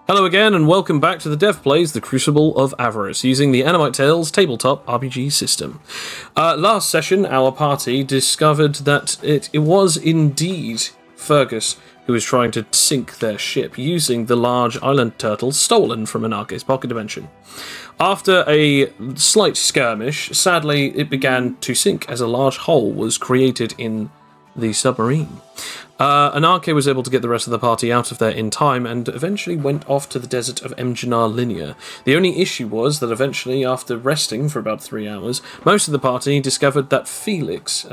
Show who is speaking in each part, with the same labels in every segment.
Speaker 1: Hello again, and welcome back to the Dev Plays The Crucible of Avarice, using the Animite Tales tabletop RPG system. Last session, our party discovered that it was indeed Fergus who was trying to sink their ship using the large island turtle stolen from Anarche's pocket dimension. After a slight skirmish, sadly it began to sink as a large hole was created in the submarine. Anarche was able to get the rest of the party out of there in time and eventually went off to the desert of Emginar Linear. The only issue was that eventually, after resting for about 3 hours, most of the party discovered that Phileas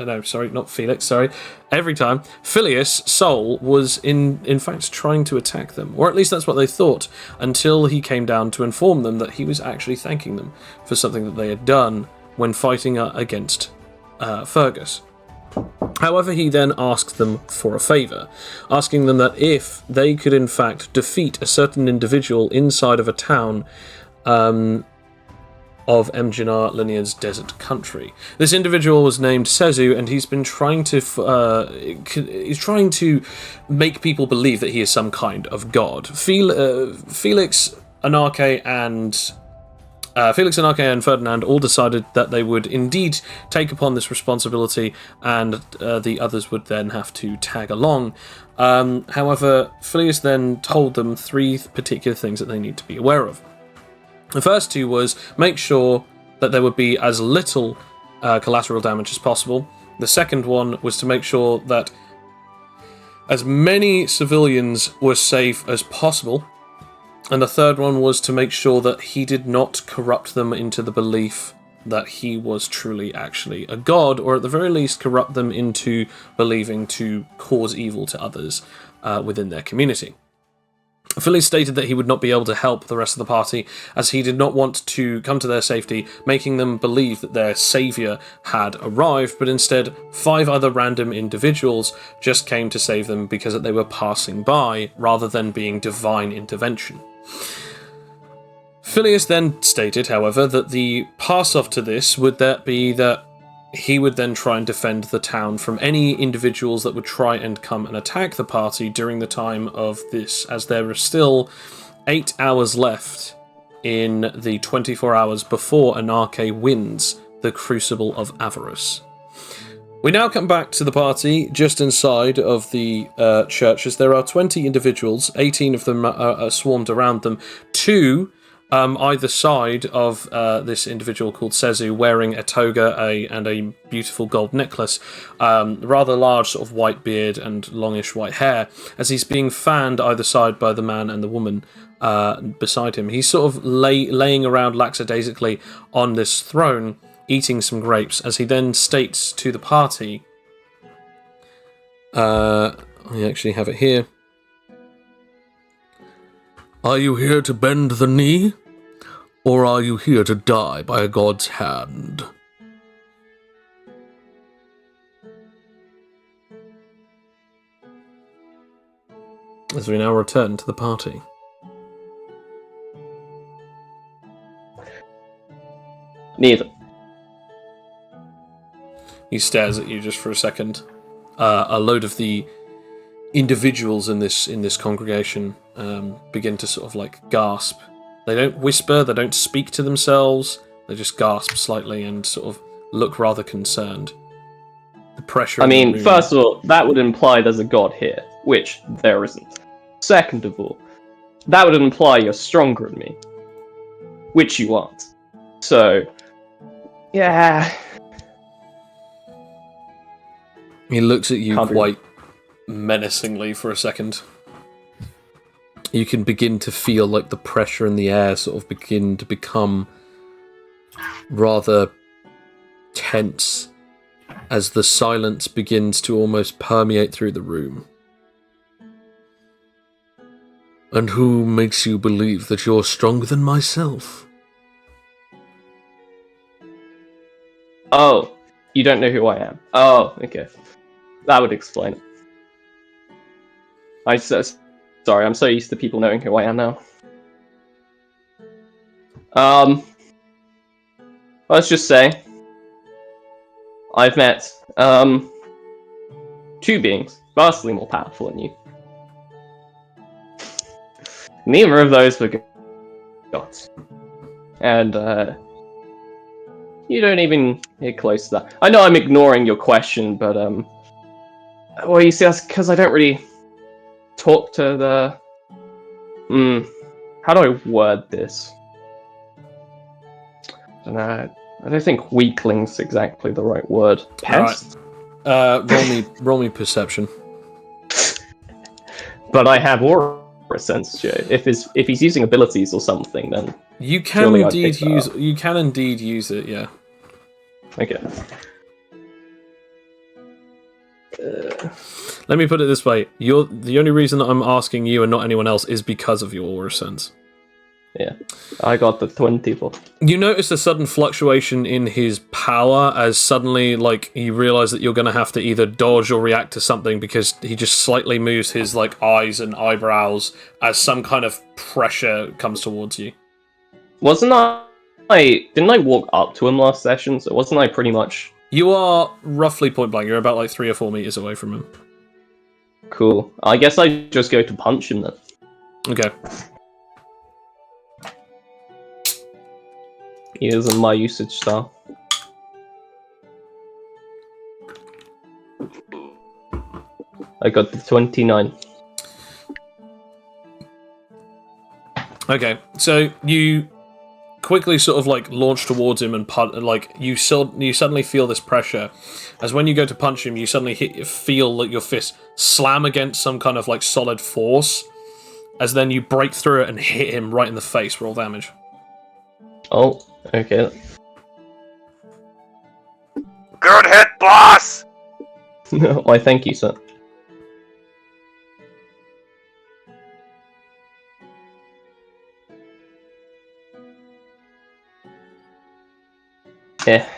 Speaker 1: Soul was in fact trying to attack them, or at least that's what they thought, until he came down to inform them that he was actually thanking them for something that they had done when fighting against Fergus. However, he then asked them for a favour, asking them that if they could in fact defeat a certain individual inside of a town of Emginar Linear's desert country. This individual was named Sezu, and he's been trying to make people believe that he is some kind of god. Felix, Anarche, and Ferdinand all decided that they would indeed take upon this responsibility, and the others would then have to tag along. However, Phileas then told them 3 particular things that they need to be aware of. The first 2 was make sure that there would be as little collateral damage as possible. The second one was to make sure that as many civilians were safe as possible. And the third one was to make sure that he did not corrupt them into the belief that he was truly actually a god, or at the very least corrupt them into believing to cause evil to others within their community. Philly stated that he would not be able to help the rest of the party, as he did not want to come to their safety, making them believe that their saviour had arrived, but instead 5 other random individuals just came to save them because they were passing by, rather than being divine intervention. Phileas then stated, however, that the pass-off to this would be that he would then try and defend the town from any individuals that would try and come and attack the party during the time of this, as there are still 8 hours left in the 24 hours before Anarche wins the Crucible of Avarice. We now come back to the party just inside of the church, as there are 20 individuals, 18 of them are swarmed around them, 2 either side of this individual called Sezu, wearing a toga and a beautiful gold necklace, rather large sort of white beard and longish white hair, as he's being fanned either side by the man and the woman beside him. He's sort of laying around lackadaisically on this throne, eating some grapes, as he then states to the party, I actually have it here, "Are you here to bend the knee? Or are you here to die by a god's hand?" As we now return to the party.
Speaker 2: Neither.
Speaker 1: He stares at you just for a second. A load of the individuals in this congregation begin to sort of like gasp. They don't whisper, they don't speak to themselves, they just gasp slightly and sort of look rather concerned. The pressure...
Speaker 2: first of all, that would imply there's a god here, which there isn't. Second of all, that would imply you're stronger than me, which you aren't. So, yeah...
Speaker 1: He looks at you quite menacingly for a second. You can begin to feel like the pressure in the air sort of begin to become rather tense as the silence begins to almost permeate through the room. "And who makes you believe that you're stronger than myself?"
Speaker 2: Oh, you don't know who I am. Oh, okay. That would explain it. Sorry, I'm so used to people knowing who I am now. Let's just say I've met 2 beings vastly more powerful than you. Neither of those were gods. And you don't even get close to that. I know I'm ignoring your question, but well, you see, that's because I don't really talk to the. How do I word this? I don't think weakling's exactly the right word. Pest?
Speaker 1: Roll me perception.
Speaker 2: But I have aura sense, Joe. If he's using abilities or something, then
Speaker 1: you can indeed use it. Yeah.
Speaker 2: Okay.
Speaker 1: Let me put it this way: the only reason that I'm asking you and not anyone else is because of your aura sense.
Speaker 2: Yeah, I got the 24.
Speaker 1: You notice a sudden fluctuation in his power as suddenly, like, you realise that you're going to have to either dodge or react to something because he just slightly moves his, like, eyes and eyebrows as some kind of pressure comes towards you.
Speaker 2: Didn't I walk up to him last session, so wasn't I pretty much...
Speaker 1: You are roughly point blank, you're about, like, 3 or 4 meters away from him.
Speaker 2: Cool. I guess I just go to punch him then.
Speaker 1: Okay.
Speaker 2: He isn't my usage style. I got the 29.
Speaker 1: Okay, so you quickly sort of like launch towards him and you suddenly feel this pressure as when you go to punch him, you suddenly feel like your fist slam against some kind of like solid force, as then you break through it and hit him right in the face. Roll damage.
Speaker 2: Oh, okay.
Speaker 3: Good hit, boss!
Speaker 2: Why, thank you, sir. Yeah.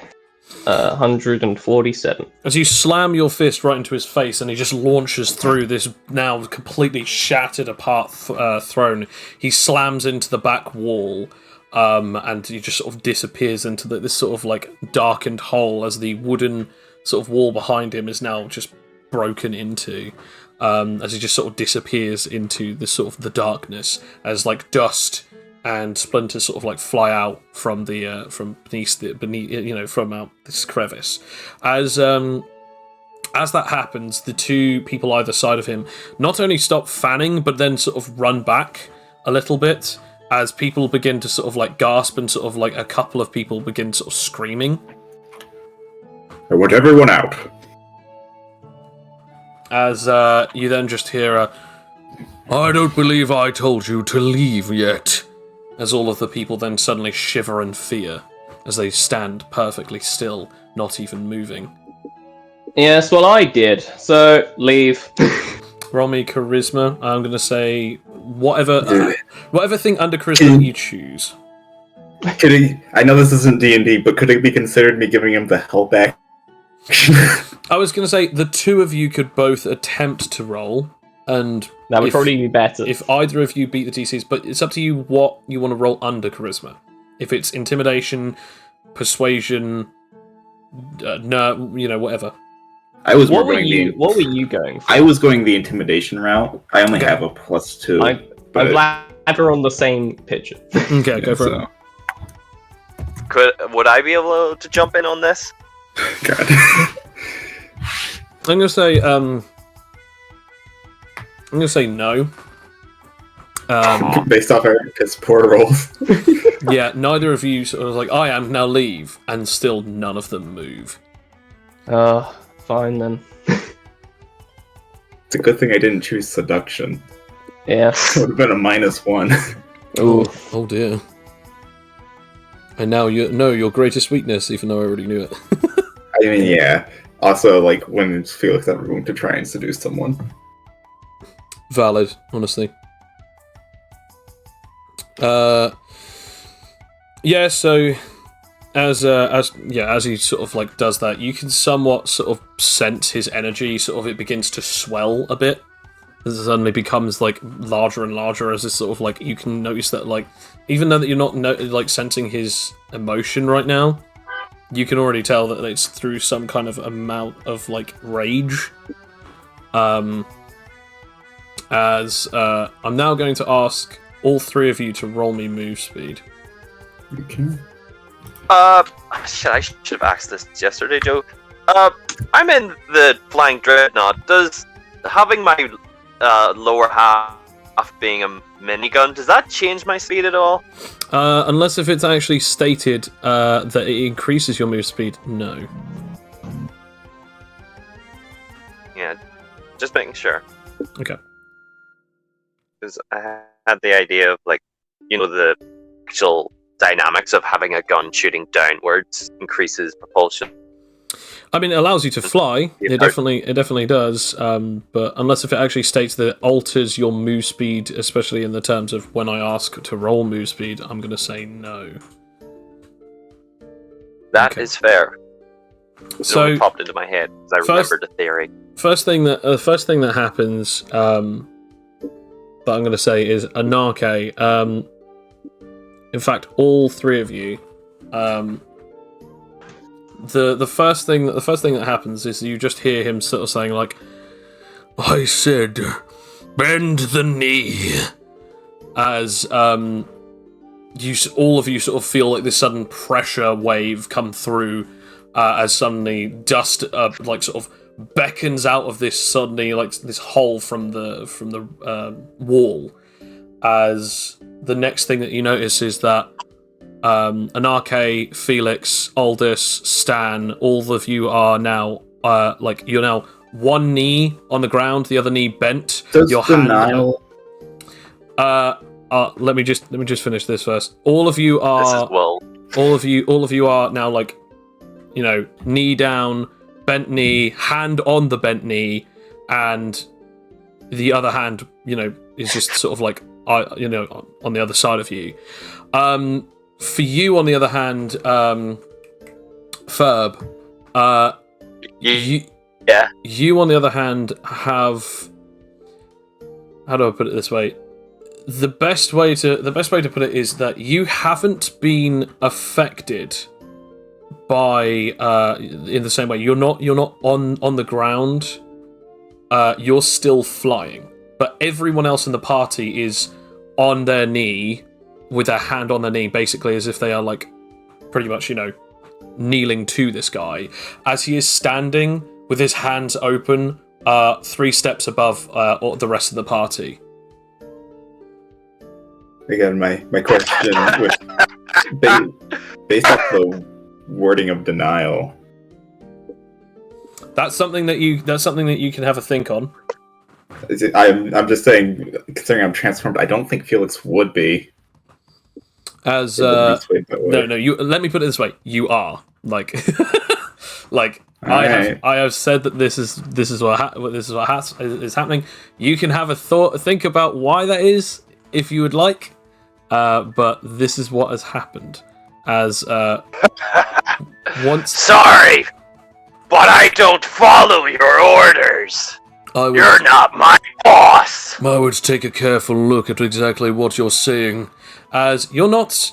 Speaker 2: 147.
Speaker 1: As you slam your fist right into his face and he just launches through this now completely shattered apart throne, he slams into the back wall, and he just sort of disappears into this sort of like darkened hole as the wooden sort of wall behind him is now just broken into, as he just sort of disappears into the sort of the darkness as like dust and splinters sort of like fly out from the from beneath from out this crevice. As that happens, the two people either side of him not only stop fanning but then sort of run back a little bit as people begin to sort of like gasp and sort of like a couple of people begin sort of screaming.
Speaker 4: I want everyone out.
Speaker 1: As you then just hear a, "I don't believe I told you to leave yet," as all of the people then suddenly shiver in fear as they stand perfectly still, not even moving.
Speaker 2: Yes, well, I did. So, leave.
Speaker 1: Roll me charisma. I'm going to say whatever thing under charisma you choose.
Speaker 4: I know this isn't D&D, but could it be considered me giving him the help action?
Speaker 1: I was going to say the two of you could both attempt to roll, and
Speaker 2: that would probably be better
Speaker 1: if either of you beat the DCs, but it's up to you what you want to roll under charisma. If it's intimidation, persuasion, whatever.
Speaker 2: What were you going for?
Speaker 4: I was going the intimidation route. I only have a +2.
Speaker 2: I'm glad we're on the same picture.
Speaker 1: Okay, go for it.
Speaker 3: Would I be able to jump in on this?
Speaker 4: God.
Speaker 1: I'm gonna say no.
Speaker 4: Based off his poor rolls.
Speaker 1: Yeah, neither of you sort of like, "I am, now leave," and still none of them move.
Speaker 2: Fine then.
Speaker 4: It's a good thing I didn't choose seduction.
Speaker 2: Yeah.
Speaker 4: It would have been a -1.
Speaker 2: Ooh.
Speaker 1: Oh dear. And now you know your greatest weakness, even though I already knew it.
Speaker 4: I mean, yeah. Also, like, when it's Felix ever going to try and seduce someone.
Speaker 1: Valid, honestly. Yeah, so as he sort of like does that, you can somewhat sort of sense his energy, sort of it begins to swell a bit. It suddenly becomes like larger and larger as this sort of like, you can notice that like, even though that you're not like sensing his emotion right now, you can already tell that it's through some kind of amount of like rage. I'm now going to ask all three of you to roll me move speed.
Speaker 4: Okay.
Speaker 3: Shit, I should have asked this yesterday, Joe. I'm in the flying dreadnought. Does having my lower half being a minigun, does that change my speed at all?
Speaker 1: Unless if it's actually stated that it increases your move speed, no.
Speaker 3: Yeah, just making sure.
Speaker 1: Okay.
Speaker 3: Because I had the idea of, like, you know, the actual dynamics of having a gun shooting downwards increases propulsion.
Speaker 1: I mean, it allows you to fly. It definitely does. But unless if it actually states that it alters your move speed, especially in the terms of when I ask to roll move speed, I'm going to say no.
Speaker 3: That is fair.
Speaker 1: So
Speaker 3: only popped into my head because I remembered the theory.
Speaker 1: First thing that happens, that I'm going to say is Anarche. In fact, all three of you. The first thing that happens is you just hear him sort of saying like, "I said, bend the knee," as all of you sort of feel like this sudden pressure wave come through, as suddenly dust like sort of beckons out of this suddenly like this hole from the wall. As the next thing that you notice is that Anarche, Felix, Aldous, Stan, all of you are now you're now one knee on the ground, the other knee bent.
Speaker 4: Does
Speaker 1: your
Speaker 4: denial?
Speaker 1: Let me just finish this first. All of you are.
Speaker 3: This is well.
Speaker 1: All of you are now like, you know, knee down, bent knee, hand on the bent knee, and the other hand, you know, is just sort of like, you know, on the other side of you. For you, on the other hand, Ferb, you on the other hand have, how do I put it this way? The best way to put it is that you haven't been affected by in the same way. You're not on the ground. You're still flying, but everyone else in the party is on their knee with their hand on their knee, basically as if they are like pretty much, you know, kneeling to this guy as he is standing with his hands open 3 steps above the rest of the party.
Speaker 4: Again, my question with based off the wording of denial.
Speaker 1: That's something that you can have a think on.
Speaker 4: I'm just saying, considering I'm transformed, I don't think Felix would be.
Speaker 1: As
Speaker 4: no,
Speaker 1: you let me put it this way: you are like, like
Speaker 4: right.
Speaker 1: I have said that this is what is happening. You can have a think about why that is if you would like, but this is what has happened. As once,
Speaker 3: sorry, but I don't follow your orders. You're not my boss.
Speaker 1: I would take a careful look at exactly what you're saying. As you're not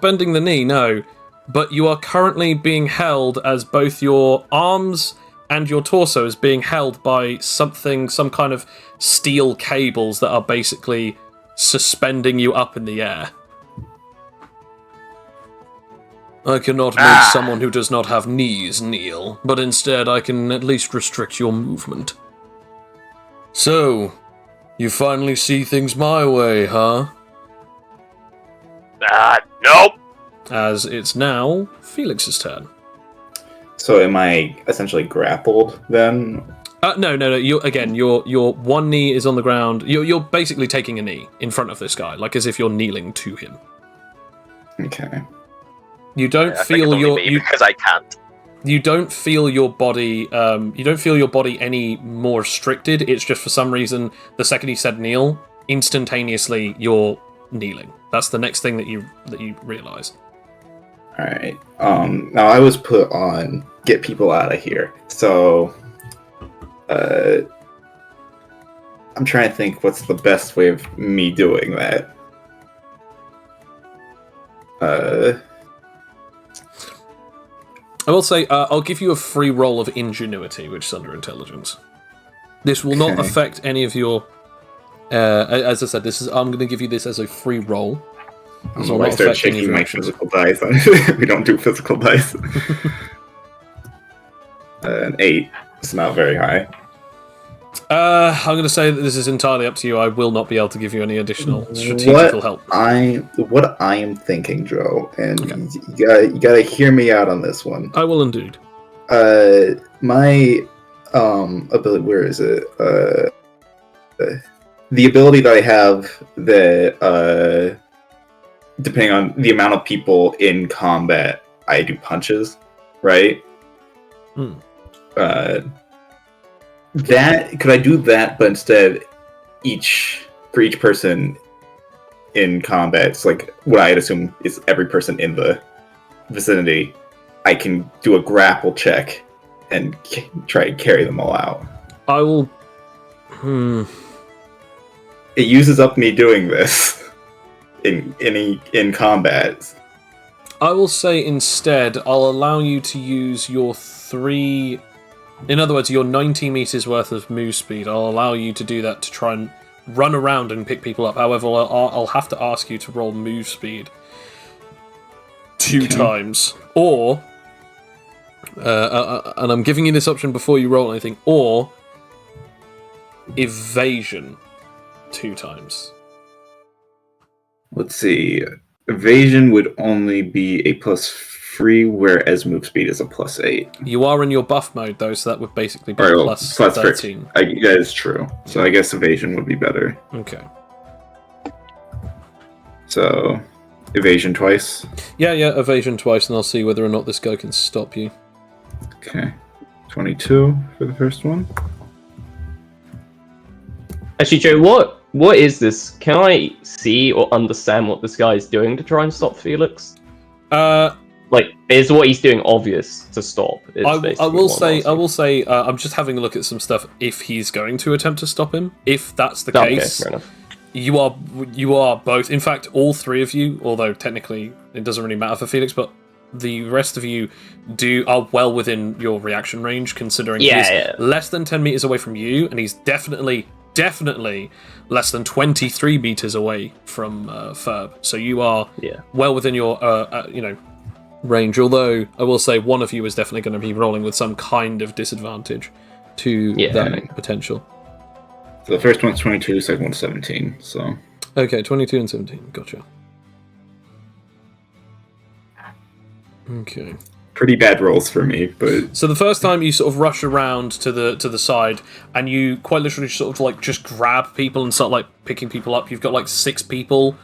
Speaker 1: bending the knee, no, but you are currently being held as both your arms and your torso is being held by some kind of steel cables that are basically suspending you up in the air. I cannot make someone who does not have knees kneel, but instead I can at least restrict your movement. So, you finally see things my way, huh?
Speaker 3: Nope.
Speaker 1: As it's now Felix's turn.
Speaker 4: So am I essentially grappled then?
Speaker 1: No. Your one knee is on the ground. You're basically taking a knee in front of this guy, like as if you're kneeling to him.
Speaker 4: Okay.
Speaker 1: You don't feel
Speaker 3: because I can't.
Speaker 1: You don't feel your body. You don't feel your body any more restricted. It's just for some reason, the second you said kneel, instantaneously you're kneeling. That's the next thing that you realize.
Speaker 4: All right. Now I was put on get people out of here. So, I'm trying to think what's the best way of me doing that.
Speaker 1: I will say I'll give you a free roll of ingenuity, which is under intelligence. This will not affect any of your As I said, I'm going to give you this as a free roll.
Speaker 4: I start checking my physical dice. We don't do physical dice. An 8. It's not very high.
Speaker 1: I'm going to say that this is entirely up to you. I will not be able to give you any additional strategical help.
Speaker 4: What I am thinking, Joe, and you gotta hear me out on this one.
Speaker 1: I will indeed.
Speaker 4: My ability. Where is it? The ability that I have that depending on the amount of people in combat, I do punches, right? That could I do that, but instead for each person in combat, it's like what I'd assume is every person in the vicinity. I can do a grapple check and try to carry them all out.
Speaker 1: I will.
Speaker 4: It uses up me doing this in combat.
Speaker 1: I will say instead, I'll allow you to use your 3. In other words, your 90 meters worth of move speed. I'll allow you to do that to try and run around and pick people up. However, I'll have to ask you to roll move speed 2 times, or and I'm giving you this option before you roll anything, or evasion 2 times.
Speaker 4: Let's see. Evasion would only be a +3, whereas move speed is a +8.
Speaker 1: You are in your buff mode though, so that would basically be plus
Speaker 4: so that's
Speaker 1: 13.
Speaker 4: That is true. So I guess evasion would be better.
Speaker 1: Okay.
Speaker 4: So, evasion twice.
Speaker 1: Yeah, evasion twice, and I'll see whether or not this guy can stop you.
Speaker 4: Okay. 22 for the first one.
Speaker 2: Actually, Joe, what is this? Can I see or understand what this guy is doing to try and stop Felix? Like, is what he's doing obvious to stop?
Speaker 1: I will say, I'm just having a look at some stuff. If he's going to attempt to stop him, if that's the case,
Speaker 2: fair enough.
Speaker 1: you are both. In fact, all 3 of you, although technically it doesn't really matter for Felix, but the rest of you are well within your reaction range, considering he's less than 10 meters away from you, and he's definitely less than 23 meters away from Ferb. So you are well within your range. Although I will say one of you is definitely going to be rolling with some kind of disadvantage to that potential.
Speaker 4: So the first one's 22, the second one's 17. So
Speaker 1: okay, 22 and 17. Gotcha. Okay.
Speaker 4: Pretty bad rolls for me, but
Speaker 1: so the first time you sort of rush around to the side, and you quite literally sort of like just grab people and start like picking people up. You've got like 6 people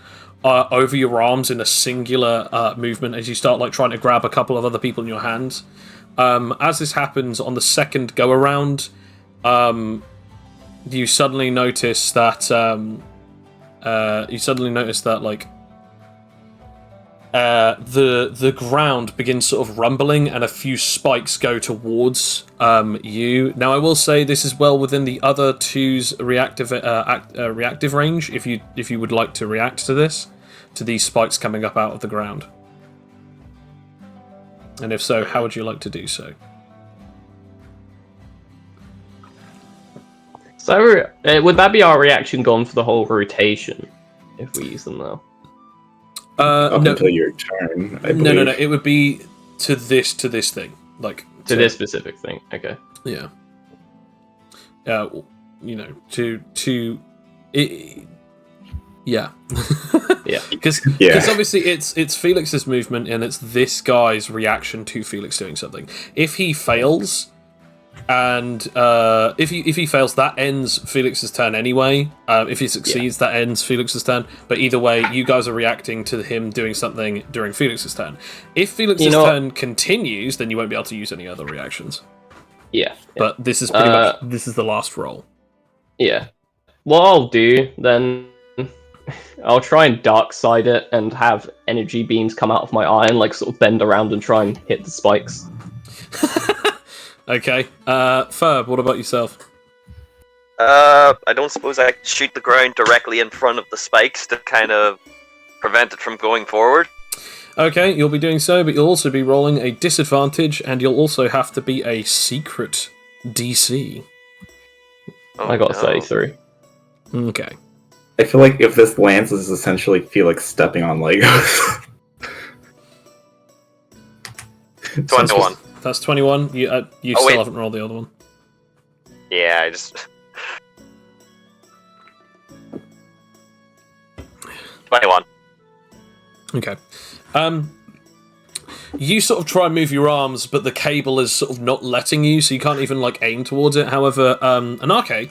Speaker 1: over your arms in a singular movement as you start like trying to grab a couple of other people in your hands. As this happens on the second go around, you suddenly notice that like the ground begins sort of rumbling, and a few spikes go towards you. Now, I will say this is well within the other 2's reactive range. If you would like to react to these spikes coming up out of the ground, and if so, how would you like to do so?
Speaker 2: So, would that be our reaction gone for the whole rotation if we use them now?
Speaker 4: Up until your turn, I believe.
Speaker 1: No. It would be to this thing, like
Speaker 2: to this specific thing. Okay.
Speaker 1: Yeah. Yeah.
Speaker 2: Yeah.
Speaker 1: Because obviously it's Felix's movement, and it's this guy's reaction to Felix doing something. If he fails, and if he fails, that ends Felix's turn anyway. If he succeeds, that ends Felix's turn. But either way, you guys are reacting to him doing something during Felix's turn. If Felix's turn continues, then you won't be able to use any other reactions.
Speaker 2: Yeah.
Speaker 1: But this is pretty much the last roll.
Speaker 2: Yeah. What I'll do then, I'll try and dark side it and have energy beams come out of my eye and like sort of bend around and try and hit the spikes.
Speaker 1: Okay. Ferb, what about yourself?
Speaker 3: I don't suppose I could shoot the ground directly in front of the spikes to kind of prevent it from going forward?
Speaker 1: Okay, you'll be doing so, but you'll also be rolling a disadvantage, and you'll also have to be a secret DC.
Speaker 2: I got 33.
Speaker 1: Okay.
Speaker 4: I feel like if this lands, this is essentially Felix stepping on Legos.
Speaker 3: 21.
Speaker 1: That's 21. You still
Speaker 3: wait.
Speaker 1: haven't rolled the other one.
Speaker 3: Yeah, I just... 21.
Speaker 1: Okay. You sort of try and move your arms, but the cable is sort of not letting you, so you can't even, like, aim towards it. However, Anarche,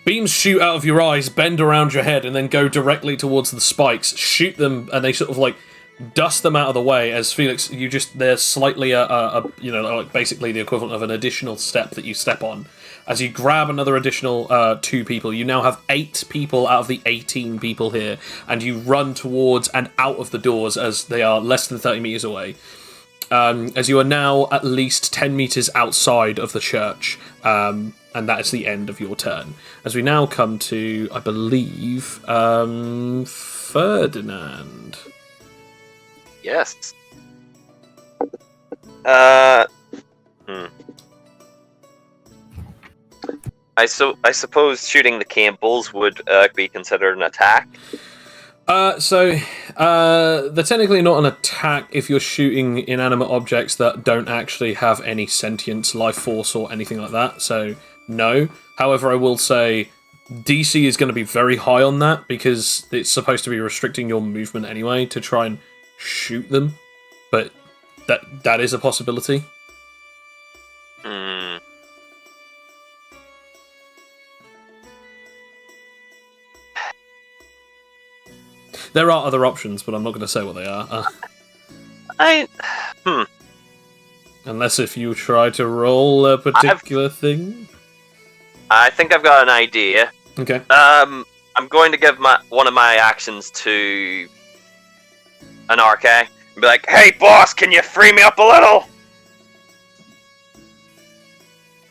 Speaker 1: beams shoot out of your eyes, bend around your head, and then go directly towards the spikes, shoot them, and they sort of, like, dust them out of the way as Felix, there's slightly like basically the equivalent of an additional step that you step on. As you grab another additional 2 people, you now have 8 people out of the 18 people here, and you run towards and out of the doors as they are less than 30 meters away. As you are now at least 10 meters outside of the church, and that is the end of your turn. As we now come to, I believe, Ferdinand.
Speaker 3: Yes. I suppose shooting the Campbells would be considered an attack.
Speaker 1: They're technically not an attack if you're shooting inanimate objects that don't actually have any sentience, life force, or anything like that. So no. However, I will say DC is going to be very high on that because it's supposed to be restricting your movement anyway to try and shoot them. But that is a possibility. There are other options, but I'm not going to say what they are. Unless if you try to roll a particular thing.
Speaker 3: I think I've got an idea.
Speaker 1: Okay.
Speaker 3: I'm going to give one of my actions to Anarche and be like, "Hey, boss, can you free me up a little?"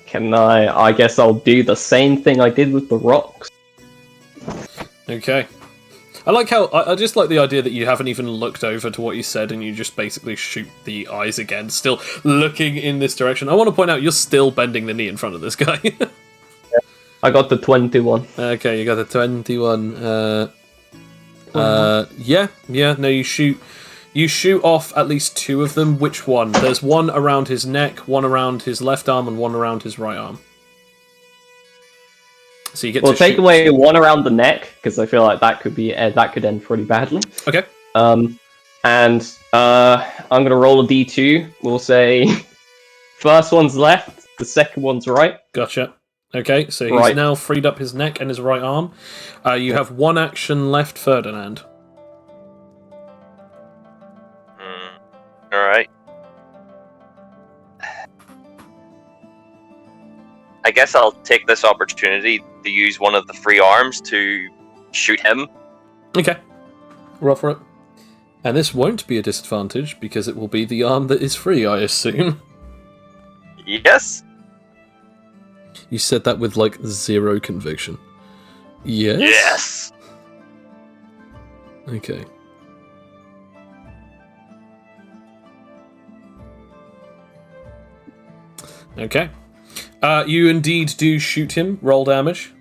Speaker 2: Can I guess I'll do the same thing I did with the rocks.
Speaker 1: Okay. I like how I just like the idea that you haven't even looked over to what you said and you just basically shoot the eyes again, still looking in this direction. I want to point out you're still bending the knee in front of this guy.
Speaker 2: I got the 21.
Speaker 1: Okay, you got the 21. No, you shoot off at least 2 of them. Which one? There's one around his neck, one around his left arm, and one around his right arm. So you get to
Speaker 2: take away one around the neck because I feel like that could end pretty badly.
Speaker 1: Okay.
Speaker 2: And I'm gonna roll a d2. We'll say first one's left, the second one's right.
Speaker 1: Gotcha. Okay, so he's now freed up his neck and his right arm. You have 1 action left, Ferdinand.
Speaker 3: All right. I guess I'll take this opportunity to use one of the free arms to shoot him.
Speaker 1: Okay. Roll for it. And this won't be a disadvantage because it will be the arm that is free, I assume.
Speaker 3: Yes.
Speaker 1: You said that with, 0 conviction. Yes?
Speaker 3: Yes.
Speaker 1: Okay. Okay. You indeed do shoot him. Roll damage.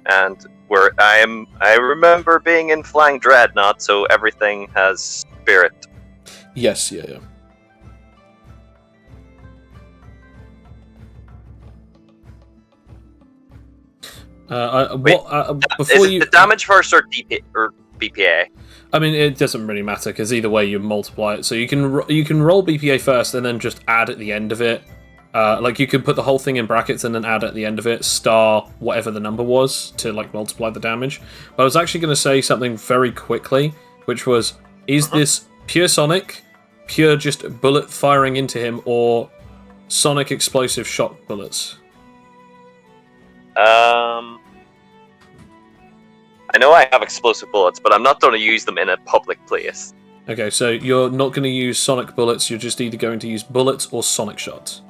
Speaker 3: And I remember being in Flying Dreadnought, so everything has spirit.
Speaker 1: Yes, yeah.
Speaker 3: Is it the damage first or BPA?
Speaker 1: I mean, it doesn't really matter because either way you multiply it. So you can roll BPA first and then just add at the end of it. You could put the whole thing in brackets and then add at the end of it star whatever the number was to multiply the damage. But I was actually going to say something very quickly, which was: is this pure sonic, pure just bullet firing into him, or sonic explosive shock bullets?
Speaker 3: I know I have explosive bullets, but I'm not going to use them in a public place.
Speaker 1: Okay, so you're not going to use sonic bullets, you're just either going to use bullets or sonic shots.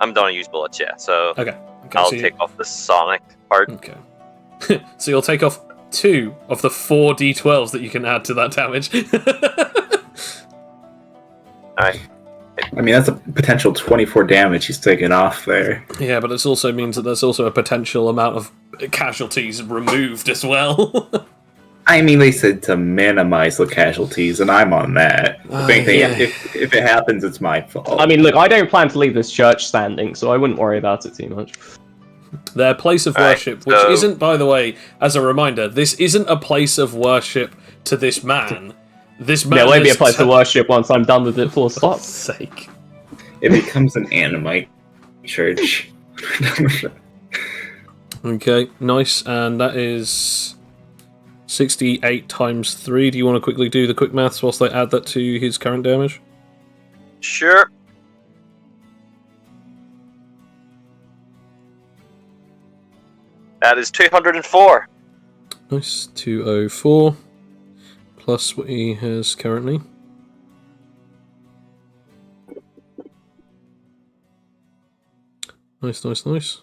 Speaker 3: I'm going to use bullets, yeah, so
Speaker 1: okay
Speaker 3: I'll take off the sonic part.
Speaker 1: Okay. So you'll take off 2 of the 4 d12s that you can add to that damage.
Speaker 3: Alright.
Speaker 4: I mean, that's a potential 24 damage he's taking off there.
Speaker 1: Yeah, but this also means that there's also a potential amount of casualties removed as well.
Speaker 4: I mean, they said to minimize the casualties, and I'm on that. If anything,
Speaker 1: yeah.
Speaker 4: if it happens, it's my fault.
Speaker 2: I mean, look, I don't plan to leave this church standing, so I wouldn't worry about it too much.
Speaker 1: Their place of worship, which isn't, by the way, as a reminder, this isn't a place of worship to this man. This man
Speaker 2: There won't be a place of worship once I'm done with it, full stop.
Speaker 1: Sake.
Speaker 4: It becomes an Animite church.
Speaker 1: Okay, nice, and that is 68 times 3. Do you want to quickly do the quick maths whilst I add that to his current damage?
Speaker 3: Sure. That is 204.
Speaker 1: Nice, 204, plus what he has currently. Nice, nice, nice.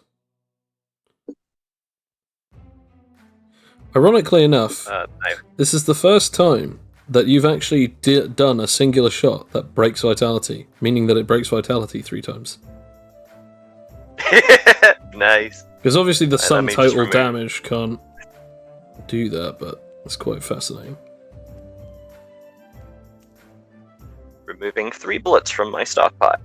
Speaker 1: Ironically enough,
Speaker 3: No.
Speaker 1: this is the first time that you've actually done a singular shot that breaks vitality, meaning that it breaks vitality 3 times.
Speaker 3: Nice.
Speaker 1: Because obviously the sum
Speaker 3: me just
Speaker 1: total
Speaker 3: remove-
Speaker 1: damage can't do that, but it's quite fascinating.
Speaker 3: Removing 3 bullets from my stockpile.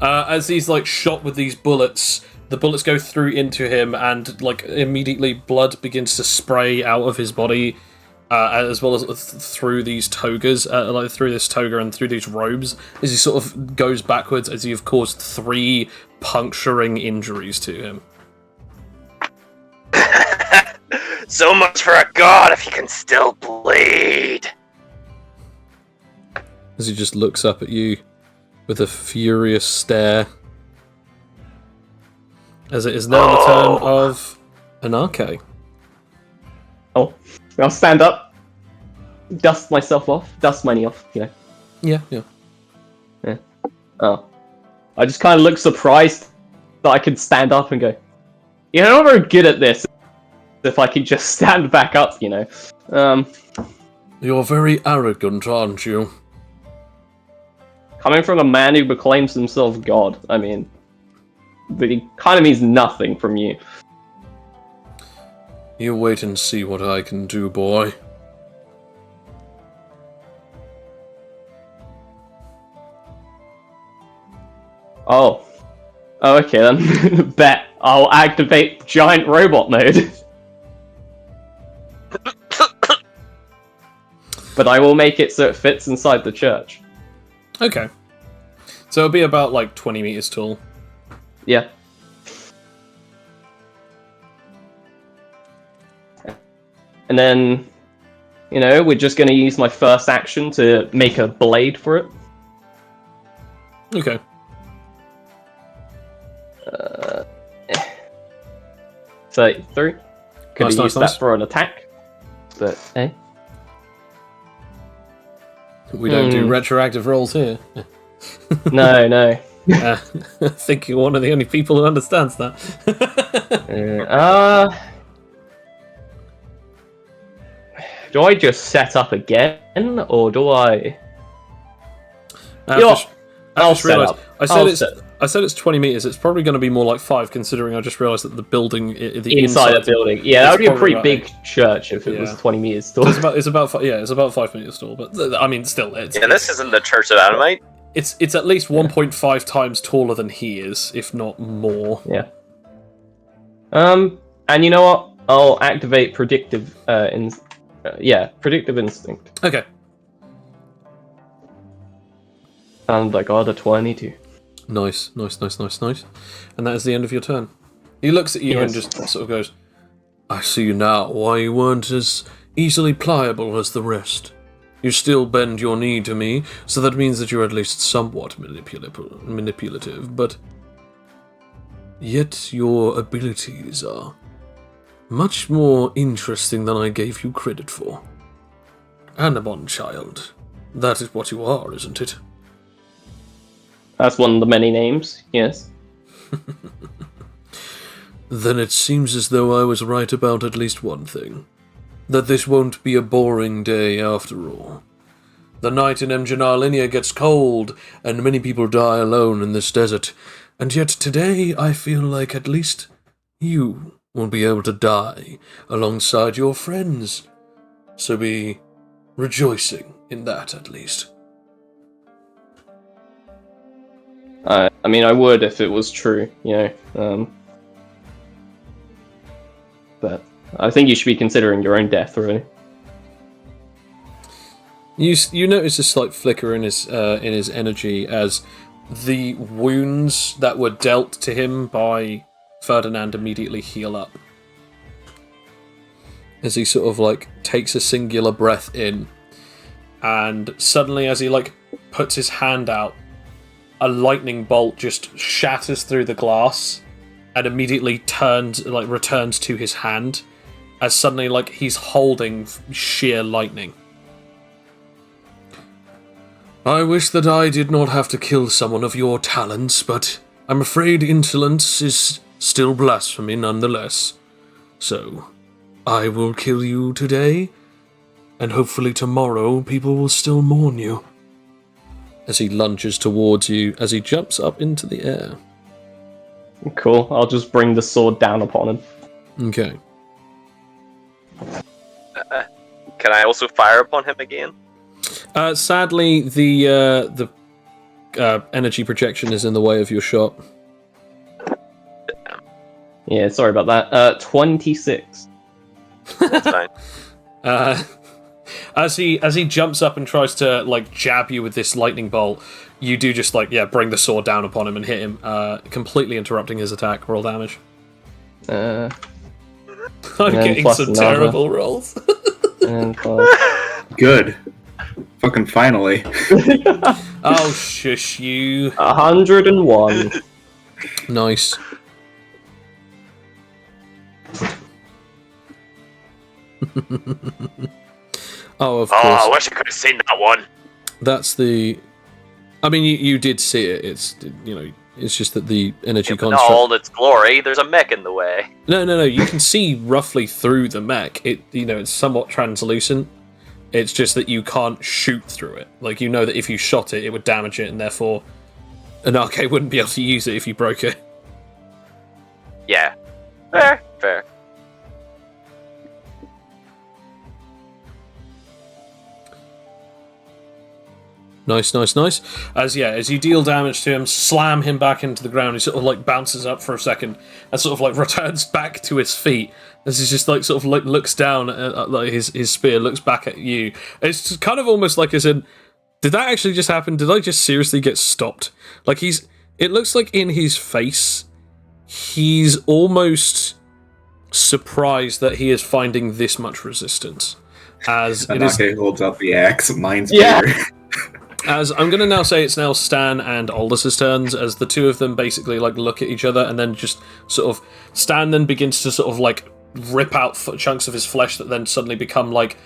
Speaker 1: As he's like shot with these bullets, the bullets go through into him, and like immediately blood begins to spray out of his body, as well as through these togas, like through this toga and through these robes, as he sort of goes backwards, as you've caused 3 puncturing injuries to him.
Speaker 3: So much for a god if he can still bleed.
Speaker 1: As he just looks up at you with a furious stare. As it is now the turn of Anarche.
Speaker 2: Oh, I'll stand up, dust myself off, dust money off, you know.
Speaker 1: Yeah.
Speaker 2: Oh. I just kind of look surprised that I can stand up and go, yeah, I'm not very good at this if I can just stand back up, you know.
Speaker 1: You're very arrogant, aren't you?
Speaker 2: Coming from a man who proclaims himself God, I mean, it kind of means nothing from you.
Speaker 1: You wait and see what I can do, boy.
Speaker 2: Oh, okay then. Bet. I'll activate giant robot mode. But I will make it so it fits inside the church.
Speaker 1: Okay. So it'll be about like 20 meters tall.
Speaker 2: Yeah. And then, you know, we're just going to use my first action to make a blade for it.
Speaker 1: Okay.
Speaker 2: 33. Could
Speaker 1: Nice,
Speaker 2: have
Speaker 1: nice,
Speaker 2: used
Speaker 1: nice.
Speaker 2: that for an attack. But, eh?
Speaker 1: We don't do retroactive rolls here.
Speaker 2: No.
Speaker 1: I think you're one of the only people who understands that.
Speaker 2: Do I just set up again, or do I?
Speaker 1: I
Speaker 2: Yo,
Speaker 1: just
Speaker 2: I'll set
Speaker 1: realised.
Speaker 2: up.
Speaker 1: I said it's 20 meters. It's probably going to be more like 5, considering I just realised that the building, the
Speaker 2: Inside the building. Yeah, that would be a pretty
Speaker 1: probably
Speaker 2: big church if it was
Speaker 1: Yeah.
Speaker 2: 20 meters tall.
Speaker 1: It's about 5 meters tall. But I mean, still,
Speaker 3: Yeah, this isn't the Church of Animite.
Speaker 1: it's at least 1.5 times taller than he is, if not more.
Speaker 2: Yeah. And you know what? I'll activate predictive. Predictive instinct.
Speaker 1: Okay.
Speaker 2: And I got a 22.
Speaker 1: Nice. And that is the end of your turn. He looks at you and
Speaker 2: Yes.
Speaker 1: just sort of goes, I see now why you weren't as easily pliable as the rest. You still bend your knee to me, so that means that you're at least somewhat manipulative, but yet your abilities are much more interesting than I gave you credit for. Anamon, child. That is what you are, isn't it?
Speaker 2: That's one of the many names, yes.
Speaker 1: Then it seems as though I was right about at least one thing. that this won't be a boring day after all. The night in Emjanarlinia gets cold, and many people die alone in this desert, and yet today I feel like at least you will be able to die alongside your friends. So be rejoicing in that, at least.
Speaker 2: I mean, I would if it was true, but I think you should be considering your own death, really.
Speaker 1: You notice a slight flicker in his energy as the wounds that were dealt to him by Ferdinand immediately heal up. As he sort of takes a singular breath in, and suddenly as he puts his hand out, a lightning bolt just shatters through the glass and immediately returns to his hand, as suddenly he's holding sheer lightning. I wish that I did not have to kill someone of your talents, but I'm afraid insolence is still blasphemy nonetheless. So, I will kill you today, and hopefully tomorrow people will still mourn you. As he lunges towards you, as he jumps up into the air.
Speaker 2: Cool, I'll just bring the sword down upon him.
Speaker 1: Okay.
Speaker 3: Can I also fire upon him again?
Speaker 1: Sadly, the energy projection is in the way of your shot.
Speaker 2: Yeah, sorry about that. 26.
Speaker 3: That's fine.
Speaker 1: As he jumps up and tries to jab you with this lightning bolt, you do just bring the sword down upon him and hit him, completely interrupting his attack. Roll damage.
Speaker 2: I'm
Speaker 1: getting some terrible rolls.
Speaker 2: And
Speaker 4: Good. Fucking finally.
Speaker 1: Oh, shush you.
Speaker 2: 101.
Speaker 1: Nice. Oh, of course.
Speaker 3: Oh, I wish I could have seen that one.
Speaker 1: That's the... I mean, you did see it. It's, it's just that the energy
Speaker 3: But not
Speaker 1: construct...
Speaker 3: all in its glory. There's a mech in the way.
Speaker 1: No. You can see roughly through the mech. It's somewhat translucent. It's just that you can't shoot through it. That if you shot it, it would damage it, and therefore an arcade wouldn't be able to use it if you broke it.
Speaker 3: Yeah. Fair.
Speaker 1: Nice. As you deal damage to him, slam him back into the ground, he sort of bounces up for a second and sort of returns back to his feet. As he just looks down at his spear, looks back at you. It's just kind of almost as in, did that actually just happen? Did I just seriously get stopped? It looks like in his face, he's almost surprised that he is finding this much resistance. As it is,
Speaker 4: holds out the axe. Mine's
Speaker 2: Yeah.
Speaker 4: bigger.
Speaker 1: As I'm going to now say it's now Stan and Aldous' turns, as the two of them basically look at each other, and then just sort of Stan then begins to sort of rip out chunks of his flesh that then suddenly become wheelchairs,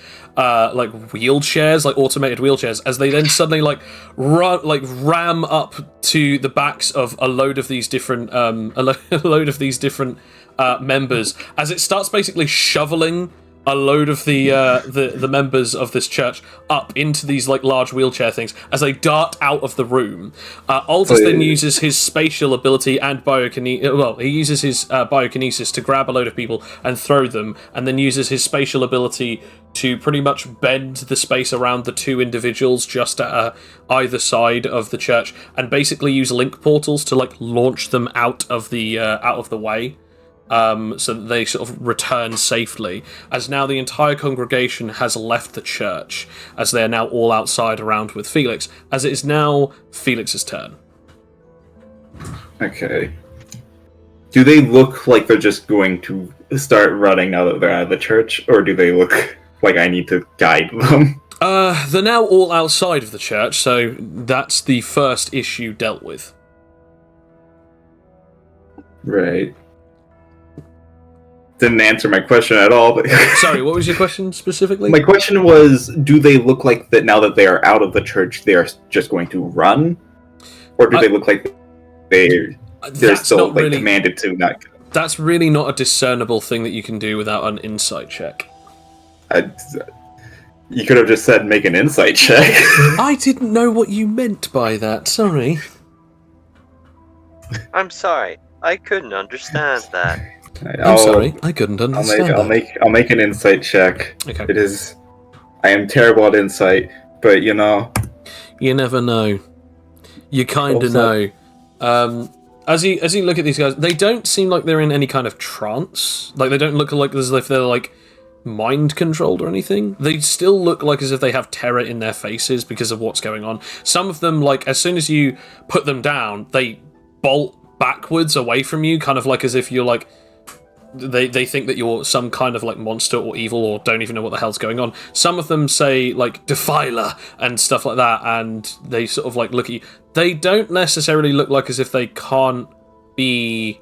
Speaker 1: automated wheelchairs, as they then suddenly ram up to the backs of a load of these different members, as it starts basically shoveling a load of the members of this church up into these large wheelchair things as they dart out of the room. Aldous then uses his spatial ability and biokinesis. Well, he uses his biokinesis to grab a load of people and throw them, and then uses his spatial ability to pretty much bend the space around the two individuals just at either side of the church, and basically use link portals to launch them out of the way. So that they sort of return safely, as now the entire congregation has left the church, as they are now all outside around with Felix, as it is now Felix's turn.
Speaker 4: Okay. Do they look like they're just going to start running now that they're out of the church, or do they look like I need to guide them?
Speaker 1: They're now all outside of the church, so that's the first issue dealt with.
Speaker 4: Right. Didn't answer my question at all. But
Speaker 1: Sorry, what was your question specifically?
Speaker 4: my question was, do they look like that now that they are out of the church, they are just going to run? Or do they look like they're still
Speaker 1: really
Speaker 4: commanded to not...
Speaker 1: That's really not a discernible thing that you can do without an insight check.
Speaker 4: You could have just said make an insight check.
Speaker 1: I didn't know what you meant by that. Sorry.
Speaker 3: I'm sorry. I couldn't understand that.
Speaker 1: I'm sorry. I couldn't understand
Speaker 4: I'll make an insight check.
Speaker 1: Okay.
Speaker 4: It is. I am terrible at insight, but you know.
Speaker 1: You never know. You kind of know. As you look at these guys, they don't seem like they're in any kind of trance. Like they don't look like as if they're like mind controlled or anything. They still look like as if they have terror in their faces because of what's going on. Some of them, like as soon as you put them down, they bolt backwards away from you, kind of like as if you're like. They think that you're some kind of like monster or evil or don't even know what the hell's going on. Some of them say like defiler and stuff like that, and they sort of like look at you. They don't necessarily look like as if they can't be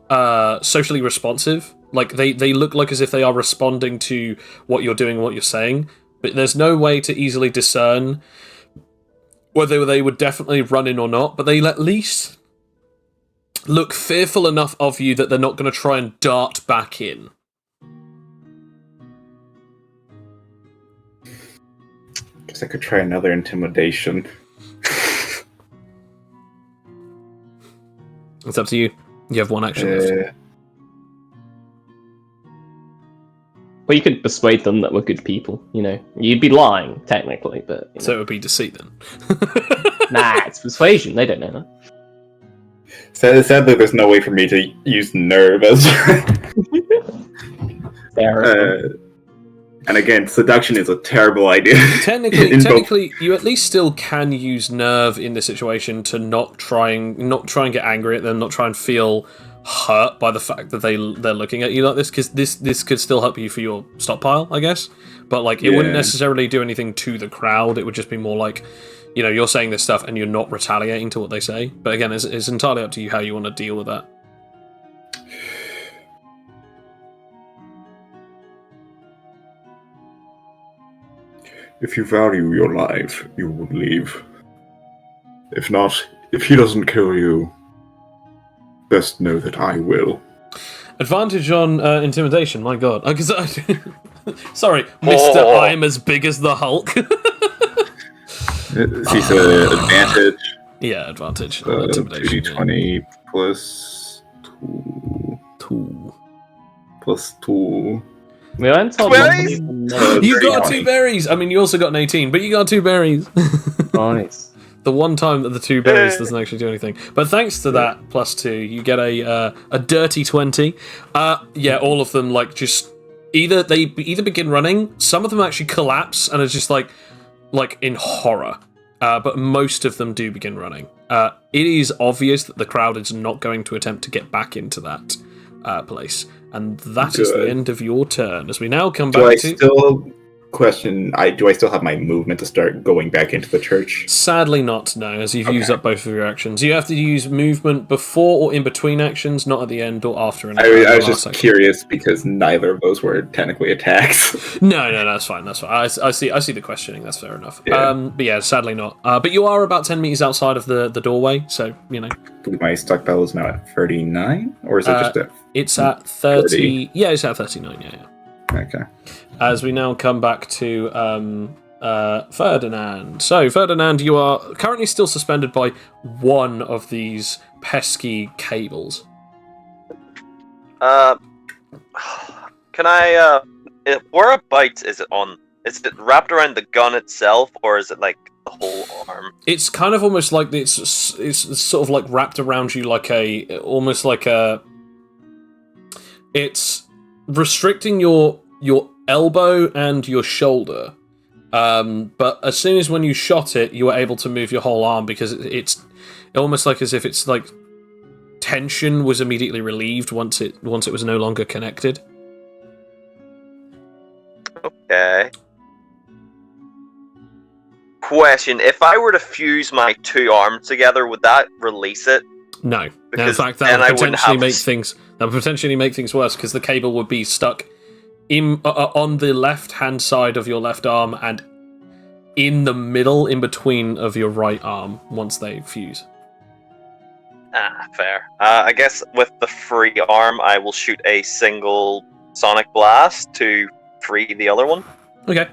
Speaker 1: socially responsive. Like they look like as if they are responding to what you're doing and what you're saying, but there's no way to easily discern whether they would definitely run in or not, but they at least look fearful enough of you that they're not going to try and dart back in.
Speaker 4: Guess I could try another intimidation.
Speaker 1: It's up to you. You have one action left.
Speaker 2: Well, you could persuade them that we're good people, you know. You'd be lying, technically, but...
Speaker 1: So it would be deceit, then.
Speaker 2: Nah, it's persuasion. They don't know that.
Speaker 4: Sadly, there's no way for me to use nerve as. And again, seduction is a terrible idea.
Speaker 1: Technically, you at least still can use nerve in this situation to not try and get angry at them, not try and feel hurt by the fact that they're looking at you like this, because this could still help you for your stockpile, I guess. But like, it wouldn't necessarily do anything to the crowd. It would just be more like, you know, you're saying this stuff and you're not retaliating to what they say. But again, it's entirely up to you how you want to deal with that.
Speaker 4: If you value your life, you would leave. If not, if he doesn't kill you, best know that I will.
Speaker 1: Advantage on intimidation, my god. Sorry, Mr. I'm as big as the Hulk.
Speaker 4: She's an advantage.
Speaker 1: Yeah, advantage. Intimidation.
Speaker 4: 2d20 plus 2.
Speaker 1: 2.
Speaker 4: Plus 2.
Speaker 2: We went on
Speaker 3: berries?
Speaker 1: You got 2 berries! I mean, you also got an 18, but you got 2 berries.
Speaker 2: Nice.
Speaker 1: The one time that the 2 berries doesn't actually do anything. But thanks to that plus 2, you get a dirty 20. Yeah, all of them, like, just... Either begin running, some of them actually collapse and are just like in horror. But most of them do begin running. It is obvious that the crowd is not going to attempt to get back into that place. And that is the end of your turn. As we now come back to...
Speaker 4: do I still have my movement to start going back into the church?
Speaker 1: Sadly not, no, as you've used up both of your actions. You have to use movement before or in between actions, not at the end or after an
Speaker 4: I was just curious because neither of those were technically attacks.
Speaker 1: No, that's fine. I see the questioning, that's fair enough.
Speaker 4: Yeah.
Speaker 1: But yeah, sadly not. But you are about 10 meters outside of the doorway, so, you know.
Speaker 4: My stockpile is now at 39? Or is it just at...
Speaker 1: It's at 30... Yeah, it's at 39, yeah.
Speaker 4: Okay.
Speaker 1: As we now come back to Ferdinand. So, Ferdinand, you are currently still suspended by one of these pesky cables.
Speaker 3: Can I, whereabouts is it on? Is it wrapped around the gun itself, or is it like the whole arm?
Speaker 1: It's kind of almost like it's sort of like wrapped around you like it's restricting your elbow and your shoulder. But as soon as when you shot it, you were able to move your whole arm because it's almost like as if it's like tension was immediately relieved once it was no longer connected.
Speaker 3: Okay. Question: if I were to fuse my 2 arms together, would that release it?
Speaker 1: No.
Speaker 3: Because
Speaker 1: in fact, that would potentially make things worse because the cable would be stuck on the left-hand side of your left arm and in the middle, in between of your right arm once they fuse.
Speaker 3: Fair. I guess with the free arm, I will shoot a single sonic blast to free the other one.
Speaker 1: Okay.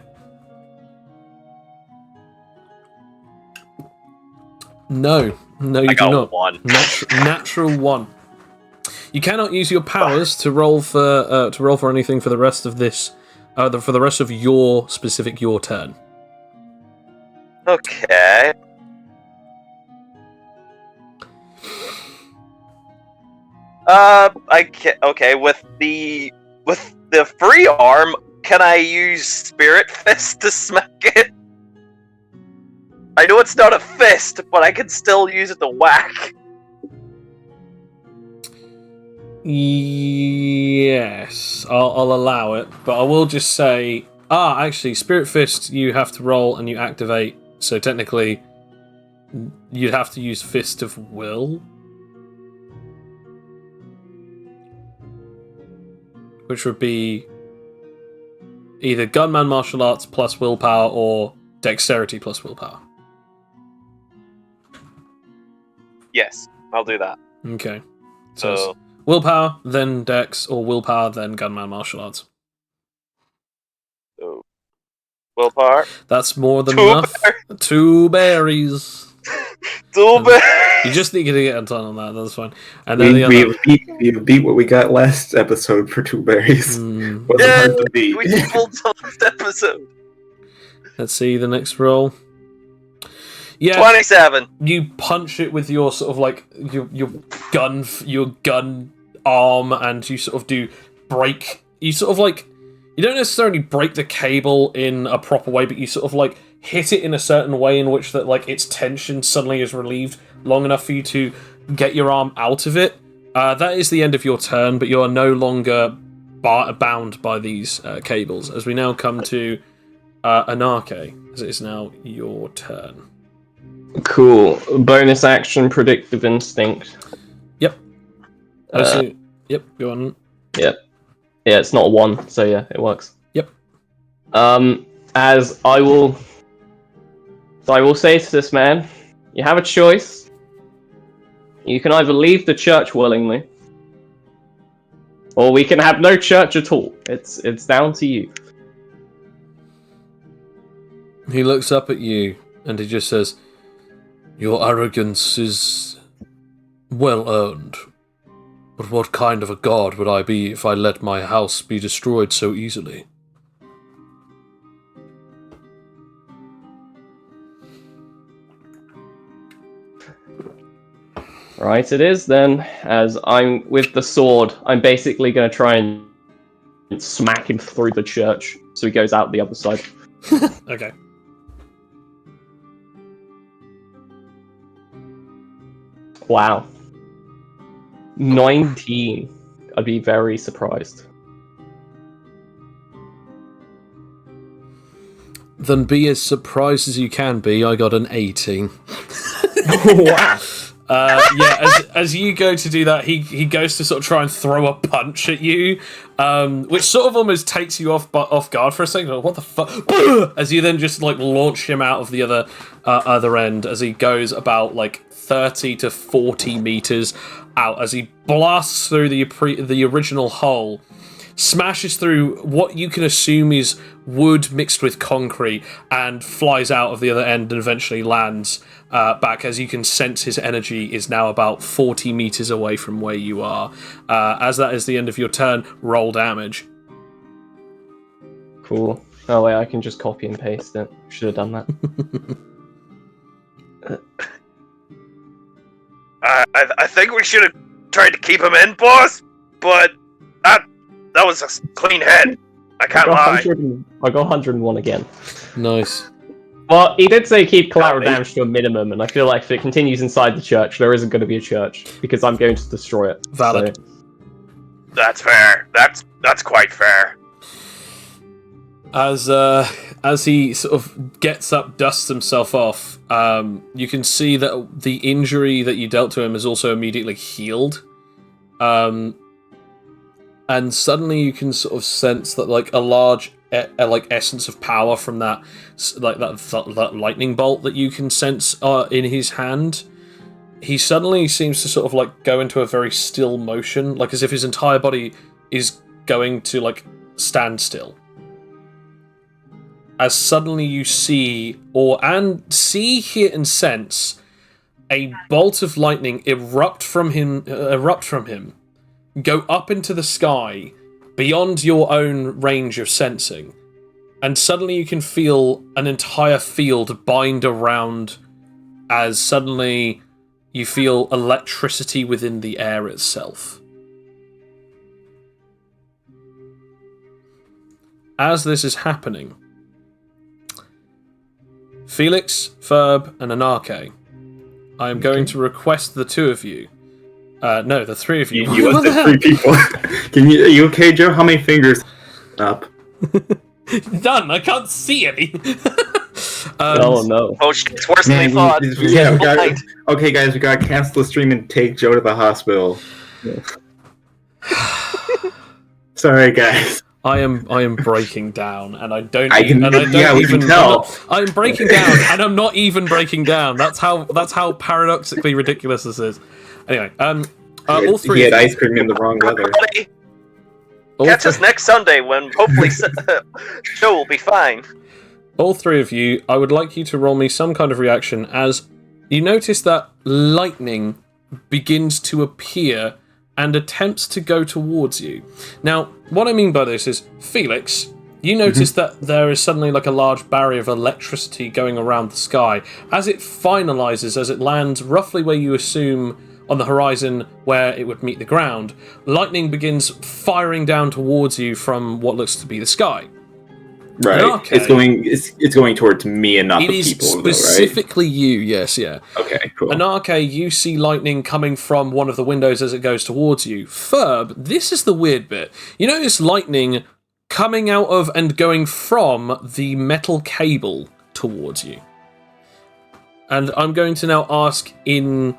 Speaker 1: No, you
Speaker 3: I
Speaker 1: do
Speaker 3: got
Speaker 1: not.
Speaker 3: 1.
Speaker 1: Natural 1. You cannot use your powers to roll for anything for the rest of this, for the rest of your turn.
Speaker 3: Okay. Okay, with the free arm, can I use Spirit Fist to smack it? I know it's not a fist, but I can still use it to whack.
Speaker 1: Yes, I'll allow it, but I will just say, actually, Spirit Fist you have to roll and you activate, so technically you'd have to use Fist of Will, which would be either Gunman Martial Arts plus Willpower or Dexterity plus Willpower.
Speaker 3: Yes, I'll do that.
Speaker 1: Okay, so
Speaker 3: So
Speaker 1: it's Willpower, then Dex, or Willpower, then Gunman Martial Arts.
Speaker 3: willpower.
Speaker 1: That's more than
Speaker 3: 2
Speaker 1: enough. 2 berries.
Speaker 3: 2 berries.
Speaker 1: You just need to get a ton on that. That's fine. And then
Speaker 4: we beat what we got last episode for 2 berries. Wasn't hard to beat.
Speaker 3: We pulled last episode.
Speaker 1: Let's see the next roll. Yeah,
Speaker 3: 27.
Speaker 1: You punch it with your sort of like your gun arm, and you sort of do break. You sort of like, you don't necessarily break the cable in a proper way, but you sort of like hit it in a certain way in which that like its tension suddenly is relieved long enough for you to get your arm out of it. That is the end of your turn, but you are no longer bound by these cables. As we now come to Anarche, as it is now your turn.
Speaker 2: Cool. Bonus action, predictive instinct.
Speaker 1: Yep. Yep. Go on.
Speaker 2: Yep. Yeah, it's not a 1, so yeah, it works.
Speaker 1: Yep.
Speaker 2: As I will say to this man, you have a choice. You can either leave the church willingly, or we can have no church at all. It's down to you.
Speaker 1: He looks up at you and he just says, "Your arrogance is well earned. But what kind of a god would I be if I let my house be destroyed so easily?"
Speaker 2: Right, it is then. As I'm with the sword, I'm basically going to try and smack him through the church, so he goes out the other side.
Speaker 1: Okay.
Speaker 2: Wow. 19. I'd be very surprised.
Speaker 1: Then be as surprised as you can be. I got an 18.
Speaker 2: Wow.
Speaker 1: As you go to do that, he goes to sort of try and throw a punch at you, which sort of almost takes you off guard for a second. Like, what the fuck? As you then just like launch him out of the other end, as he goes about like 30 to 40 meters out, as he blasts through the original hole, smashes through what you can assume is wood mixed with concrete, and flies out of the other end and eventually lands back. As you can sense, his energy is now about 40 meters away from where you are. As that is the end of your turn, roll damage.
Speaker 2: Cool. Oh wait, I can just copy and paste it. Should have done that.
Speaker 3: I think we should have tried to keep him in, boss, but that was a clean head. I can't lie.
Speaker 2: I got 101 again.
Speaker 1: Nice.
Speaker 2: Well, he did say keep collateral damage to a minimum, and I feel like if it continues inside the church, there isn't going to be a church, because I'm going to destroy it.
Speaker 1: Valid.
Speaker 2: So.
Speaker 3: That's fair. That's quite fair.
Speaker 1: As he sort of gets up, dusts himself off, you can see that the injury that you dealt to him is also immediately healed. And suddenly you can sort of sense that like a large essence of power from that that lightning bolt that you can sense in his hand. He suddenly seems to sort of like go into a very still motion, like as if his entire body is going to like stand still. as suddenly you see, hear, and sense a bolt of lightning erupt from him, go up into the sky, beyond your own range of sensing, and suddenly you can feel an entire field bind around, as suddenly you feel electricity within the air itself. As this is happening, Felix, Ferb, and Anarche, I am going to request the two of you. No, the three of you.
Speaker 4: You listed 3 people. Are you okay, Joe? How many fingers up?
Speaker 1: Done. I can't see any.
Speaker 2: Oh no!
Speaker 3: Oh shit, it's worse than we thought.
Speaker 4: Okay, guys, we gotta cancel the stream and take Joe to the hospital. Sorry, guys.
Speaker 1: I am breaking down, and I don't.
Speaker 4: We can tell.
Speaker 1: I'm breaking down, and I'm not even breaking down. That's how paradoxically ridiculous this is. Anyway, all three.
Speaker 4: He had ice cream in the wrong weather.
Speaker 3: Catch us next Sunday when hopefully Joe will be fine.
Speaker 1: All three of you, I would like you to roll me some kind of reaction as you notice that lightning begins to appear and attempts to go towards you. Now, what I mean by this is, Felix, you notice that there is suddenly like a large barrier of electricity going around the sky. As it finalizes, as it lands roughly where you assume on the horizon where it would meet the ground, lightning begins firing down towards you from what looks to be the sky.
Speaker 4: Right.
Speaker 1: Okay.
Speaker 4: It's going towards me and not the people,
Speaker 1: though, right? It is specifically you, yes, yeah.
Speaker 4: Okay, cool.
Speaker 1: Anarche, you see lightning coming from one of the windows as it goes towards you. Ferb, this is the weird bit. You notice lightning coming out of and going from the metal cable towards you. And I'm going to now ask in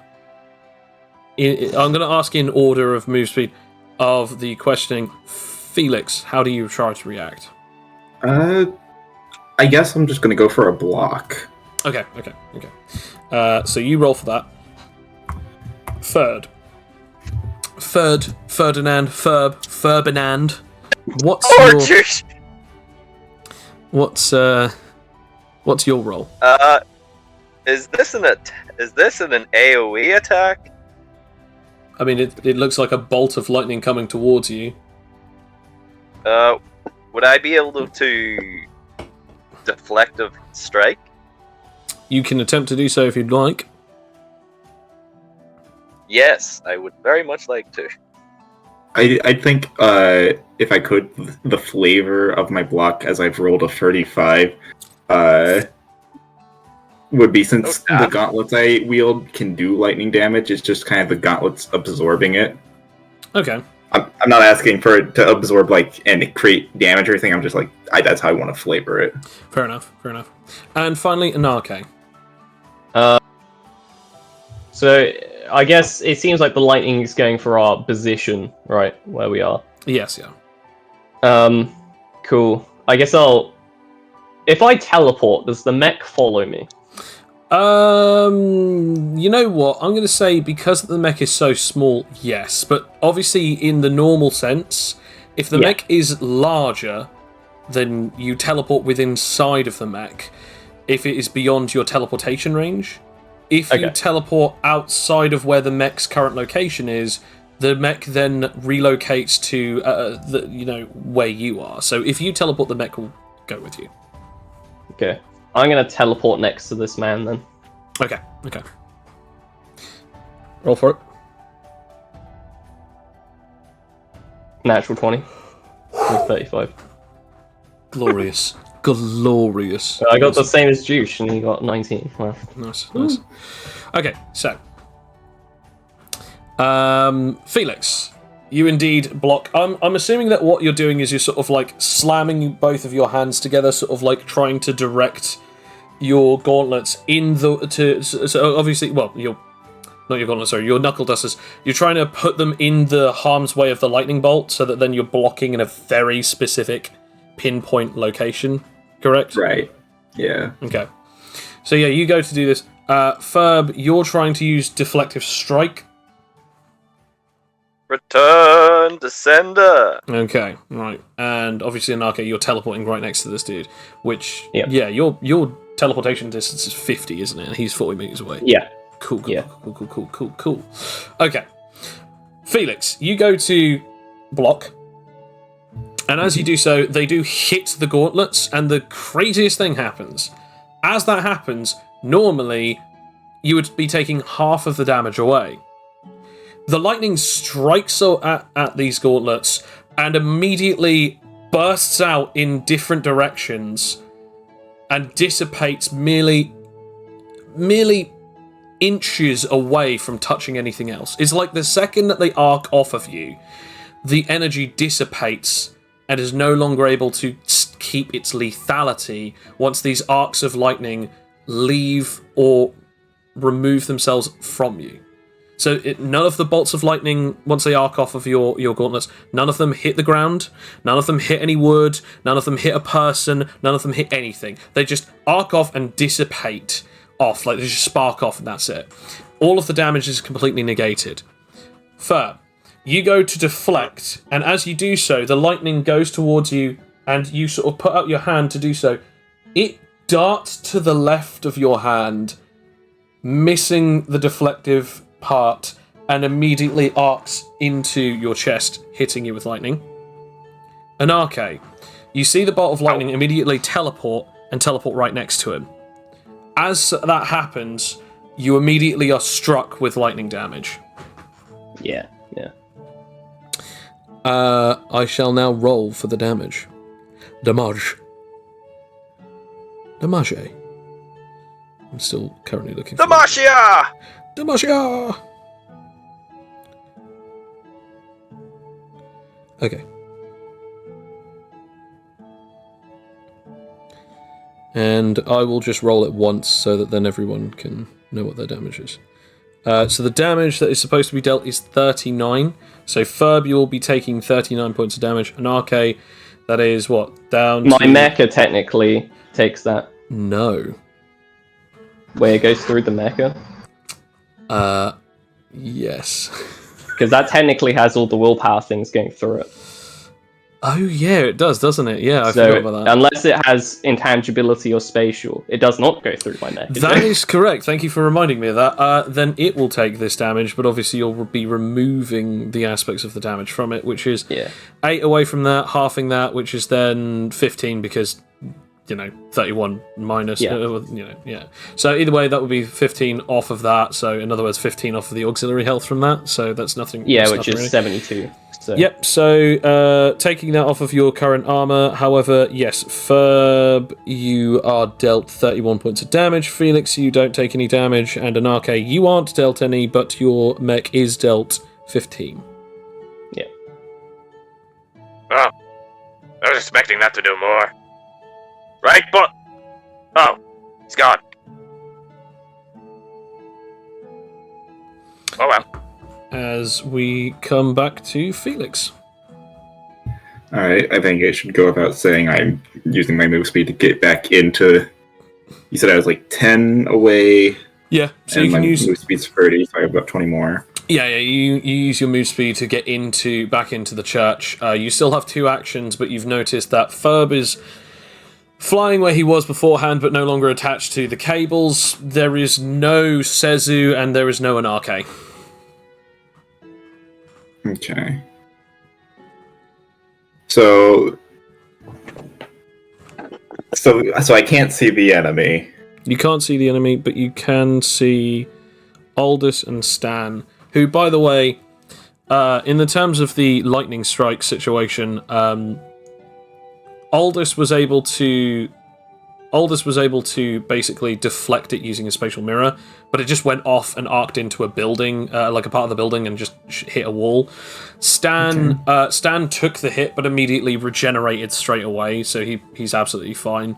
Speaker 1: order of move speed of the questioning. Felix, how do you try to react?
Speaker 4: I guess I'm just gonna go for a block.
Speaker 1: Okay. So you roll for that. Ferdinand. What's your role?
Speaker 3: Is this an AoE attack?
Speaker 1: I mean, it looks like a bolt of lightning coming towards you.
Speaker 3: Would I be able to deflect a strike?
Speaker 1: You can attempt to do so if you'd like.
Speaker 3: Yes, I would very much like to.
Speaker 4: I think if I could, the flavor of my block, as I've rolled a 35, would be, since the gauntlets I wield can do lightning damage, it's just kind of the gauntlets absorbing it.
Speaker 1: Okay.
Speaker 4: I'm not asking for it to absorb and create damage or anything. I'm just that's how I want to flavor it.
Speaker 1: Fair enough. And finally, Anarche.
Speaker 2: So I guess it seems like the lightning is going for our position, right, where we are.
Speaker 1: Yes, yeah.
Speaker 2: Cool. I guess if I teleport, does the mech follow me?
Speaker 1: You know what? I'm going to say, because the mech is so small, yes. But obviously, in the normal sense, if the mech is larger, then you teleport within inside of the mech. If it is beyond your teleportation range, if you teleport outside of where the mech's current location is, the mech then relocates to where you are. So if you teleport, the mech will go with you.
Speaker 2: Okay. I'm going to teleport next to this man, then.
Speaker 1: Okay. Roll for it.
Speaker 2: Natural 20. With 35.
Speaker 1: Glorious.
Speaker 2: I got the same as Juice, and he got 19. Wow.
Speaker 1: Nice. Okay, so. Felix, you indeed block. I'm assuming that what you're doing is you're sort of slamming both of your hands together, sort of trying to direct your gauntlets so obviously, well, your knuckle dusters. You're trying to put them in the harm's way of the lightning bolt, so that then you're blocking in a very specific pinpoint location. Correct?
Speaker 4: Right. Yeah.
Speaker 1: Okay. So yeah, you go to do this. Ferb, you're trying to use deflective strike.
Speaker 3: Return to sender.
Speaker 1: Okay, right. And obviously, Anarche, you're teleporting right next to this dude, which,
Speaker 2: Yep.
Speaker 1: yeah, your teleportation distance is 50, isn't it? And he's 40 meters away.
Speaker 2: Yeah.
Speaker 1: Cool.
Speaker 2: Yeah.
Speaker 1: Cool. Okay. Felix, you go to block, and as you do so, they do hit the gauntlets, and the craziest thing happens. As that happens, normally, you would be taking half of the damage away. The lightning strikes at these gauntlets and immediately bursts out in different directions and dissipates merely inches away from touching anything else. It's like the second that they arc off of you, the energy dissipates and is no longer able to keep its lethality once these arcs of lightning leave or remove themselves from you. So none of the bolts of lightning, once they arc off of your gauntlets, none of them hit the ground, none of them hit any wood, none of them hit a person, none of them hit anything. They just arc off and dissipate off, like they just spark off and that's it. All of the damage is completely negated. Ferb, you go to deflect, and as you do so, the lightning goes towards you, and you sort of put out your hand to do so. It darts to the left of your hand, missing the deflective part, and immediately arcs into your chest, hitting you with lightning. Anarche, you see the bolt of lightning immediately teleport right next to him. As that happens, you immediately are struck with lightning damage.
Speaker 2: Yeah.
Speaker 1: I shall now roll for the damage. Damage. I'm still currently looking for
Speaker 3: Demacia!
Speaker 1: Demacia! Okay. And I will just roll it once so that then everyone can know what their damage is. So the damage that is supposed to be dealt is 39. So Ferb, you will be taking 39 points of damage. Anarche, that is what? Down
Speaker 2: My
Speaker 1: to...
Speaker 2: mecha technically takes that.
Speaker 1: No.
Speaker 2: Where it goes through the mecha.
Speaker 1: Yes.
Speaker 2: Because that technically has all the willpower things going through it.
Speaker 1: Oh, yeah, it does, doesn't it? Yeah, I
Speaker 2: So,
Speaker 1: forgot about that.
Speaker 2: unless it has intangibility or spatial, it does not go through my neck.
Speaker 1: That is correct. Thank you for reminding me of that. Then it will take this damage, but obviously you'll be removing the aspects of the damage from it, which is 8 away from that, halving that, which is then 15 because, 31 minus, So either way, that would be 15 off of that. So in other words, 15 off of the auxiliary health from that. So that's nothing.
Speaker 2: Yeah,
Speaker 1: that's
Speaker 2: which
Speaker 1: nothing
Speaker 2: is
Speaker 1: really.
Speaker 2: 72. So.
Speaker 1: Yep, so taking that off of your current armor. However, yes, Ferb, you are dealt 31 points of damage. Felix, you don't take any damage. And Anarche, you aren't dealt any, but your mech is dealt 15.
Speaker 2: Yeah.
Speaker 5: Oh, I was expecting that to do more. Right, but... Oh, he's gone. Oh well.
Speaker 1: As we come back to Felix.
Speaker 4: Alright, I think I should go about saying I'm using my move speed to get back into... You said I was like 10 away.
Speaker 1: Yeah, so
Speaker 4: and
Speaker 1: you can
Speaker 4: my
Speaker 1: use...
Speaker 4: move speed's 30, so I have about 20 more.
Speaker 1: Yeah, you use your move speed to get back into the church. You still have 2 actions, but you've noticed that Ferb is flying where he was beforehand, but no longer attached to the cables. There is no Sezu, and there is no Anarche.
Speaker 4: Okay. So I can't see the enemy.
Speaker 1: You can't see the enemy, but you can see Aldous and Stan, who, by the way, in the terms of the lightning strike situation, Aldous was able to basically deflect it using a spatial mirror, but it just went off and arced into a building, like a part of the building, and just hit a wall. Stan took the hit, but immediately regenerated straight away, so he's absolutely fine.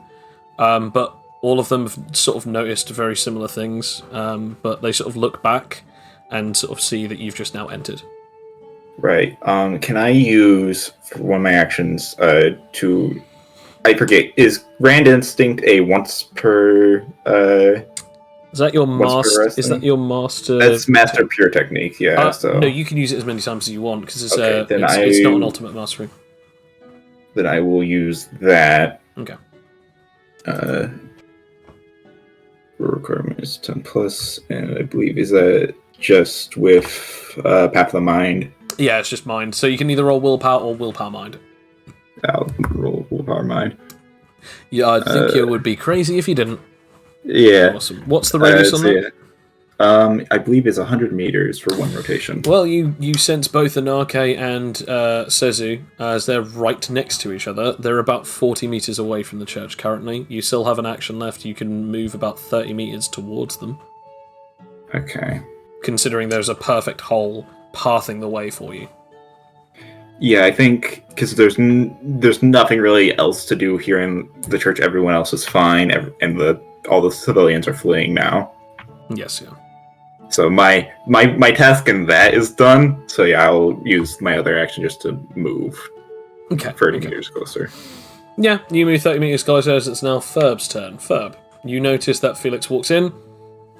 Speaker 1: But all of them have sort of noticed very similar things, but they sort of look back and sort of see that you've just now entered.
Speaker 4: Right. Can I use for one of my actions to... I forget, is Grand Instinct a once per
Speaker 1: Is that your
Speaker 4: What's
Speaker 1: master?
Speaker 4: arresting?
Speaker 1: Is that your master?
Speaker 4: That's master pure technique. Yeah. So
Speaker 1: No, you can use it as many times as you want because it's,
Speaker 4: Okay, then
Speaker 1: it's not an ultimate mastery.
Speaker 4: then I will use that.
Speaker 1: Okay.
Speaker 4: Requirement is 10 plus, and I believe is that just with Path of the Mind.
Speaker 1: Yeah, it's just mind. So you can either roll willpower or willpower mind.
Speaker 4: I'll roll willpower mind.
Speaker 1: Yeah, I think you would be crazy if you didn't.
Speaker 4: Yeah.
Speaker 1: Awesome. What's the radius on that?
Speaker 4: Yeah. I believe it's 100 meters for one rotation.
Speaker 1: Well, you sense both Anarche and Sezu as they're right next to each other. They're about 40 meters away from the church currently. You still have an action left. You can move about 30 meters towards them.
Speaker 4: Okay.
Speaker 1: Considering there's a perfect hole pathing the way for you.
Speaker 4: Yeah, I think because there's nothing really else to do here in the church. Everyone else is fine, and all the civilians are fleeing now.
Speaker 1: Yes, yeah.
Speaker 4: So my task in that is done. So yeah, I'll use my other action just to move
Speaker 1: Okay.
Speaker 4: 30 meters closer.
Speaker 1: Yeah, you move 30 meters closer as it's now Ferb's turn. Ferb, you notice that Felix walks in,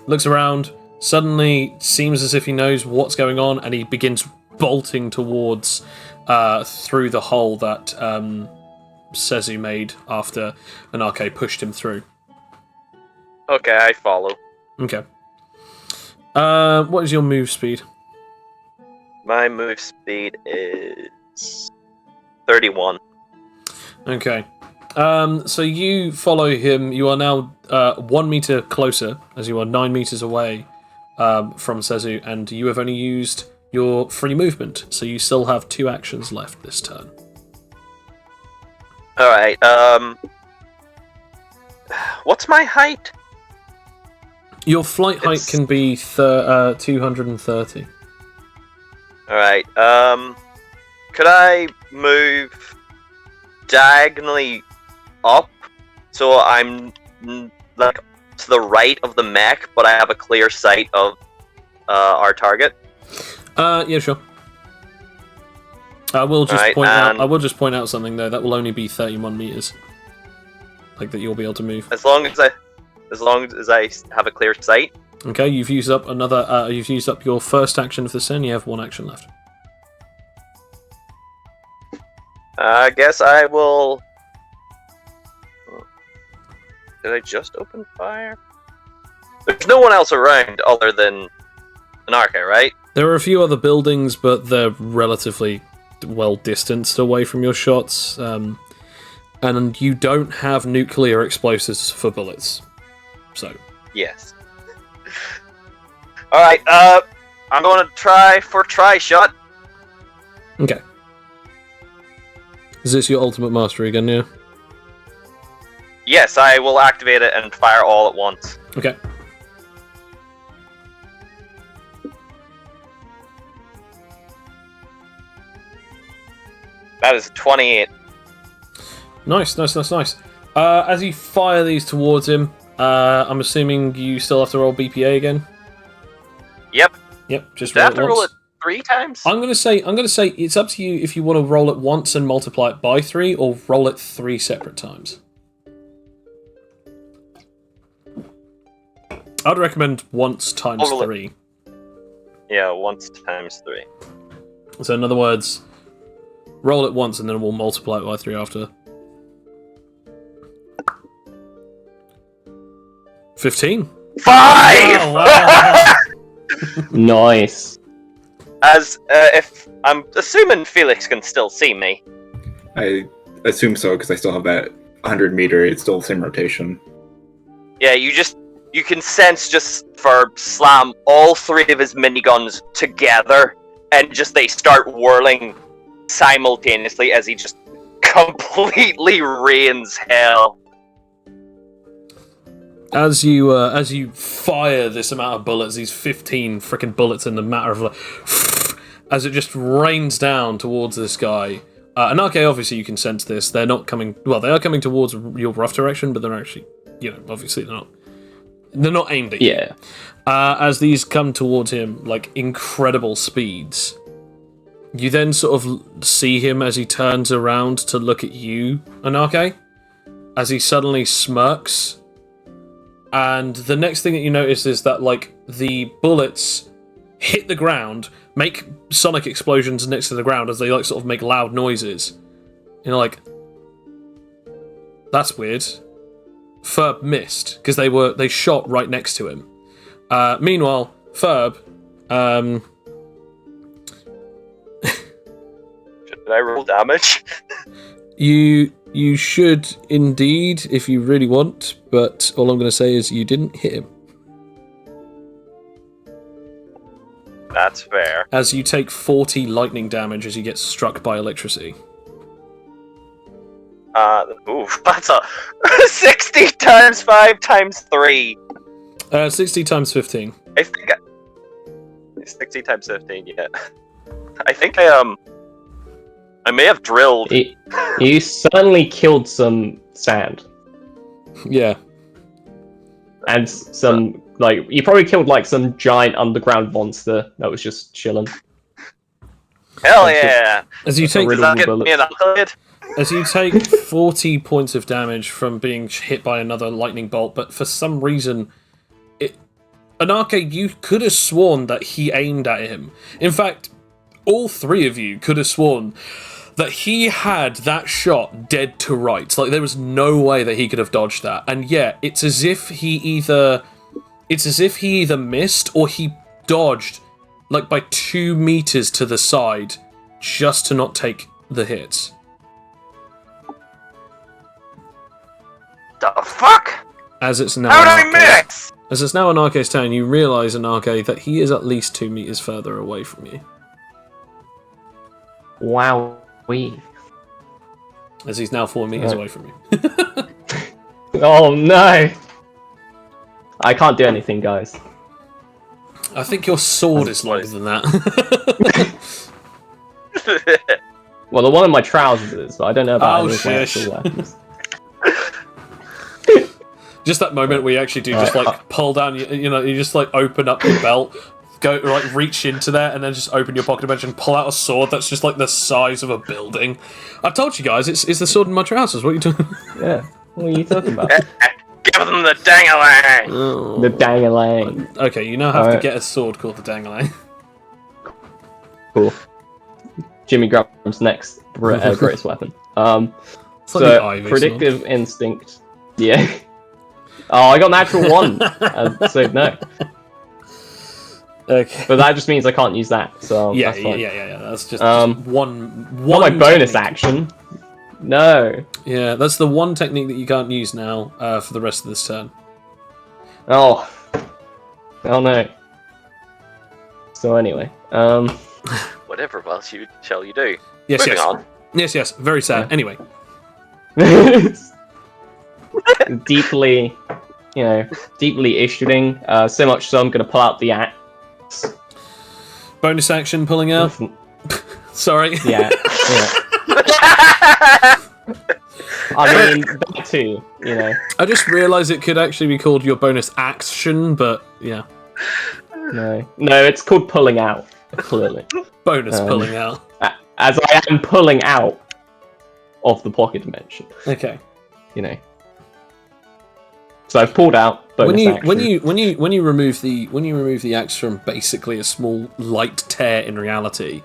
Speaker 1: looks around, suddenly seems as if he knows what's going on, and he begins bolting towards through the hole that Sezu made after Anarche pushed him through.
Speaker 3: Okay, I follow.
Speaker 1: Okay. What is your move speed?
Speaker 3: My move speed is 31.
Speaker 1: Okay. So you follow him. You are now 1 meter closer, as you are 9 meters away from Sezu, and you have only used your free movement, so you still have 2 actions left this turn.
Speaker 3: Alright, what's my height?
Speaker 1: Your flight height can be 230.
Speaker 3: Alright, could I move diagonally up so I'm like to the right of the mech, but I have a clear sight of our target?
Speaker 1: Yeah, sure. I will just point out something though. That will only be 31 meters. Like that, you'll be able to move.
Speaker 3: As long as I have a clear sight.
Speaker 1: Okay, you've used up another. You've used up your first action of the turn. You have 1 action left.
Speaker 3: I guess I will. Did I just open fire? There's no one else around other than Anarche, right?
Speaker 1: There are a few other buildings, but they're relatively well distanced away from your shots, and you don't have nuclear explosives for bullets. So.
Speaker 3: Yes. All right. I'm going to try for shot.
Speaker 1: Okay. Is this your ultimate mastery again? Yeah.
Speaker 3: Yes, I will activate it and fire all at once.
Speaker 1: Okay.
Speaker 3: That is 28.
Speaker 1: Nice. As you fire these towards him, I'm assuming you still have to roll BPA again.
Speaker 3: Yep.
Speaker 1: Yep. Just
Speaker 3: Do I
Speaker 1: roll
Speaker 3: have
Speaker 1: it
Speaker 3: to
Speaker 1: once.
Speaker 3: roll it 3 times?
Speaker 1: I'm gonna say it's up to you if you want to roll it once and multiply it by 3, or roll it 3 separate times. I'd recommend once times 3.
Speaker 3: Yeah, once times 3.
Speaker 1: So in other words, roll it once and then we'll multiply it by 3 after. 15.
Speaker 3: 5!
Speaker 1: Wow.
Speaker 2: Nice.
Speaker 3: As if I'm assuming Felix can still see me.
Speaker 4: I assume so because I still have that 100 meter. It's still the same rotation.
Speaker 3: Yeah, you can sense just for Slam all 3 of his miniguns together, and just they start whirling simultaneously as he just completely rains hell.
Speaker 1: As you fire this amount of bullets, these 15 freaking bullets in the matter of as it just rains down towards this guy. Anarche, obviously you can sense this. They're not coming. Well, they are coming towards your rough direction, but they're actually, obviously they're not. They're not aimed at you.
Speaker 2: Yeah.
Speaker 1: As these come towards him like incredible speeds, you then sort of see him as he turns around to look at you, Anarche, as he suddenly smirks. and the next thing that you notice is that like the bullets hit the ground, make sonic explosions next to the ground as they like sort of make loud noises. You know, like, that's weird. Ferb missed because they shot right next to him. Meanwhile, Ferb,
Speaker 3: Should I roll damage?
Speaker 1: you should indeed if you really want, but all I'm going to say is you didn't hit him.
Speaker 3: That's fair.
Speaker 1: As you take 40 lightning damage as you get struck by electricity.
Speaker 3: That's a 60 times 5 times 3.
Speaker 1: 60 times 15.
Speaker 3: I think 60 times 15, yeah. I think I may have drilled.
Speaker 2: You certainly killed some sand.
Speaker 1: Yeah.
Speaker 2: And some, like, you probably killed, like, some giant underground monster that was just chilling.
Speaker 3: Hell yeah!
Speaker 1: As you take
Speaker 3: Does that get me an accolade?
Speaker 1: As you take 40 points of damage from being hit by another lightning bolt, but for some reason, Anarche, you could have sworn that he aimed at him. In fact, all three of you could have sworn that he had that shot dead to rights. Like, there was no way that he could have dodged that. And yeah, it's as if he either missed or he dodged, like, by 2 meters to the side just to not take the hits.
Speaker 3: The fuck?
Speaker 1: As it's now
Speaker 3: How'd I miss?
Speaker 1: As it's now Anarche's turn, you realise, Anarche, that he is at least 2 meters further away from you.
Speaker 2: Wow.
Speaker 1: As he's now 4 meters away from you.
Speaker 2: Oh no! I can't do anything, guys.
Speaker 1: I think your sword is longer than that.
Speaker 2: Well, the one in my trousers is, but I don't know about any of my
Speaker 1: shush.
Speaker 2: actual weapons.
Speaker 1: Just that moment where you actually do just like pull down, you know, you just like open up your belt, go like reach into there, and then just open your pocket dimension, pull out a sword that's just like the size of a building. I told you guys, it's the sword in my trousers. What are you doing?
Speaker 2: Yeah. What are you talking about?
Speaker 3: Give them the dangalang!
Speaker 1: Oh.
Speaker 2: The dangalang.
Speaker 1: Okay, you now have to get a sword called the Dangalang.
Speaker 2: Cool. Jimmy Grum's next greatest weapon.
Speaker 1: It's like the
Speaker 2: So
Speaker 1: Ivy
Speaker 2: predictive
Speaker 1: sword.
Speaker 2: instinct. Yeah. Oh, I got natural 1. So no.
Speaker 1: Okay.
Speaker 2: But that just means I can't use that. So
Speaker 1: Yeah,
Speaker 2: that's fine.
Speaker 1: yeah. That's just one
Speaker 2: Not my bonus
Speaker 1: technique.
Speaker 2: action. No.
Speaker 1: Yeah, that's the one technique that you can't use now for the rest of this turn.
Speaker 2: Oh. Oh no. So anyway,
Speaker 3: Whatever else shall you do?
Speaker 1: Yes,
Speaker 3: Moving
Speaker 1: yes.
Speaker 3: on.
Speaker 1: Yes, very sad.
Speaker 2: Yeah.
Speaker 1: Anyway.
Speaker 2: deeply issuing. So much so I'm gonna pull out the axe.
Speaker 1: Bonus action pulling out. Sorry.
Speaker 2: Yeah. I mean, that too, you know.
Speaker 1: I just realised it could actually be called your bonus action, but yeah.
Speaker 2: No, it's called pulling out, clearly.
Speaker 1: Bonus pulling out.
Speaker 2: As I am pulling out of the pocket dimension,
Speaker 1: Okay.
Speaker 2: you know. So I've pulled out bonus action.
Speaker 1: When you remove the axe from basically a small light tear in reality,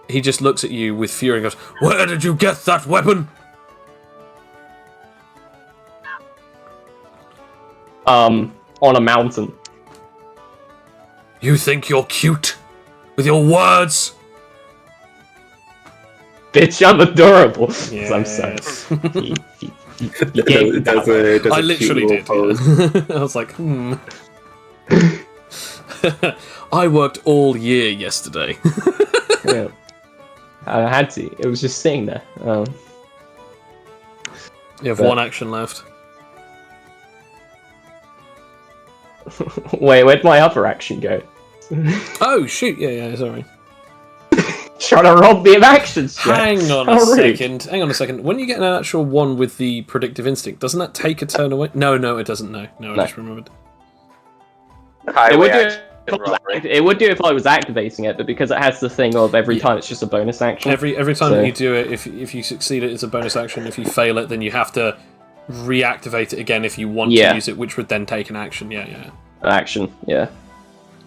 Speaker 1: he just looks at you with fury and goes, "Where did you get that weapon?"
Speaker 2: On a mountain.
Speaker 1: You think you're cute with your words?
Speaker 2: Bitch, I'm adorable.
Speaker 1: Yes.
Speaker 2: I'm sorry.
Speaker 1: I literally did. Yeah. I was like, I worked all year yesterday.
Speaker 2: Yeah. I had to. It was just sitting there.
Speaker 1: You have one action left.
Speaker 2: Wait, where'd my other action go?
Speaker 1: Oh shoot! Yeah. Sorry.
Speaker 2: Trying to rob me of actions.
Speaker 1: Hang on a
Speaker 2: How rude.
Speaker 1: second. When you get an actual one with the predictive instinct, doesn't that take a turn away? No, it doesn't. No, I just remembered.
Speaker 2: It would do if I was activating it, but because it has the thing of every time it's just a bonus action.
Speaker 1: Every time that you do it, if you succeed it, it's a bonus action. If you fail it, then you have to reactivate it again if you want
Speaker 2: Yeah.
Speaker 1: to use it, which would then take an action. Yeah.
Speaker 2: Action, yeah.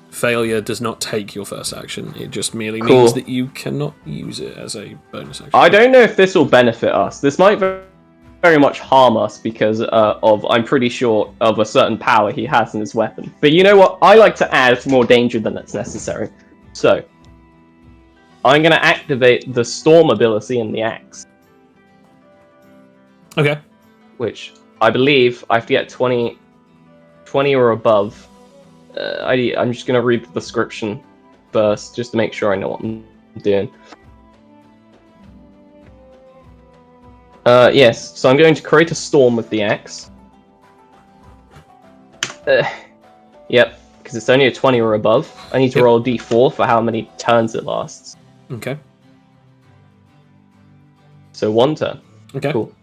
Speaker 1: Failure does not take your first action. It just merely
Speaker 2: Cool.
Speaker 1: means that you cannot use it as a bonus action.
Speaker 2: I don't know if this will benefit us. This might very much harm us because of, I'm pretty sure, of a certain power he has in his weapon. But you know what? I like to add more danger than that's necessary. So, I'm going to activate the Storm ability in the axe,
Speaker 1: Okay.
Speaker 2: which I believe I have to get 20 or above. I'm just going to read the description first, just to make sure I know what I'm doing. Yes, so I'm going to create a storm with the axe. Yep, because it's only a 20 or above. I need to
Speaker 1: Yep.
Speaker 2: roll a d4 for how many turns it lasts.
Speaker 1: Okay.
Speaker 2: So 1 turn.
Speaker 1: Okay.
Speaker 2: Cool.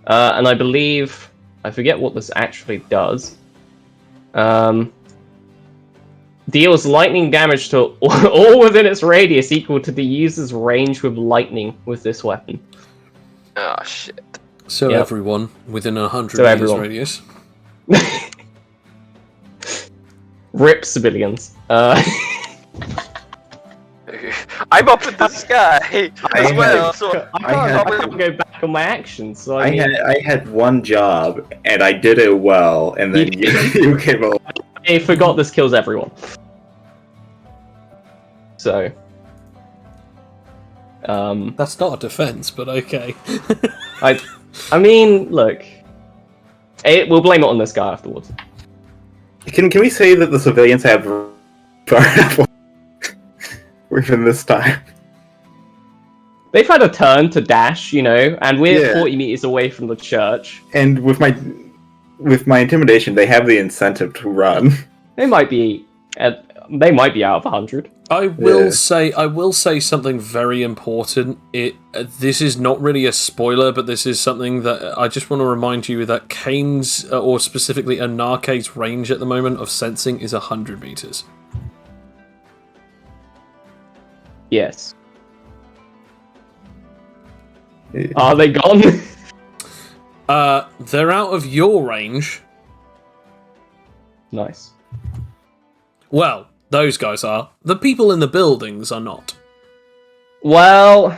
Speaker 2: And I believe... I forget what this actually does. Deals lightning damage to all within its radius equal to the user's range with lightning with this weapon.
Speaker 3: Oh shit.
Speaker 1: So
Speaker 2: Yep.
Speaker 1: everyone within 100
Speaker 2: So
Speaker 1: meters
Speaker 2: everyone.
Speaker 1: radius.
Speaker 2: Rip civilians.
Speaker 3: I'm up in the sky as
Speaker 4: had-
Speaker 3: well, so
Speaker 2: I
Speaker 4: had-
Speaker 2: can't go back on my actions, so I
Speaker 4: I
Speaker 2: mean...
Speaker 4: had one job and I did it well, and then you came along.
Speaker 2: I forgot this kills everyone. So...
Speaker 1: That's not a defense, but okay.
Speaker 2: I mean, look... we'll blame it on this guy afterwards.
Speaker 4: Can we say that the civilians have far within this time?
Speaker 2: They've had a turn to dash, you know, and we're
Speaker 4: Yeah.
Speaker 2: 40 meters away from the church.
Speaker 4: And with my intimidation, they have the incentive to run.
Speaker 2: They might be out of 100.
Speaker 1: I will
Speaker 4: Yeah.
Speaker 1: say something very important. This is not really a spoiler, but this is something that I just want to remind you that Kane's, or specifically Anarche's range at the moment of sensing is 100 meters.
Speaker 2: Yes. Are they gone?
Speaker 1: They're out of your range.
Speaker 2: Nice.
Speaker 1: Well, those guys are. The people in the buildings are not.
Speaker 2: Well,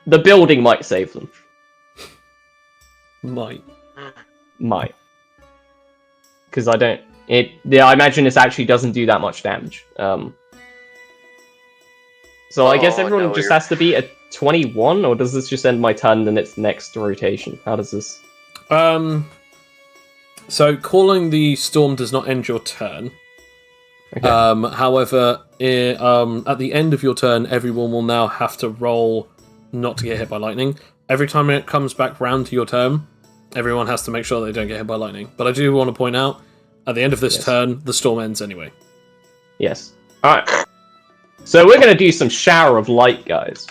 Speaker 2: the building might save them.
Speaker 1: Might.
Speaker 2: Might. Because I imagine this actually doesn't do that much damage. So I guess
Speaker 3: Oh,
Speaker 2: everyone
Speaker 3: no,
Speaker 2: just
Speaker 3: you're-
Speaker 2: has to be at 21, or does this just end my turn and its next rotation? How does this...
Speaker 1: So calling the storm does not end your turn.
Speaker 2: Okay.
Speaker 1: However, at the end of your turn, everyone will now have to roll not to get hit by lightning. Every time it comes back round to your turn, everyone has to make sure they don't get hit by lightning. But I do want to point out, at the end of this
Speaker 2: Yes.
Speaker 1: turn, the storm ends anyway.
Speaker 2: Yes. Alright. So we're going to do some shower of light, guys.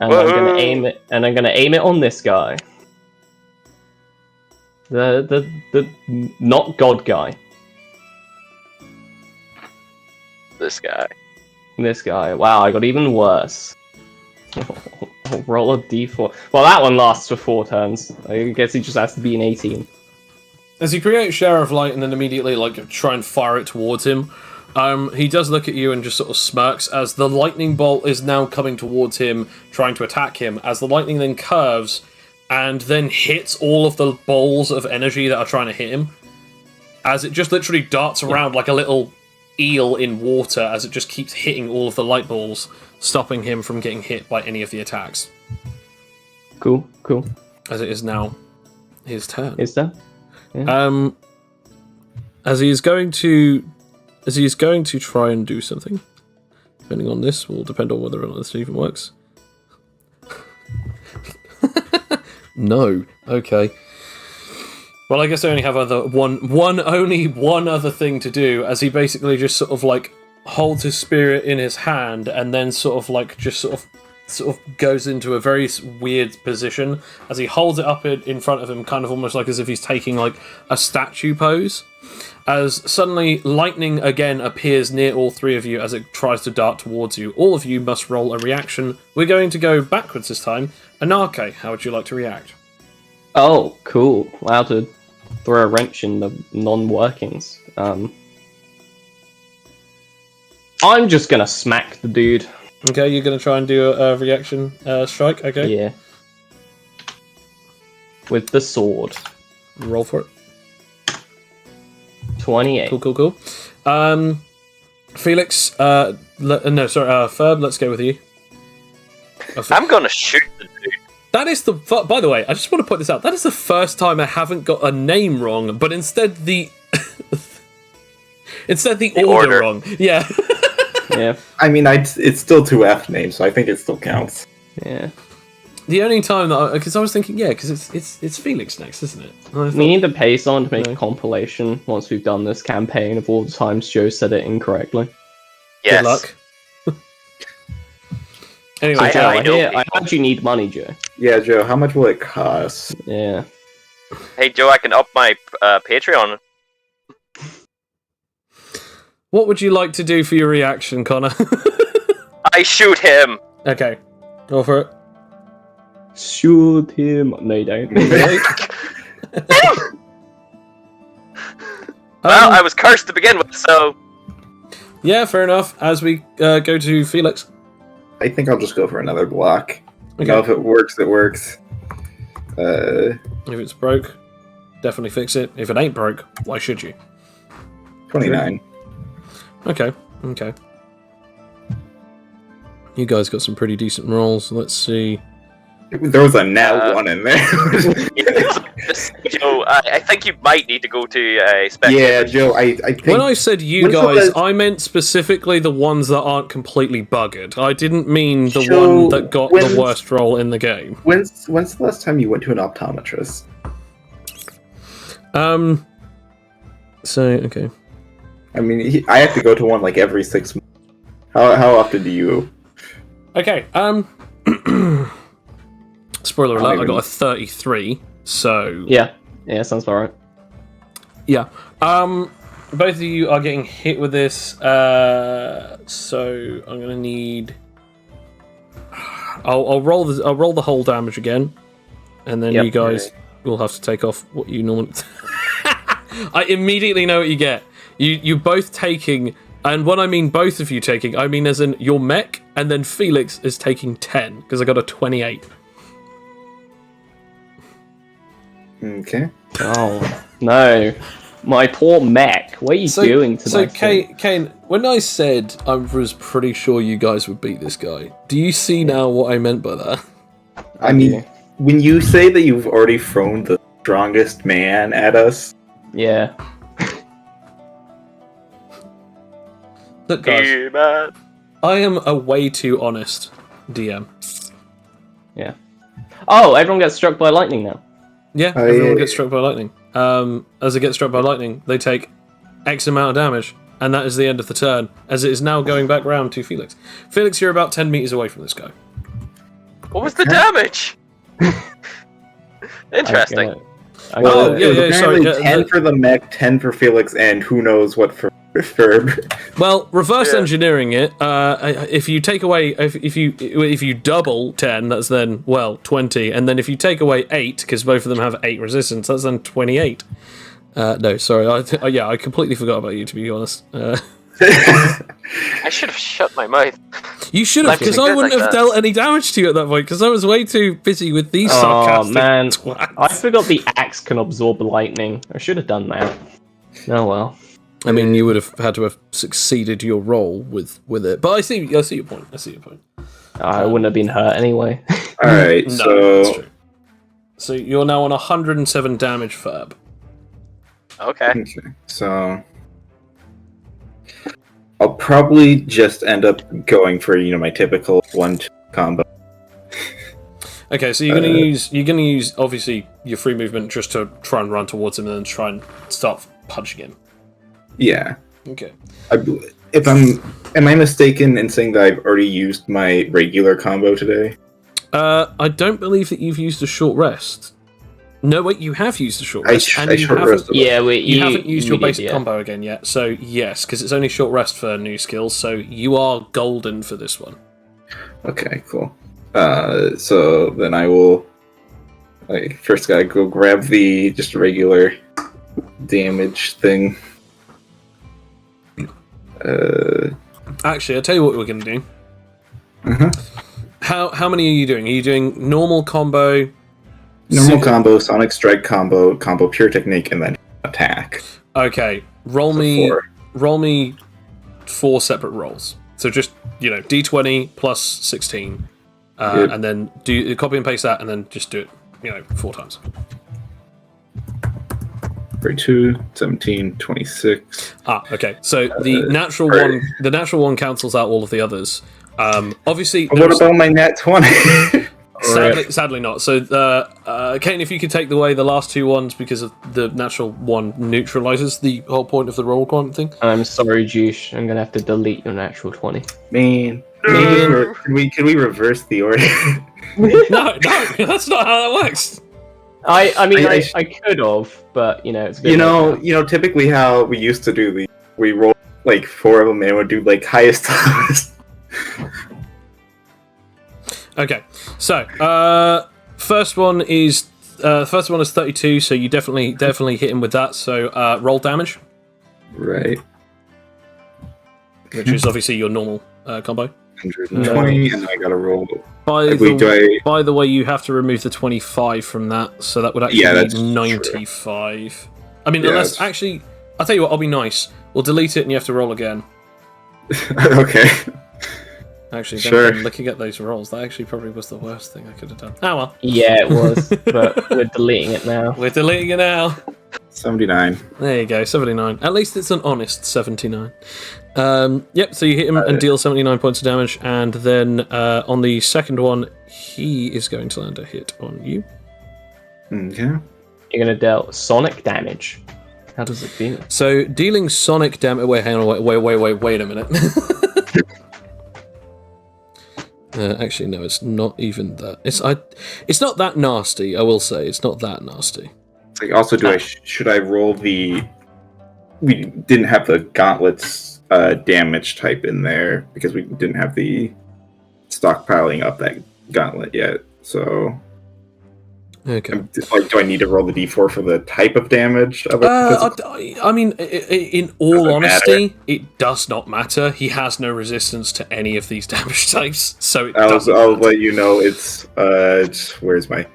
Speaker 2: And I'm going to aim it, and I'm going to aim it on this guy. The not God guy.
Speaker 3: this guy.
Speaker 2: This guy. Wow, I got even worse. Roll a d4. Well, that one lasts for 4 turns. I guess he just has to be an 18.
Speaker 1: As you create a shower of light and then immediately try and fire it towards him, he does look at you and just sort of smirks as the lightning bolt is now coming towards him, trying to attack him. As the lightning then curves and then hits all of the balls of energy that are trying to hit him, as it just literally darts around like a little eel in water as it just keeps hitting all of the light balls, stopping him from getting hit by any of the attacks.
Speaker 2: Cool.
Speaker 1: As it is now his turn.
Speaker 2: Is that?
Speaker 1: As he is going to try and do something. Depending on this will depend on whether or not this even works. No. Okay. Well, I guess I only have only one other thing to do, as he basically just sort of holds his spear in his hand and then sort of goes into a very weird position as he holds it up in front of him, kind of almost like as if he's taking a statue pose. As suddenly lightning again appears near all three of you as it tries to dart towards you. All of you must roll a reaction. We're going to go backwards this time. Anarche, how would you like to react?
Speaker 2: Oh, cool. Wow, to throw a wrench in the non-workings. I'm just gonna smack the dude.
Speaker 1: Okay, you're going to try and do a reaction strike, okay?
Speaker 2: Yeah. With the sword.
Speaker 1: Roll for it.
Speaker 2: 28.
Speaker 1: Cool. Felix, Ferb, let's go with you.
Speaker 3: I'm gonna shoot the dude.
Speaker 1: That is by the way, I just want to put this out. That is the first time I haven't got a name wrong, but instead the order wrong. Yeah.
Speaker 2: Yeah.
Speaker 4: I mean, it's still 2F names, so I think it still counts.
Speaker 2: Yeah.
Speaker 1: The only time that because I was thinking, because it's Felix next, isn't it?
Speaker 2: We need to pay someone to make a compilation once we've done this campaign of all the times Joe said it incorrectly.
Speaker 3: Yes.
Speaker 1: Good luck. Anyway,
Speaker 2: So, Joe,
Speaker 3: I know
Speaker 2: I
Speaker 3: people.
Speaker 2: heard you need money, Joe.
Speaker 4: Yeah, Joe, how much will it cost?
Speaker 2: Yeah.
Speaker 3: Hey Joe, I can up my Patreon.
Speaker 1: what would you like to do for your reaction, Connor?
Speaker 3: I shoot him.
Speaker 1: Okay, go for it.
Speaker 2: Shoot him. No, you don't.
Speaker 3: Well, I was cursed to begin with, so
Speaker 1: Yeah, fair enough. As we go to Felix.
Speaker 4: I think I'll just go for another block.
Speaker 1: Okay.
Speaker 4: You know, if it works, it works.
Speaker 1: If it's broke, definitely fix it. If it ain't broke, why should you?
Speaker 4: 29.
Speaker 1: Okay. You guys got some pretty decent rolls. Let's see.
Speaker 4: There was a nat 1 in there.
Speaker 3: Joe, I think you might need to go to spectator.
Speaker 4: Yeah, Joe, I think...
Speaker 1: When I said you
Speaker 4: When's the
Speaker 1: guys,
Speaker 4: last-
Speaker 1: I meant specifically the ones that aren't completely buggered. I didn't mean the
Speaker 4: Joe,
Speaker 1: one that got
Speaker 4: when's-
Speaker 1: the worst roll in the game.
Speaker 4: When's the last time you went to an optometrist?
Speaker 1: Okay.
Speaker 4: I mean, I have to go to one like every 6 months. How often do you?
Speaker 1: Okay, spoiler
Speaker 4: I
Speaker 1: alert, I
Speaker 4: even-
Speaker 1: got a 33, so...
Speaker 2: Yeah, sounds about right.
Speaker 1: Yeah. Both of you are getting hit with this, so I'm gonna need... I'll roll the whole damage again, and then
Speaker 2: Yep.
Speaker 1: you guys will have to take off what you normally... I immediately know what you get. You both taking... And when I mean both of you taking, I mean as in your mech, and then Felix is taking 10, because I got a 28.
Speaker 4: Okay.
Speaker 2: Oh, no. My poor mech. What are you doing to
Speaker 1: So,
Speaker 2: my thing?
Speaker 1: Kane, when I said I was pretty sure you guys would beat this guy, do you see now what I meant by that?
Speaker 4: I mean, when you say that you've already thrown the strongest man at us,
Speaker 2: Yeah.
Speaker 1: Look, guys,
Speaker 3: Hey, man.
Speaker 1: I am a way too honest DM.
Speaker 2: Yeah. Oh, everyone gets struck by lightning now.
Speaker 1: Yeah, everyone gets struck by lightning. As they get struck by lightning, they take X amount of damage, and that is the end of the turn, as it is now going back round to Felix. Felix, you're about 10 meters away from this guy.
Speaker 3: What was the damage? Interesting.
Speaker 2: I'm
Speaker 1: Oh,
Speaker 2: gonna-
Speaker 1: yeah,
Speaker 4: it was apparently
Speaker 1: sorry,
Speaker 4: 10 for the mech, 10 for Felix, and who knows what for Ferb.
Speaker 1: Well, reverse
Speaker 3: Yeah.
Speaker 1: engineering it. If you take away, if you double 10, that's then 20, and then if you take away 8, because both of them have 8 resistance, that's then 28. No, sorry, I completely forgot about you, to be honest.
Speaker 3: I should have shut my mouth.
Speaker 1: You should have,
Speaker 3: Life
Speaker 1: because
Speaker 3: isn't
Speaker 1: I
Speaker 3: good
Speaker 1: wouldn't
Speaker 3: like
Speaker 1: have
Speaker 3: that.
Speaker 1: dealt any damage to you at that point, because I was way too busy with these
Speaker 2: Oh,
Speaker 1: sarcastic
Speaker 2: man.
Speaker 1: twats.
Speaker 2: I forgot the axe can absorb lightning. I should have done that. Oh well.
Speaker 1: I mean, you would have had to have succeeded your role with it, but I see your point.
Speaker 2: I wouldn't have been hurt anyway.
Speaker 4: Alright,
Speaker 1: No, that's
Speaker 4: so...
Speaker 1: true. So you're now on 107 damage, Ferb.
Speaker 3: Okay.
Speaker 4: Okay, so... I'll probably just end up going for, my typical 1-2 combo.
Speaker 1: Okay, so you're gonna use obviously your free movement just to try and run towards him and then try and start punching him.
Speaker 4: Yeah.
Speaker 1: Okay.
Speaker 4: Am I mistaken in saying that I've already used my regular combo today?
Speaker 1: I don't believe that you've used a short rest. No, wait, you have used a short
Speaker 4: I
Speaker 1: rest, and you
Speaker 4: short
Speaker 1: haven't,
Speaker 4: rested.
Speaker 2: Yeah,
Speaker 1: you haven't used your
Speaker 2: we did,
Speaker 1: basic
Speaker 2: yeah.
Speaker 1: combo again yet. So yes, because it's only short rest for new skills. So you are golden for this one.
Speaker 4: Okay, cool. So then I will. I first gotta go grab the just regular damage thing.
Speaker 1: Actually, I'll tell you what we're going to do.
Speaker 4: Uh-huh.
Speaker 1: How many are you doing? Are you doing normal combo?
Speaker 4: Normal combo, Sonic Strike combo, combo pure technique, and then attack.
Speaker 1: Okay, roll
Speaker 4: So
Speaker 1: me
Speaker 4: 4.
Speaker 1: roll me 4 separate rolls. So just d20 plus 16,
Speaker 4: Yep.
Speaker 1: and then do copy and paste that, and then just do it 4 times.
Speaker 4: 32, 17, 26.
Speaker 1: Okay. So the natural one cancels out all of the others. Obviously,
Speaker 4: What about my nat 20?
Speaker 1: sadly not. So, Kane, if you could take away the last 2 ones because of the natural one neutralizes the whole point of the roll quant thing.
Speaker 2: I'm sorry, Juice. I'm gonna have to delete your natural 20.
Speaker 4: Man.
Speaker 3: No.
Speaker 4: Can we reverse the order?
Speaker 1: No, that's not how that works.
Speaker 2: I could have, but it's a bit
Speaker 4: Typically how we used to do we roll like 4 of them and would do like highest to lowest.
Speaker 1: Okay, so first one is 32, so you definitely hit him with that. So roll damage,
Speaker 4: Right.
Speaker 1: which is obviously your normal combo.
Speaker 4: 120, and then I gotta roll.
Speaker 1: By the way, you have to remove the 25 from that, so that would actually
Speaker 4: that's
Speaker 1: be 95. True. I mean,
Speaker 4: Yeah,
Speaker 1: unless actually, I'll tell you what, I'll be nice. We'll delete it, and you have to roll again.
Speaker 4: Okay.
Speaker 1: Actually,
Speaker 4: Sure.
Speaker 1: then looking at those rolls, that actually probably was the worst thing I could have done. Oh well.
Speaker 2: Yeah, it was, but we're deleting it now.
Speaker 1: We're deleting it now.
Speaker 4: 79.
Speaker 1: There you go, 79. At least it's an honest 79. Yep, so you hit him and deal 79 points of damage, and then on the second one, he is going to land a hit on you.
Speaker 4: Okay.
Speaker 2: You're gonna deal sonic damage. How does it feel?
Speaker 1: So dealing sonic damage. Wait a minute. Actually, no, it's not even that. It's not that nasty. I will say it's not that nasty.
Speaker 4: Like, also, should I roll the? We didn't have the gauntlets damage type in there because we didn't have the stockpiling up that gauntlet yet. So,
Speaker 1: Okay.
Speaker 4: do I need to roll the d4 for the type of damage of it?
Speaker 1: I mean, in all honesty, it does not matter. He has no resistance to any of these damage types, so it doesn't
Speaker 4: I'll
Speaker 1: matter.
Speaker 4: let you know. It's where's my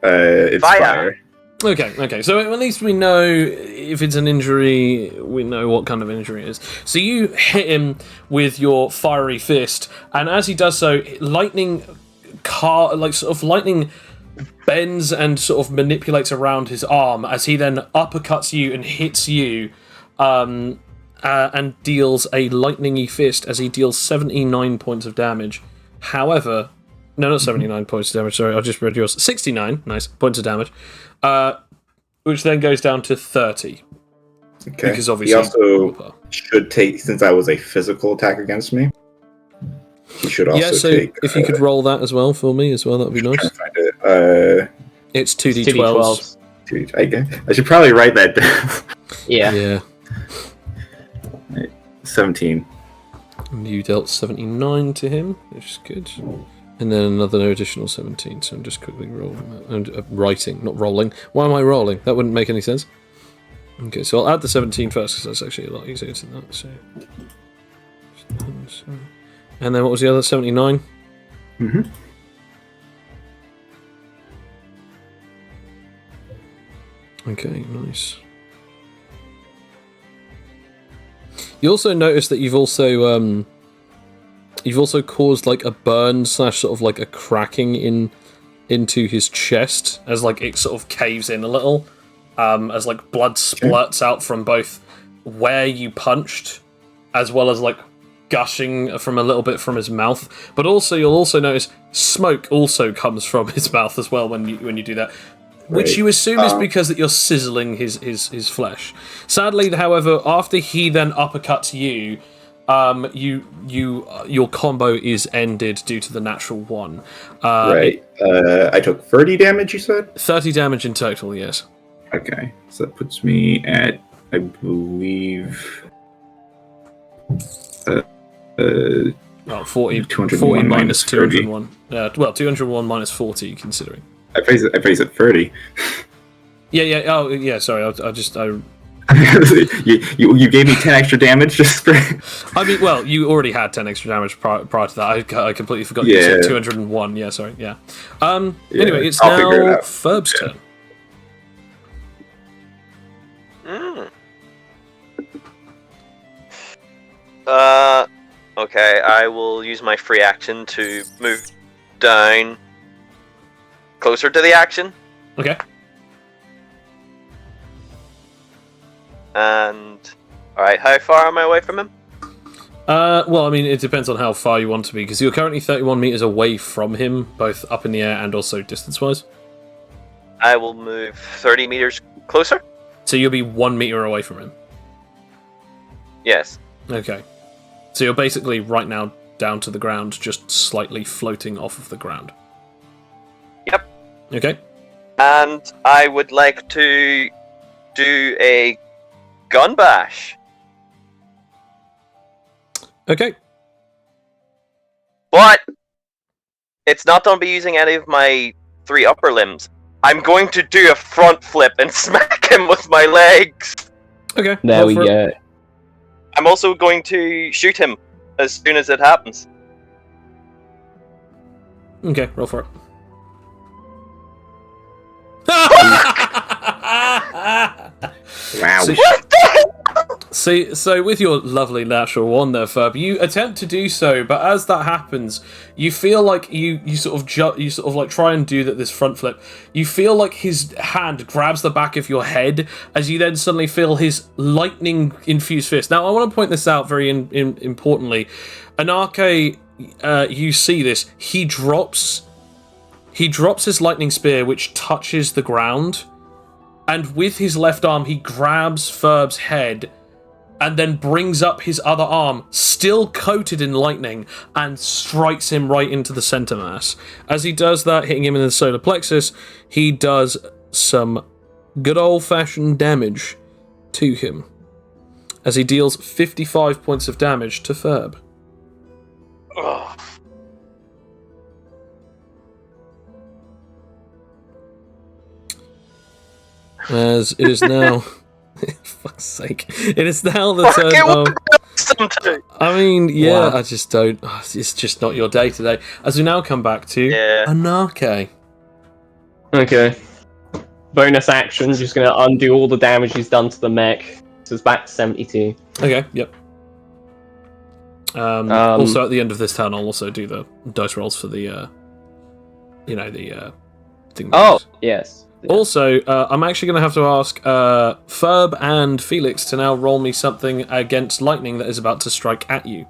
Speaker 4: it's fire.
Speaker 1: Okay. So at least we know if it's an injury, we know what kind of injury it is. So you hit him with your fiery fist, and as he does so, lightning bends and sort of manipulates around his arm as he then uppercuts you and hits you, and deals a lightning-y fist as he deals 79 points of damage. However, no, not 79 points of damage, sorry, I just read yours. 69, nice, points of damage, which then goes down to 30.
Speaker 4: Okay.
Speaker 1: Because obviously,
Speaker 4: he also should take, since that was a physical attack against me, he should also take...
Speaker 1: if you could roll that as well for me as well, that would be nice.
Speaker 4: Find it.
Speaker 1: It's 2d12s.
Speaker 4: I should probably write that down.
Speaker 2: Yeah.
Speaker 4: 17.
Speaker 1: And you dealt 79 to him, which is good. And then another additional 17, so I'm just quickly rolling that. And writing, not rolling. Why am I rolling? That wouldn't make any sense. Okay, so I'll add the 17 first, because that's actually a lot easier than that. So. And then what was the other? 79?
Speaker 4: Mm-hmm.
Speaker 1: Okay, nice. You also notice that you've also caused like a burn / sort of like a cracking into his chest as like it sort of caves in a little, as like blood splurts out from both where you punched as well as like gushing from a little bit from his mouth. But also you'll also notice smoke also comes from his mouth as well when you do that. Which you assume is because that you're sizzling his flesh. Sadly, however, after he then uppercuts you, your combo is ended due to the natural one.
Speaker 4: I took 30 damage, you said?
Speaker 1: 30 damage in total, yes.
Speaker 4: Okay, so that puts me at, I believe,
Speaker 1: Well, 40
Speaker 4: 201
Speaker 1: minus
Speaker 4: minus 30.
Speaker 1: 201. Well, 201 minus 40, considering.
Speaker 4: I phrase it 30.
Speaker 1: Yeah. Oh, yeah. Sorry, I
Speaker 4: you gave me 10 extra damage just for.
Speaker 1: I mean, well, you already had 10 extra damage prior to that. I completely forgot. You said 201. Yeah, sorry. Yeah. Anyway, it's
Speaker 4: I'll figure it
Speaker 1: now
Speaker 4: out.
Speaker 1: Ferb's turn.
Speaker 3: Okay, I will use my free action to move down closer to the action.
Speaker 1: Okay.
Speaker 3: And alright, how far am I away from him?
Speaker 1: Well, I mean, it depends on how far you want to be, because you're currently 31 meters away from him, both up in the air and also distance-wise.
Speaker 3: I will move 30 meters closer.
Speaker 1: So you'll be 1 meter away from him.
Speaker 3: Yes.
Speaker 1: Okay. So you're basically right now down to the ground, just slightly floating off of the ground.
Speaker 3: Yep.
Speaker 1: Okay.
Speaker 3: And I would like to do a gun bash.
Speaker 1: Okay.
Speaker 3: But it's not going to be using any of my 3 upper limbs. I'm going to do a front flip and smack him with my legs.
Speaker 1: Okay.
Speaker 2: There
Speaker 1: roll
Speaker 2: we
Speaker 1: for it.
Speaker 2: go.
Speaker 3: I'm also going to shoot him as soon as it happens.
Speaker 1: Okay, roll for it.
Speaker 4: Wow.
Speaker 1: So with your lovely natural one there, Ferb, you attempt to do so, but as that happens, you feel like you sort of like try and do this front flip. You feel like his hand grabs the back of your head as you then suddenly feel his lightning infused fist. Now, I want to point this out very importantly. Anarche, you see this. He drops his lightning spear, which touches the ground, and with his left arm, he grabs Ferb's head and then brings up his other arm, still coated in lightning, and strikes him right into the center mass. As he does that, hitting him in the solar plexus, he does some good old-fashioned damage to him, as he deals 55 points of damage to Ferb.
Speaker 3: Ugh.
Speaker 1: As it is now... fuck's sake. It is now the turn of... I mean, yeah,
Speaker 2: Wow.
Speaker 1: I just don't... It's just not your day today. As we now come back to Anarche.
Speaker 2: Okay. Bonus action, just gonna undo all the damage he's done to the mech. So it's back to 72.
Speaker 1: Okay, yep. Also, at the end of this turn, I'll also do the dice rolls for the, thing.
Speaker 2: Oh, yes.
Speaker 1: Also, I'm actually going to have to ask Ferb and Felix to now roll me something against lightning that is about to strike at you.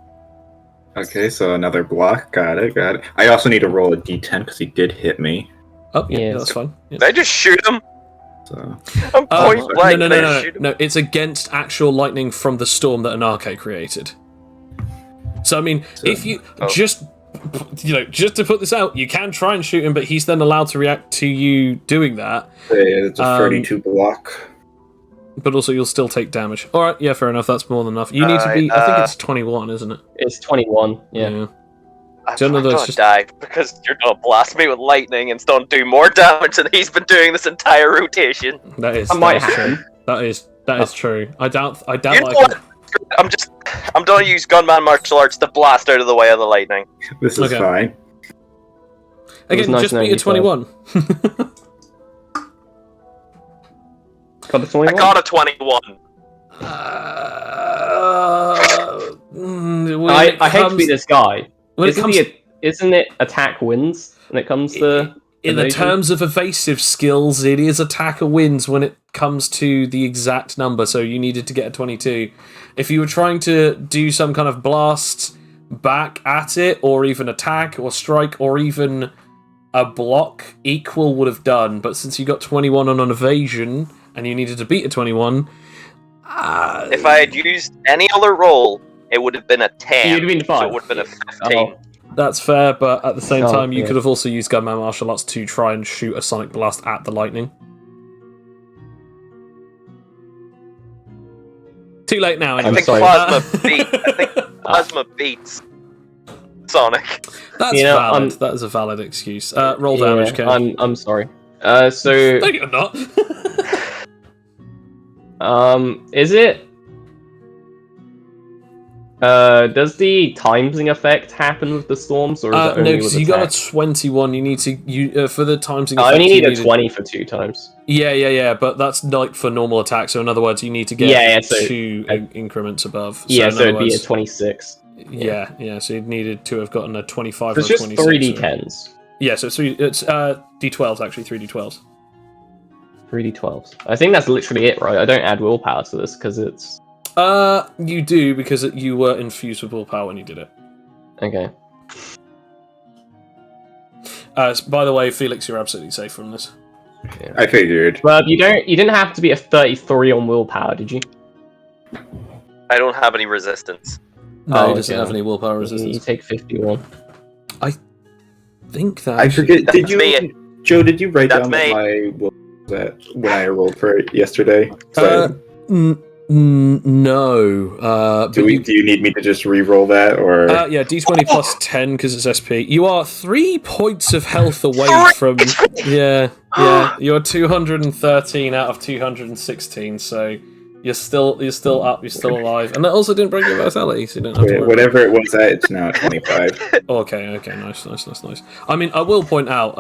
Speaker 4: Okay, so another block. Got it. I also need to roll a d10 because he did hit me.
Speaker 1: Oh, yeah,
Speaker 2: Yes.
Speaker 1: that's fine. Yeah.
Speaker 3: Did I just shoot him?
Speaker 4: So
Speaker 3: I'm point blank.
Speaker 1: No. No, it's against actual lightning from the storm that Anarche created. So, I mean, if you just to put this out, you can try and shoot him, but he's then allowed to react to you doing that.
Speaker 4: it's a 32 block.
Speaker 1: But also, you'll still take damage. All right, yeah, fair enough. That's more than enough. You need to be. I think it's 21, isn't it?
Speaker 2: It's 21, yeah.
Speaker 3: I'm
Speaker 1: Don't know
Speaker 3: gonna
Speaker 1: those just-
Speaker 3: die because you're gonna blast me with lightning and don't do more damage than he's been doing this entire rotation.
Speaker 1: That is
Speaker 2: might
Speaker 1: true. That is true. I doubt.
Speaker 3: You
Speaker 1: I
Speaker 3: know
Speaker 1: can.
Speaker 3: what? I'm gonna use gunman martial arts to blast out of the way of the lightning.
Speaker 4: This is
Speaker 1: Okay.
Speaker 4: fine.
Speaker 1: Again,
Speaker 2: nice
Speaker 1: just
Speaker 2: knowing
Speaker 1: beat a
Speaker 2: you,
Speaker 1: 21.
Speaker 2: Got the 21?
Speaker 3: I got a 21.
Speaker 2: I hate to be this guy.
Speaker 1: When it comes
Speaker 2: Isn't it attack wins when it comes to
Speaker 1: in the
Speaker 2: evasion?
Speaker 1: terms of evasive skills, it is attacker wins when it comes to the exact number. So you needed to get a 22. If you were trying to do some kind of blast back at it, or even attack or strike, or even a block, equal would have done. But since you got 21 on an evasion and you needed to beat a 21,
Speaker 3: If I had used any other roll, it would have been a 10.
Speaker 2: You'd have been 5.
Speaker 3: So it would have been a 15.
Speaker 2: Oh.
Speaker 1: that's fair. But at the same
Speaker 2: Oh,
Speaker 1: time, you
Speaker 2: yeah.
Speaker 1: could have also used gunman martial arts to try and shoot a sonic blast at the lightning. Too late now.
Speaker 3: I
Speaker 1: Anyway.
Speaker 3: think
Speaker 2: sorry.
Speaker 3: plasma beat. I think plasma beats. Sonic.
Speaker 1: That's valid. That is a valid excuse. Roll damage, Ken.
Speaker 2: I'm sorry.
Speaker 1: No, you're not.
Speaker 2: Is it? Does the timesing effect happen with the storms, or is it only
Speaker 1: no,
Speaker 2: with
Speaker 1: because you got
Speaker 2: attacks?
Speaker 1: a 21. You need to for the timesing.
Speaker 2: I
Speaker 1: effect,
Speaker 2: only
Speaker 1: you
Speaker 2: need a
Speaker 1: needed-
Speaker 2: 20 for 2 times.
Speaker 1: Yeah, but that's like for normal attacks. So in other words, you need to get
Speaker 2: so
Speaker 1: 2 increments above. So
Speaker 2: Yeah,
Speaker 1: in
Speaker 2: so
Speaker 1: other
Speaker 2: it'd be a
Speaker 1: words,
Speaker 2: 26.
Speaker 1: Yeah. So you needed to have gotten a 25
Speaker 2: So
Speaker 1: or
Speaker 2: it's
Speaker 1: a
Speaker 2: just
Speaker 1: 26.
Speaker 2: 3
Speaker 1: so-
Speaker 2: d10s.
Speaker 1: Yeah, so it's d12s actually, 3 d12s.
Speaker 2: 3 d12s. I think that's literally it, right? I don't add willpower to this because it's...
Speaker 1: You do because you were infused with willpower when you did it.
Speaker 2: Okay.
Speaker 1: By the way, Felix, you're absolutely safe from this.
Speaker 2: Yeah.
Speaker 4: I figured.
Speaker 2: But you didn't have to be a 33 on willpower, did you?
Speaker 3: I don't have any resistance.
Speaker 1: No,
Speaker 2: Oh,
Speaker 1: he doesn't
Speaker 2: okay.
Speaker 1: have any willpower
Speaker 2: You
Speaker 1: resistance.
Speaker 2: take 51.
Speaker 1: Think that.
Speaker 4: I forget. Did
Speaker 3: That's
Speaker 4: you,
Speaker 3: me.
Speaker 4: Joe? Did you write
Speaker 3: That's
Speaker 4: down
Speaker 3: me.
Speaker 4: what my will was at when I rolled for it yesterday? So
Speaker 1: No.
Speaker 4: do you need me to just re-roll that, or
Speaker 1: Yeah, d20 plus 10 because it's SP. You are 3 points of health away from. Yeah. You're 213 out of 216, so you're still up. You're still alive, and that also didn't break your vitality, so you don't have to worry.
Speaker 4: whatever it was at? It's now at 25.
Speaker 1: Okay, nice. I mean, I will point out,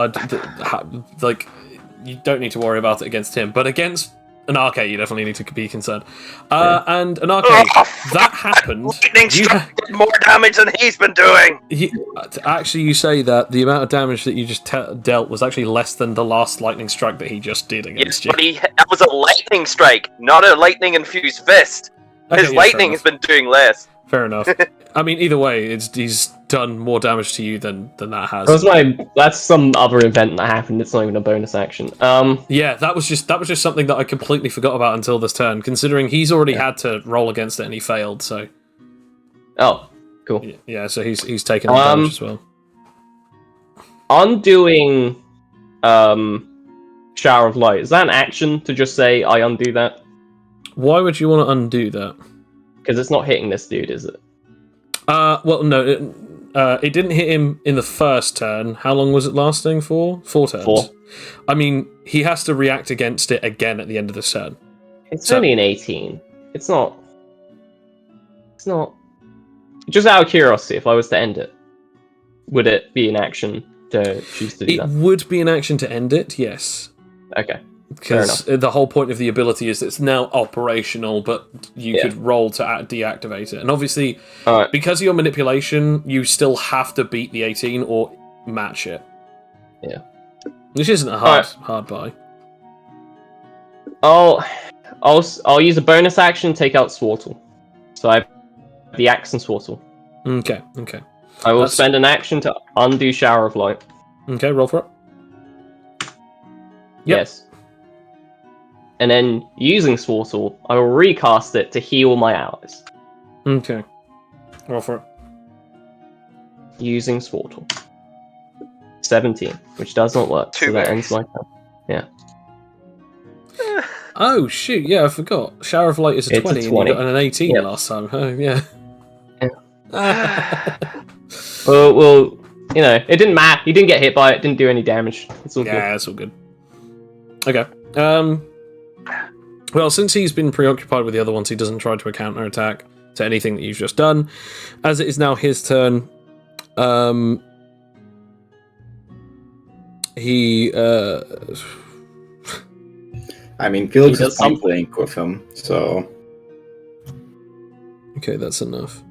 Speaker 1: like, you don't need to worry about it against him, but against Anarche, you definitely need to be concerned. And Anarche, that happened.
Speaker 3: Lightning strike did more damage than he's been doing.
Speaker 1: Actually, you say that the amount of damage that you just dealt was actually less than the last lightning strike that he just did against
Speaker 3: Yes,
Speaker 1: you.
Speaker 3: but that was a lightning strike, not a lightning infused fist.
Speaker 1: Okay,
Speaker 3: His
Speaker 1: yeah,
Speaker 3: lightning has been doing less.
Speaker 1: Fair enough. I mean, either way, he's done more damage to you than that has.
Speaker 2: That's some other event that happened. It's not even a bonus action.
Speaker 1: Yeah, that was just something that I completely forgot about until this turn. Considering he's already had to roll against it and he failed, so
Speaker 2: Oh, cool.
Speaker 1: yeah. So he's taken the damage as well.
Speaker 2: Undoing Shower of Light. Is that an action to just say I undo that?
Speaker 1: Why would you want to undo that?
Speaker 2: Because it's not hitting this dude, is it?
Speaker 1: Well, no, it didn't hit him in the first turn. How long was it lasting for? 4 turns.
Speaker 2: 4.
Speaker 1: I mean, he has to react against it again at the end of this turn.
Speaker 2: It's only an 18. It's not. Just out of curiosity, if I was to end it, would it be an action to choose to do
Speaker 1: It
Speaker 2: that?
Speaker 1: would be an action to end it, yes.
Speaker 2: Okay.
Speaker 1: Because the whole point of the ability is it's now operational, but you could roll to deactivate it. And obviously, because of your manipulation, you still have to beat the 18 or match it.
Speaker 2: Yeah.
Speaker 1: Which isn't a hard buy.
Speaker 2: I'll use a bonus action to take out Swartle. So I have the axe and Swartle.
Speaker 1: Okay.
Speaker 2: I will spend an action to undo Shower of Light.
Speaker 1: Okay, roll for it. Yep.
Speaker 2: Yes. And then, using Swartle, I will recast it to heal my allies.
Speaker 1: Okay. Roll for it.
Speaker 2: Using Swartle. 17, which does not work.
Speaker 3: Two
Speaker 2: so that
Speaker 3: berries.
Speaker 2: ends my turn. Yeah.
Speaker 1: Oh, shoot, yeah, I forgot. Shower of Light is a
Speaker 2: It's a
Speaker 1: 20, and
Speaker 2: 20.
Speaker 1: you got an 18
Speaker 2: Yep.
Speaker 1: last time. Oh, yeah.
Speaker 2: Well, you know, it didn't matter. He didn't get hit by it, didn't do any damage. It's all
Speaker 1: Yeah, that's all good. Okay. Well, since he's been preoccupied with the other ones, he doesn't try to counter-attack to anything that you've just done. As it is now his turn, he...
Speaker 4: I mean, Felix
Speaker 2: He
Speaker 4: is
Speaker 2: does some-
Speaker 4: blank with him, so
Speaker 1: Okay, that's enough.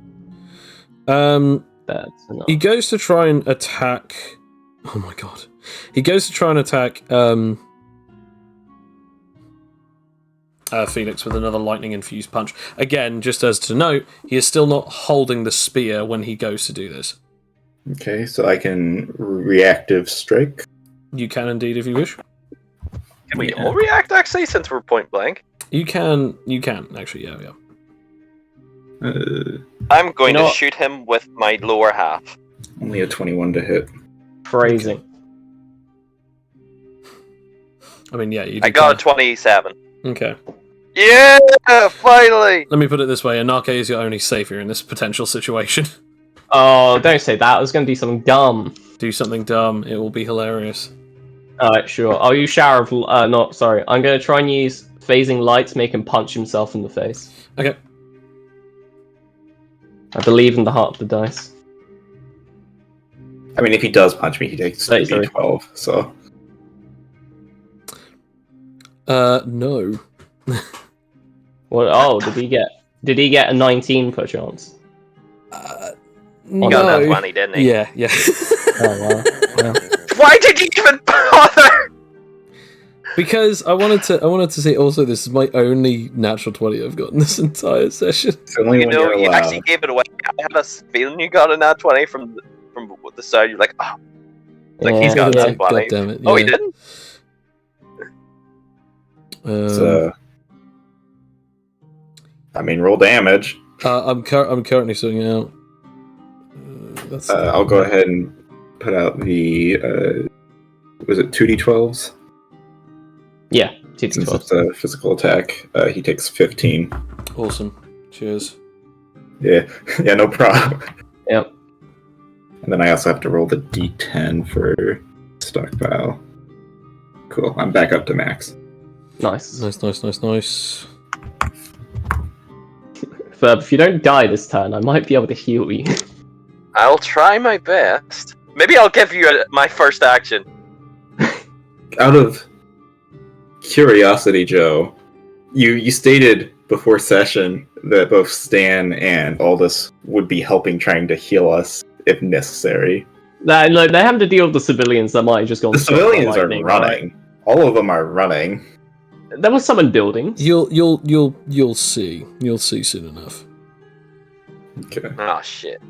Speaker 2: That's enough.
Speaker 1: He goes to try and attack... Oh my god. He goes to try and attack Felix with another lightning-infused punch. Again, just as to note, he is still not holding the spear when he goes to do this.
Speaker 4: okay. So I can reactive strike.
Speaker 1: You can indeed if you wish.
Speaker 3: Can we all react, actually, since we're point blank?
Speaker 1: You can, actually, yeah.
Speaker 3: I'm going
Speaker 2: You know
Speaker 3: to
Speaker 2: what?
Speaker 3: shoot him with my lower half.
Speaker 4: Only a 21 to hit.
Speaker 2: Phrasing.
Speaker 1: I mean, yeah, you
Speaker 3: I got a 27.
Speaker 1: Okay.
Speaker 3: Yeah, finally!
Speaker 1: Let me put it this way, Anarche is your only savior in this potential situation.
Speaker 2: Oh, don't say that. I was going to do something dumb.
Speaker 1: Do something dumb. It will be hilarious.
Speaker 2: Alright, sure. I'll use Shower of... I'm going to try and use Phasing Light to make him punch himself in the face.
Speaker 1: Okay.
Speaker 2: I believe in the heart of the dice.
Speaker 4: I mean, if he does punch me, he takes
Speaker 2: 33.
Speaker 4: 12. So
Speaker 1: No.
Speaker 2: What? Oh, did he get a 19 per chance?
Speaker 3: He got that 20, didn't he?
Speaker 1: Yeah.
Speaker 2: Oh, wow.
Speaker 3: Why did you even bother?
Speaker 1: Because I wanted to say also this is my only natural 20 I've gotten this entire session.
Speaker 4: it's only
Speaker 3: You
Speaker 4: when
Speaker 3: know,
Speaker 4: you're
Speaker 3: you
Speaker 4: allowed.
Speaker 3: actually gave it away. I had a feeling you got a nat 20 from the side. You're like, oh, like he's got
Speaker 2: yeah.
Speaker 3: that 20.
Speaker 1: God damn it.
Speaker 3: Oh, he
Speaker 1: yeah.
Speaker 3: didn't?
Speaker 4: So, I mean, roll damage.
Speaker 1: I'm currently sorting it out. That's
Speaker 4: I'll go ahead and put out the was it 2d12s?
Speaker 2: Yeah,
Speaker 4: Since
Speaker 2: 2d12.
Speaker 4: it's a physical attack, he takes 15.
Speaker 1: awesome. Cheers.
Speaker 4: Yeah, yeah, no problem.
Speaker 2: Yep.
Speaker 4: And then I also have to roll the d10 for stockpile. Cool, I'm back up to max.
Speaker 2: Nice.
Speaker 1: Nice.
Speaker 2: Ferb, if you don't die this turn, I might be able to heal you.
Speaker 3: I'll try my best. Maybe I'll give you my first action.
Speaker 4: Out of curiosity, Joe, you stated before session that both Stan and Aldous would be helping trying to heal us if necessary.
Speaker 2: No, they have to deal with the civilians that might have just gone.
Speaker 4: The
Speaker 2: struck by
Speaker 4: civilians are
Speaker 2: lightning,
Speaker 4: running.
Speaker 2: right?
Speaker 4: All of them are running.
Speaker 2: There was some in buildings.
Speaker 1: You'll see. You'll see soon enough.
Speaker 4: Okay.
Speaker 3: Oh shit.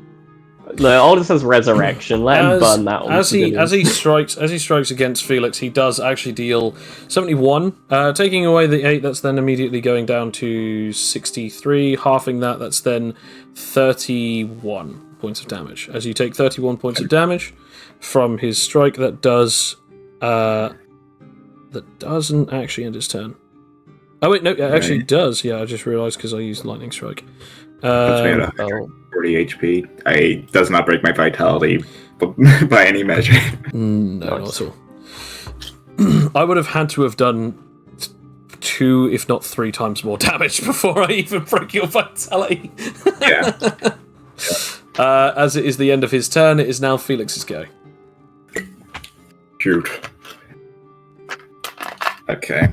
Speaker 2: No, Aldous has resurrection. Let him burn that on.
Speaker 1: As he strikes against Felix, he does actually deal 71, taking away the 8. That's then immediately going down to 63. Halving that, that's then 31 points of damage. As you take 31 points of damage from his strike, that doesn't actually end his turn. Oh wait, no, it actually does. Yeah, I just realised because I used lightning strike.
Speaker 4: Puts me at 40 HP. It does not break my vitality by any measure.
Speaker 1: No, not at all. I would have had to have done 2, if not 3 times more damage before I even broke your vitality.
Speaker 4: Yeah.
Speaker 1: As it is the end of his turn, it is now Felix's go.
Speaker 4: Shoot. Okay.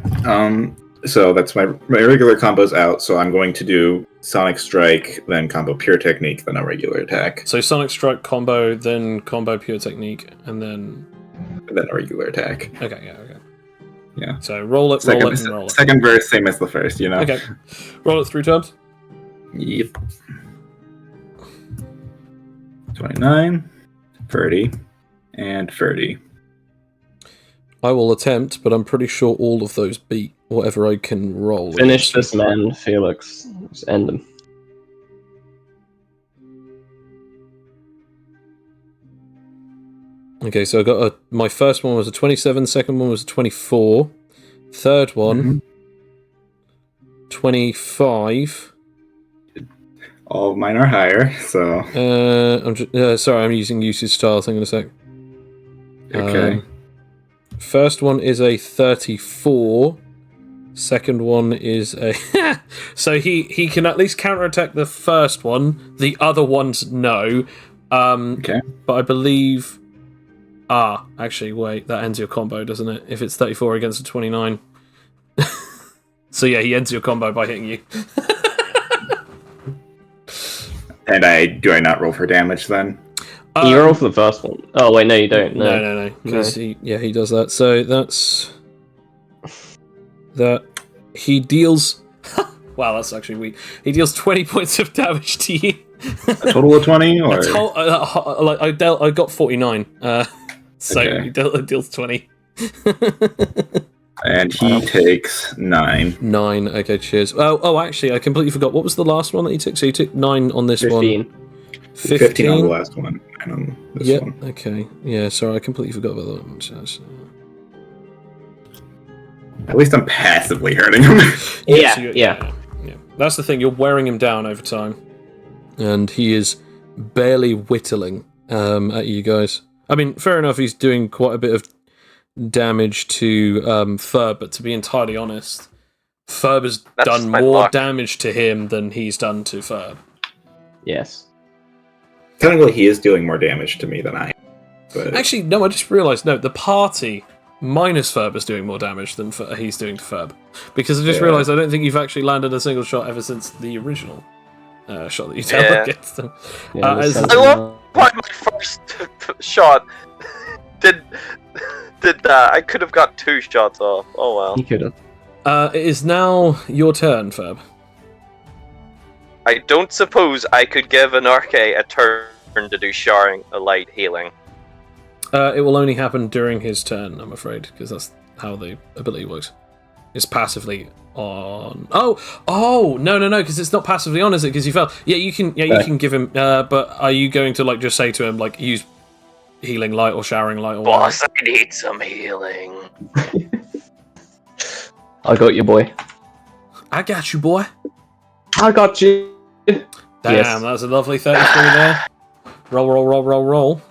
Speaker 4: So that's my regular combo's out, so I'm going to do Sonic Strike, then combo Pure Technique, then a regular attack.
Speaker 1: So Sonic Strike combo, then combo Pure Technique, and then
Speaker 4: a regular attack.
Speaker 1: Okay.
Speaker 4: Yeah.
Speaker 1: So roll it, roll it, and roll it.
Speaker 4: Second verse, same as the first, you know?
Speaker 1: Okay. Roll it 3 times.
Speaker 4: Yep. 29, 30, and 30.
Speaker 1: I will attempt, but I'm pretty sure all of those beat whatever I can roll.
Speaker 2: Finish this man, Felix. Just end him.
Speaker 1: Okay, so I got my first one was a 27, second one was a 24, third one, 25.
Speaker 4: All of mine are higher, so...
Speaker 1: Sorry, I'm using usage styles. Hang on a sec.
Speaker 4: Okay.
Speaker 1: First one is a 34. Second one is a... So he can at least counterattack the first one. The other ones, no.
Speaker 4: Okay.
Speaker 1: But I believe... actually, wait. That ends your combo, doesn't it? If it's 34 against a 29. So yeah, he ends your combo by hitting you.
Speaker 4: And do I not roll for damage then?
Speaker 2: You roll for the first one. Oh wait, no, you don't. No.
Speaker 1: Because he does that. So that's that. He deals. Wow, that's actually weak. He deals 20 points of damage to you.
Speaker 4: A total of 20, or
Speaker 1: I got 49. So
Speaker 4: Okay.
Speaker 1: he deals 20.
Speaker 4: and he takes 9.
Speaker 1: 9. Okay, cheers. Oh, actually, I completely forgot. What was the last one that he took? So he took 9 on this
Speaker 2: 15.
Speaker 1: one.
Speaker 4: 15 on the last one, and on this one.
Speaker 1: Okay. Yeah, sorry, I completely forgot about that one.
Speaker 4: At least I'm passively hurting him.
Speaker 2: Yeah,
Speaker 1: so
Speaker 2: yeah.
Speaker 1: That's the thing. You're wearing him down over time, and he is barely whittling at you guys. I mean, fair enough, he's doing quite a bit of damage to Ferb, but to be entirely honest, Ferb has done more damage to him than he's done to Ferb.
Speaker 2: Yes.
Speaker 4: Technically, he is doing more damage to me than I am. But...
Speaker 1: Actually, no, I just realised, no, the party minus Ferb is doing more damage than he's doing to Ferb. Because I just realised I don't think you've actually landed a single shot ever since the original shot that you dealt against him.
Speaker 2: Yeah,
Speaker 3: I love my first shot did that. I could have got 2 shots off. Oh well.
Speaker 2: You could have.
Speaker 1: It is now your turn, Ferb.
Speaker 3: I don't suppose I could give an Arche a turn to do Sharing a Light Healing.
Speaker 1: It will only happen during his turn, I'm afraid, because that's how the ability works. It's passively on. Oh, no, because it's not passively on, is it? Because you fell. Yeah, you can give him. But are you going to just say to him use Healing Light or Showering Light or
Speaker 3: Boss, I need some healing.
Speaker 2: I got you, boy.
Speaker 1: I got you, boy.
Speaker 2: I got you.
Speaker 1: Damn, that's a lovely 33 there. Roll.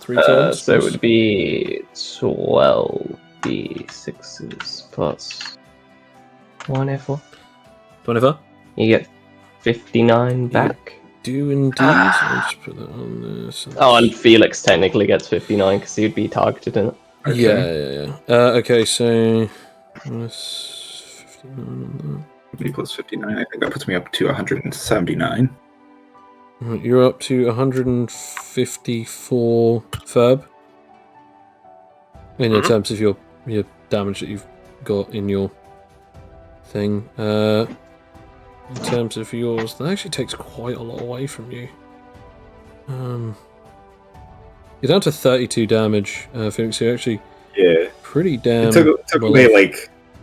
Speaker 1: 3 turns.
Speaker 2: So it would be 12 d6s plus 1 f4.
Speaker 1: 24.
Speaker 2: You get 59 back.
Speaker 1: Do indeed. I'll just put that on there. So
Speaker 2: Oh, and Felix technically gets 59 because he would be targeted in it.
Speaker 1: Yeah. Okay, so plus 59 on
Speaker 4: Me plus 59, I think that puts me up to 179.
Speaker 1: that. Right, you're up to 154 Ferb. In terms of your damage that you've got in your thing. In terms of yours, that actually takes quite a lot away from you. You're down to 32 damage, Felix. You're actually pretty damn.
Speaker 4: It took me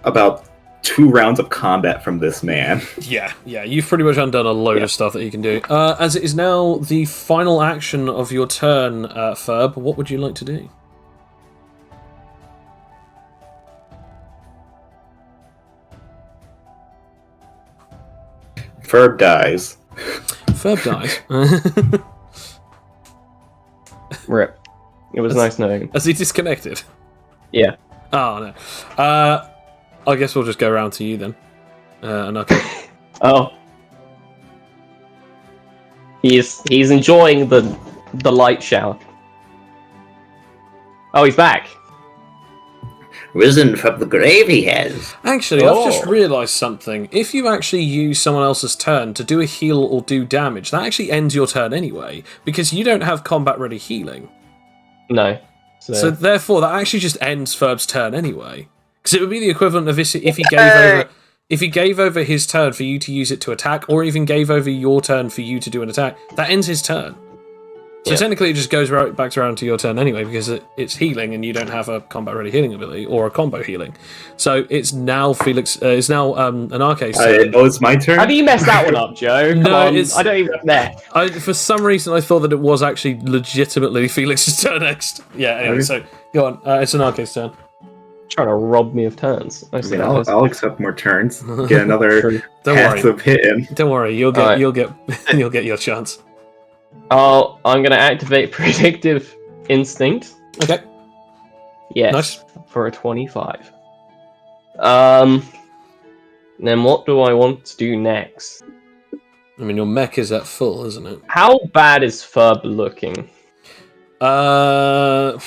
Speaker 4: about 2 rounds of combat from this man.
Speaker 1: Yeah, you've pretty much undone a load of stuff that you can do. As it is now the final action of your turn, Ferb, what would you like to do?
Speaker 4: Ferb dies.
Speaker 1: Ferb dies.
Speaker 2: Rip. It was nice knowing.
Speaker 1: Has he disconnected?
Speaker 2: Yeah.
Speaker 1: Oh, no. I guess we'll just go around to you then. Okay.
Speaker 2: Oh. He's enjoying the light shower. Oh, he's back.
Speaker 4: Risen from the grave he has.
Speaker 1: Actually, I've just realised something. If you actually use someone else's turn to do a heal or do damage, that actually ends your turn anyway, because you don't have combat-ready healing.
Speaker 2: No.
Speaker 1: So therefore, that actually just ends Ferb's turn anyway. Because it would be the equivalent of if he gave over his turn for you to use it to attack, or even gave over your turn for you to do an attack. That ends his turn. So technically, it just goes back around to your turn anyway, because it's healing, and you don't have a combat-ready healing ability or a combo healing. So it's now Felix. It's now an Arcade.
Speaker 4: It's my turn.
Speaker 2: How do you mess that one up, Joe? Come on. I don't even know.
Speaker 1: For some reason, I thought that it was actually legitimately Felix's turn next. Yeah. Anyway, so go on. It's an Arcade's turn.
Speaker 2: Trying to rob me of turns.
Speaker 4: I'll accept more turns. Get another passive hit in.
Speaker 1: Don't worry, you'll get your chance.
Speaker 2: Oh, I'm gonna activate Predictive Instinct.
Speaker 1: Okay.
Speaker 2: Yes.
Speaker 1: Nice.
Speaker 2: For a 25. Then what do I want to do next?
Speaker 1: I mean, your mech is at full, isn't it?
Speaker 2: How bad is Ferb looking?
Speaker 1: I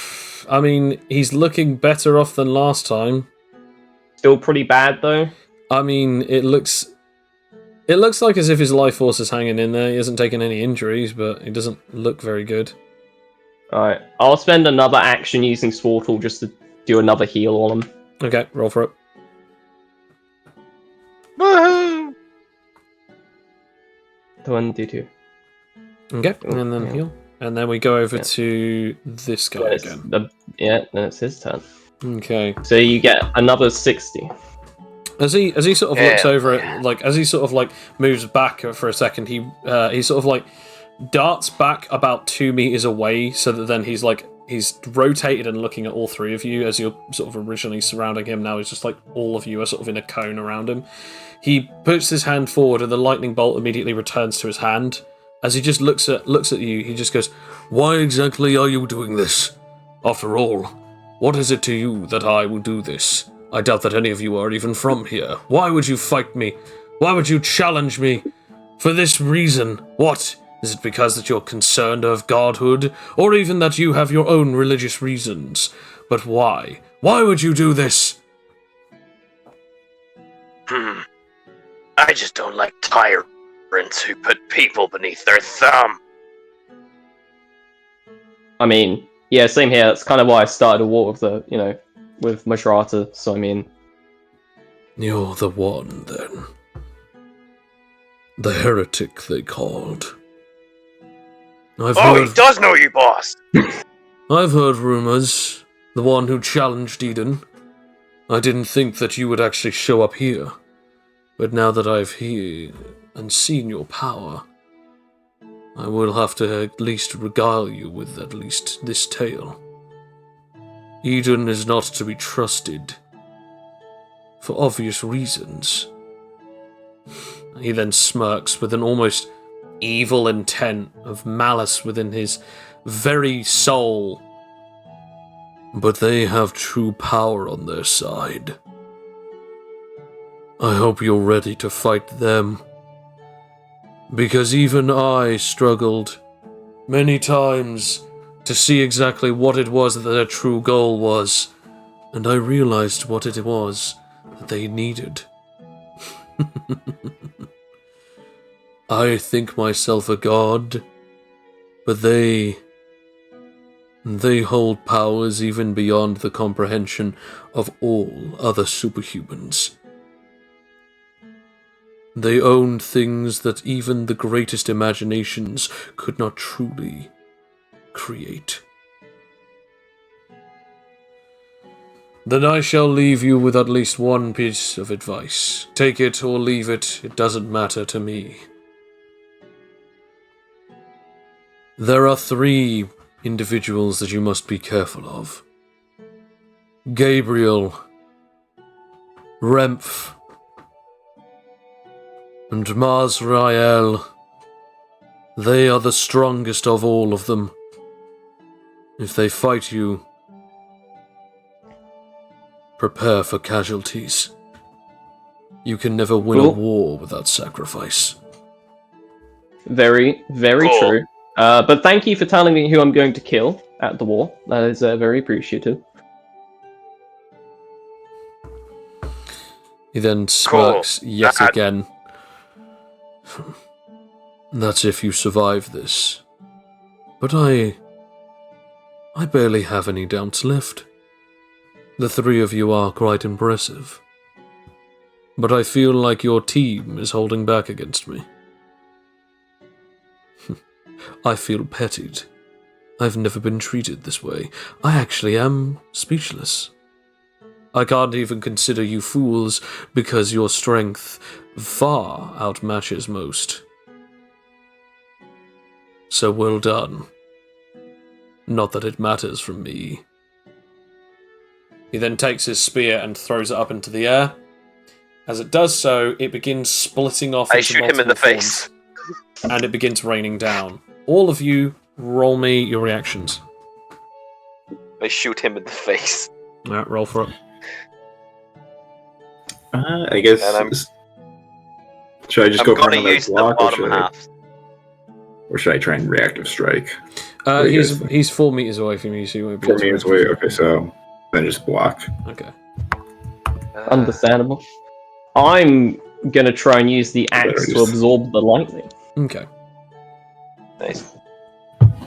Speaker 1: mean, he's looking better off than last time.
Speaker 2: Still pretty bad though.
Speaker 1: I mean, it looks like as if his life force is hanging in there. He hasn't taken any injuries, but he doesn't look very good.
Speaker 2: Alright, I'll spend another action using Swartle just to do another heal on him.
Speaker 1: Okay, roll for it.
Speaker 3: Woohoo!
Speaker 2: 22.
Speaker 1: Okay, and then heal. And then we go over to this guy again.
Speaker 2: Then it's his turn.
Speaker 1: Okay.
Speaker 2: So you get another 60.
Speaker 1: As he sort of looks over it, as he sort of moves back for a second, he sort of darts back about 2 meters away, so that then he's rotated and looking at all 3 of you as you're sort of originally surrounding him. Now it's just all of you are sort of in a cone around him. He puts his hand forward, and the lightning bolt immediately returns to his hand, as he just looks at you, he just goes, "Why exactly are you doing this? After all, what is it to you that I will do this? I doubt that any of you are even from here. Why would you fight me? Why would you challenge me? For this reason. What? Is it because that you're concerned of godhood? Or even that you have your own religious reasons? But why? Why would you do this?"
Speaker 5: I just don't like tyrants who put people beneath their thumb.
Speaker 2: I mean, yeah, same here. That's kind of why I started a war with with Majrata. So I mean,
Speaker 1: You're the one, then. The heretic they called.
Speaker 5: He does know you, boss!
Speaker 1: I've heard rumors. The one who challenged Eden. I didn't think that you would actually show up here. But now that I've heard and seen your power, I will have to at least regale you with at least this tale. Eden is not to be trusted. For obvious reasons. He then smirks with an almost evil intent of malice within his very soul. But they have true power on their side. I hope you're ready to fight them. Because even I struggled many times to see exactly what it was that their true goal was, and I realized what it was that they needed. I think myself a god, but they hold powers even beyond the comprehension of all other superhumans. They own things that even the greatest imaginations could not truly create. Then I shall leave you with at least one piece of advice. Take it or leave it, it doesn't matter to me. There are 3 individuals that you must be careful of. Gabriel, Remph, and Mazrael. They are the strongest of all of them. If they fight you, prepare for casualties. You can never win a war without sacrifice.
Speaker 2: very, very true. But thank you for telling me who I'm going to kill at the war. That is very appreciative.
Speaker 1: He then smirks yet again. That's if you survive this. But I barely have any doubts left. The 3 of you are quite impressive. But I feel like your team is holding back against me. I feel petted. I've never been treated this way. I actually am speechless. I can't even consider you fools because your strength far outmatches most. So well done. Not that it matters from me. He then takes his spear and throws it up into the air. As it does so, it begins splitting off.
Speaker 3: I shoot him in the face.
Speaker 1: And it begins raining down. All of you, roll me your reactions.
Speaker 3: I shoot him in the face.
Speaker 1: Alright, roll for it.
Speaker 4: I guess. Should I just go for
Speaker 3: I'm gonna
Speaker 4: another
Speaker 3: use the
Speaker 4: block,
Speaker 3: bottom half.
Speaker 4: or should I try and reactive strike?
Speaker 1: He's 4 meters away from you, so you won't be
Speaker 4: 4
Speaker 1: able to
Speaker 4: meters away. Okay, so then just block.
Speaker 1: Okay.
Speaker 2: Understandable. I'm gonna try and use the axe to absorb the lightning.
Speaker 1: Okay.
Speaker 3: Nice.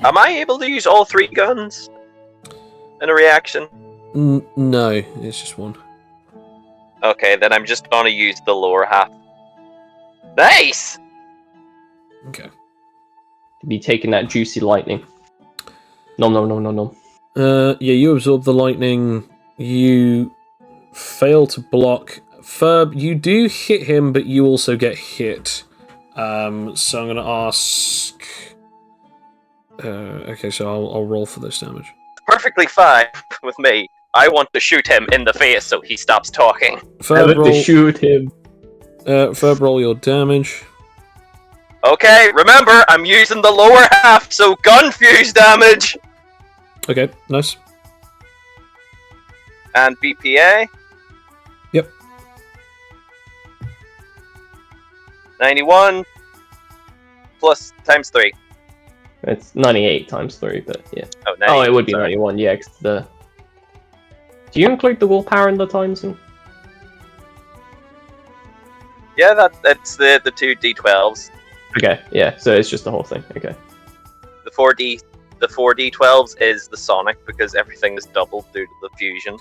Speaker 3: Am I able to use all 3 guns in a reaction?
Speaker 1: No, it's just one.
Speaker 3: Okay, then I'm just gonna use the lower half. Nice!
Speaker 1: Okay.
Speaker 2: To be taking that juicy lightning. No.
Speaker 1: Yeah, you absorb the lightning. You fail to block. Ferb, you do hit him, but you also get hit. So I'm going to ask... okay, so I'll roll for this damage.
Speaker 3: Perfectly fine with me. I want to shoot him in the face so he stops talking.
Speaker 1: Ferb,
Speaker 2: To shoot him.
Speaker 1: Ferb, roll your damage.
Speaker 3: Okay, remember, I'm using the lower half, so gun fuse damage!
Speaker 1: Okay, nice.
Speaker 3: And BPA.
Speaker 1: Yep.
Speaker 3: 91 plus times 3.
Speaker 2: It's 98 times 3, but yeah.
Speaker 3: Oh,
Speaker 2: Oh, it would be
Speaker 3: sorry.
Speaker 2: 91, yeah, 'cause the... Do you include the willpower in the times?
Speaker 3: Yeah, that's the 2 D12s.
Speaker 2: Okay, yeah, so it's just the whole thing, okay.
Speaker 3: The 4 D12s is the Sonic, because everything is doubled due to the fusion.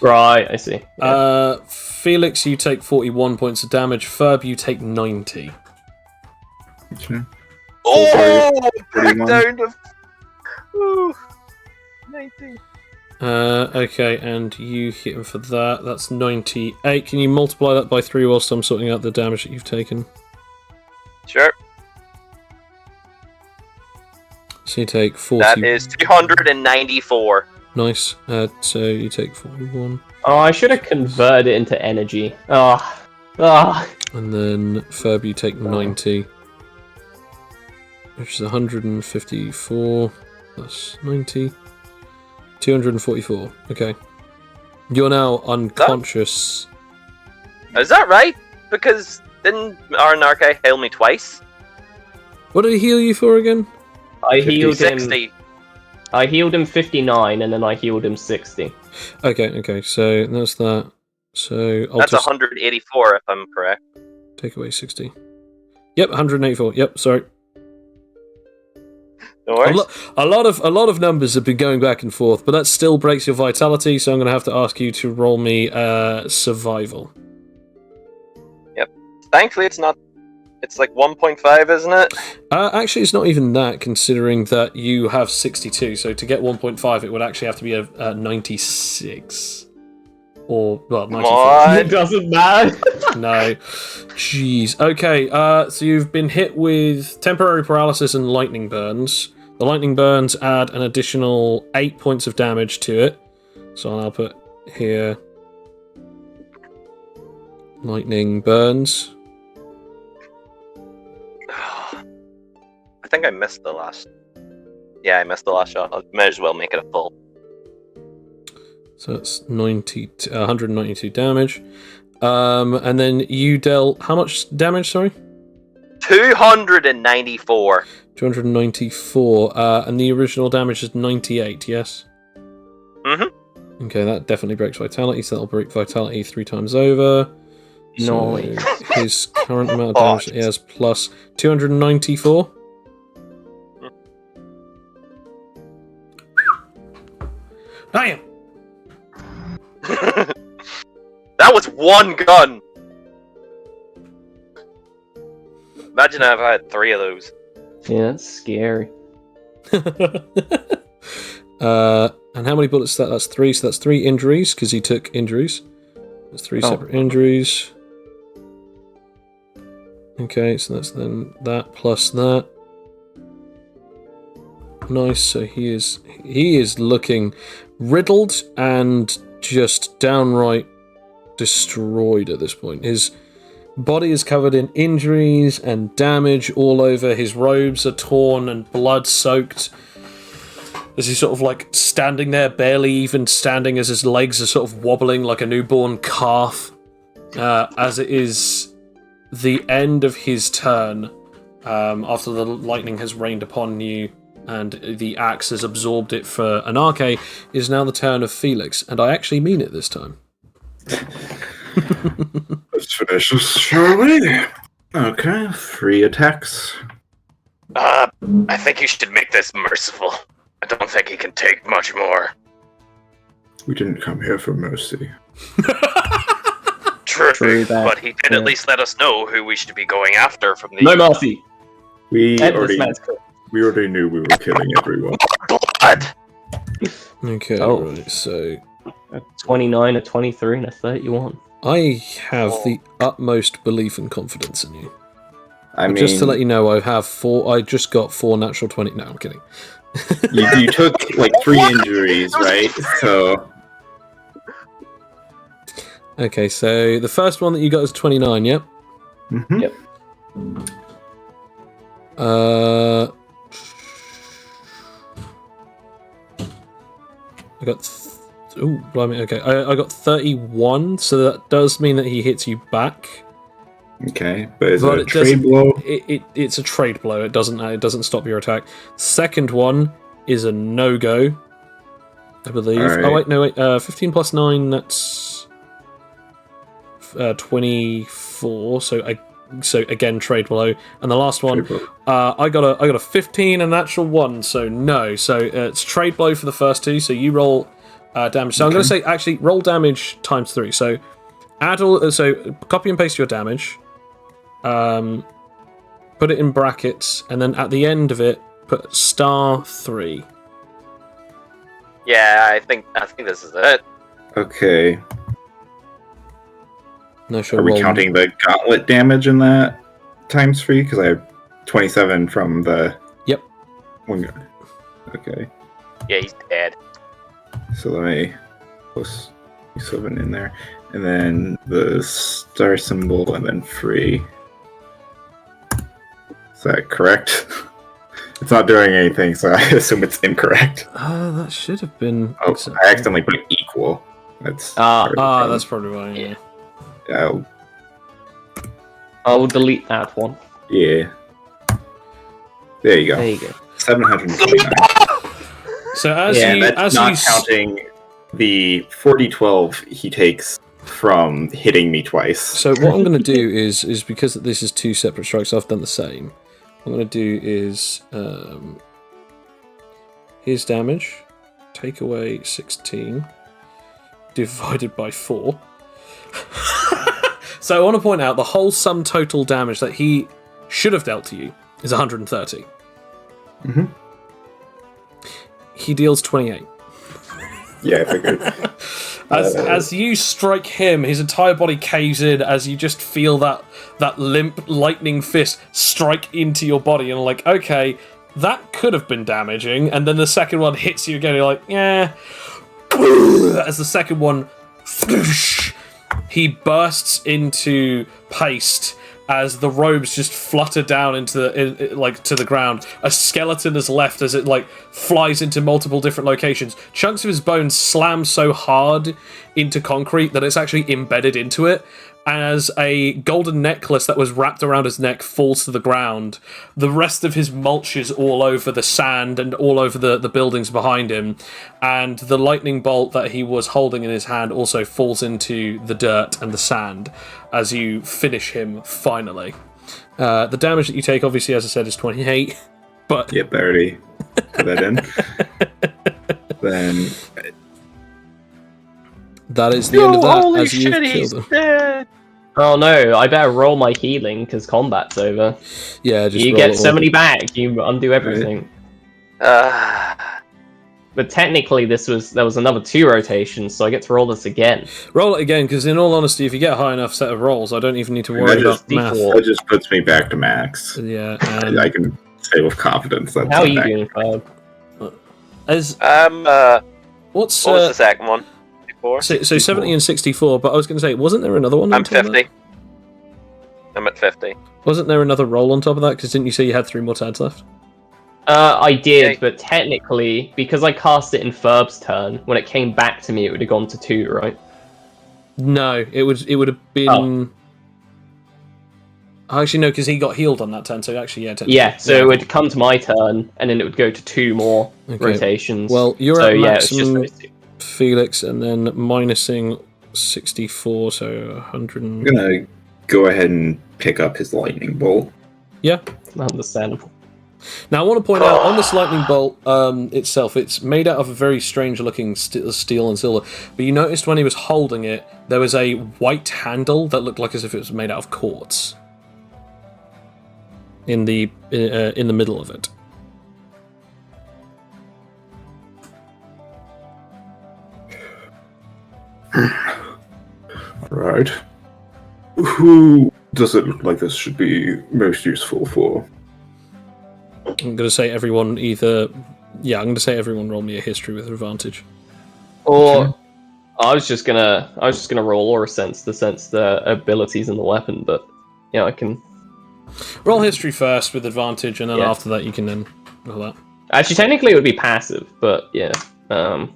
Speaker 2: Right, I see. Yeah.
Speaker 1: Felix, you take 41 points of damage. Ferb, you take 90.
Speaker 4: Okay.
Speaker 3: Oh! Back
Speaker 4: 41.
Speaker 3: down to... Ooh, 19.
Speaker 1: Okay, and you hit him for that. That's 98. Can you multiply that by 3 whilst I'm sorting out the damage that you've taken?
Speaker 3: Sure.
Speaker 1: So you take 40.
Speaker 3: That is 294.
Speaker 1: Nice. So you take 41.
Speaker 2: Oh, I should have converted it into energy.
Speaker 1: And then Ferb, you take 90. Which is 154 plus 90. 244. Okay. You're now unconscious.
Speaker 3: Is that right? Because didn't Arnarke heal me twice?
Speaker 1: What did he heal you for again?
Speaker 2: I healed him.
Speaker 3: 60.
Speaker 2: I healed him 59, and then I healed him 60.
Speaker 1: Okay, so that's that. So I'll
Speaker 3: That's
Speaker 1: just
Speaker 3: 184 if I'm correct.
Speaker 1: take away 60. Yep, 184. Yep, sorry.
Speaker 3: No worries.
Speaker 1: A lot of numbers have been going back and forth, but that still breaks your vitality, so I'm going to have to ask you to roll me survival.
Speaker 3: Thankfully, it's not. It's like 1.5, isn't it?
Speaker 1: Actually, it's not even that, considering that you have 62. So to get 1.5, it would actually have to be a 96. Or, well, 94.
Speaker 3: What?
Speaker 2: It doesn't matter.
Speaker 1: No. Jeez. Okay, so you've been hit with temporary paralysis and lightning burns. The lightning burns add an additional 8 points of damage to it. So I'll put here... lightning burns.
Speaker 3: I think I missed the last. Yeah, I missed the last shot. I might as well make it a full.
Speaker 1: So that's 192 damage. And then you dealt how much damage, sorry?
Speaker 3: 294.
Speaker 1: 294. And the original damage is 98, yes?
Speaker 3: Mm-hmm.
Speaker 1: Okay, that definitely breaks vitality, so that'll break vitality 3 times over. So his current amount of damage that he has plus 294. Damn!
Speaker 3: That was one gun! Imagine if I had 3 of those.
Speaker 2: Yeah, that's scary.
Speaker 1: And how many bullets is that? That's 3, so that's 3 injuries, because he took injuries. That's 3 separate injuries. Okay, so that's then that plus that. Nice, so he is looking riddled and just downright destroyed at this point. His body is covered in injuries and damage all over. His robes are torn and blood-soaked. As he's sort of like standing there, barely even standing, as his legs are sort of wobbling like a newborn calf. As it is the end of his turn, after the lightning has rained upon you and the axe has absorbed it for Anarche, is now the turn of Felix. And I actually mean it this time.
Speaker 4: Let's finish this, shall we? Okay, 3 attacks.
Speaker 5: I think you should make this merciful. I don't think he can take much more.
Speaker 4: We didn't come here for mercy.
Speaker 5: True,
Speaker 2: that.
Speaker 5: but he did at least let us know who we should be going after from the...
Speaker 2: No mercy.
Speaker 4: We
Speaker 2: Endless
Speaker 4: already knew we were killing everyone.
Speaker 5: Blood!
Speaker 1: Okay,
Speaker 2: Oh.
Speaker 1: right, so...
Speaker 2: A 29, a 23, and a 31.
Speaker 1: I have the utmost belief and confidence in you.
Speaker 4: I mean,
Speaker 1: Just to let you know, I just got 4 natural 20... No, I'm kidding.
Speaker 4: you took like 3 injuries, right? So
Speaker 1: Okay, so the first one that you got is 29, yep?
Speaker 4: mhm.
Speaker 2: Yep.
Speaker 1: I got. Oh, blimey. Okay, I got 31, so that does mean that he hits you back.
Speaker 4: Okay, but is
Speaker 1: But
Speaker 4: it a
Speaker 1: it
Speaker 4: trade
Speaker 1: doesn't-
Speaker 4: blow?
Speaker 1: It's a trade blow. It doesn't stop your attack. Second one is a no-go, I believe.
Speaker 4: Alright.
Speaker 1: Oh wait, no wait. 15 plus 9. That's 24. So again, trade blow. And the last one,
Speaker 4: Trade blow.
Speaker 1: I got a 15 and a natural 1. So no. So it's trade blow for the first two. So you roll damage. So I'm going to say actually roll damage times 3. So add all. So copy and paste your damage. Put it in brackets, and then at the end of it, put *3.
Speaker 3: Yeah, I think this is it.
Speaker 4: Okay.
Speaker 1: No, sure.
Speaker 4: Are we
Speaker 1: roll.
Speaker 4: counting the gauntlet damage in that times 3? Because I have 27 from the.
Speaker 1: Yep.
Speaker 4: One guy. Okay.
Speaker 3: Yeah, he's dead.
Speaker 4: So let me plus 7 in there. And then the star symbol, and then free. Is that correct? It's not doing anything, so I assume it's incorrect.
Speaker 1: That should have been.
Speaker 4: Oh,
Speaker 1: acceptable.
Speaker 4: I accidentally put equal. That's
Speaker 1: That's probably why. Yeah.
Speaker 4: Oh,
Speaker 2: I will delete that one.
Speaker 4: yeah. There you go.
Speaker 2: There you go.
Speaker 4: 729.
Speaker 1: So as
Speaker 4: Yeah,
Speaker 1: you
Speaker 4: that's
Speaker 1: as
Speaker 4: not
Speaker 1: you
Speaker 4: counting the 40-12 he takes from hitting me twice.
Speaker 1: So what I'm going to do is because this is two separate strikes, I've done the same. What I'm going to do is his damage, take away 16, divided by 4. So I want to point out the whole sum total damage that he should have dealt to you is 130.
Speaker 4: Mhm.
Speaker 1: He deals 28.
Speaker 4: Yeah, I figured.
Speaker 1: As you strike him, his entire body caves in as you just feel that limp lightning fist strike into your body, and like, okay, that could have been damaging. And then the second one hits you again. You're like, yeah. As the second one, he bursts into paste as the robes just flutter down into to the ground. A skeleton is left as it flies into multiple different locations. Chunks of his bones slam so hard into concrete that it's actually embedded into it. As a golden necklace that was wrapped around his neck falls to the ground, the rest of his mulches all over the sand and all over the buildings behind him, and the lightning bolt that he was holding in his hand also falls into the dirt and the sand as you finish him finally. The damage that you take, obviously, as I said, is 28, but...
Speaker 4: Yep, I already put that in. Then...
Speaker 1: That is the end of that,
Speaker 2: Holy
Speaker 1: as you've
Speaker 2: shit, he's
Speaker 1: killed him.
Speaker 2: dead! Oh no, I better roll my healing because combat's over.
Speaker 1: Yeah, just
Speaker 2: You
Speaker 1: roll
Speaker 2: get
Speaker 1: it all.
Speaker 2: 70 back, you undo everything. But technically there was another 2 rotations, so I get to roll this again.
Speaker 1: Roll it again, because in all honesty, if you get a high enough set of rolls, I don't even need to worry
Speaker 4: That
Speaker 1: about
Speaker 4: just
Speaker 1: math.
Speaker 4: That just puts me back to max.
Speaker 1: Yeah.
Speaker 4: I can say with confidence that.
Speaker 2: How are you doing, Cloud?
Speaker 1: As
Speaker 3: What was
Speaker 1: what's
Speaker 3: the second one?
Speaker 1: so 70 and 64? But I was going to say, wasn't there another one?
Speaker 3: I'm
Speaker 1: on top of
Speaker 3: 50.
Speaker 1: that?
Speaker 3: I'm at 50.
Speaker 1: Wasn't there another roll on top of that? Because didn't you say you had 3 more turns left?
Speaker 2: I did,
Speaker 3: Okay.
Speaker 2: but technically, because I cast it in Ferb's turn, when it came back to me, it would have gone to 2, right?
Speaker 1: No, it would have been. Actually, no, because he got healed on that turn. So actually, yeah. Technically,
Speaker 2: Yeah, so it would come to my turn, and then it would go to 2 more
Speaker 1: Okay.
Speaker 2: rotations.
Speaker 1: Well, you're
Speaker 2: so
Speaker 1: at
Speaker 2: yeah, it's just
Speaker 1: maximum
Speaker 2: those 2.
Speaker 1: Felix, and then minusing 64, so 100.
Speaker 4: I'm gonna go ahead and pick up his lightning bolt.
Speaker 1: Yeah.
Speaker 2: Understandable.
Speaker 1: Now, I want to point out, on this lightning bolt itself, it's made out of a very strange-looking steel and silver. But you noticed when he was holding it, there was a white handle that looked like as if it was made out of quartz in the middle of it.
Speaker 4: Right. Who does it look like this should be most useful for?
Speaker 1: I'm going to say everyone either... Yeah, I'm going to say everyone roll me a history with advantage.
Speaker 2: Or I was just gonna roll aura sense to sense the abilities in the weapon, but yeah, I can
Speaker 1: Roll history first with advantage, and then
Speaker 2: Yeah.
Speaker 1: after that you can then roll that.
Speaker 2: Actually, technically it would be passive, but yeah. I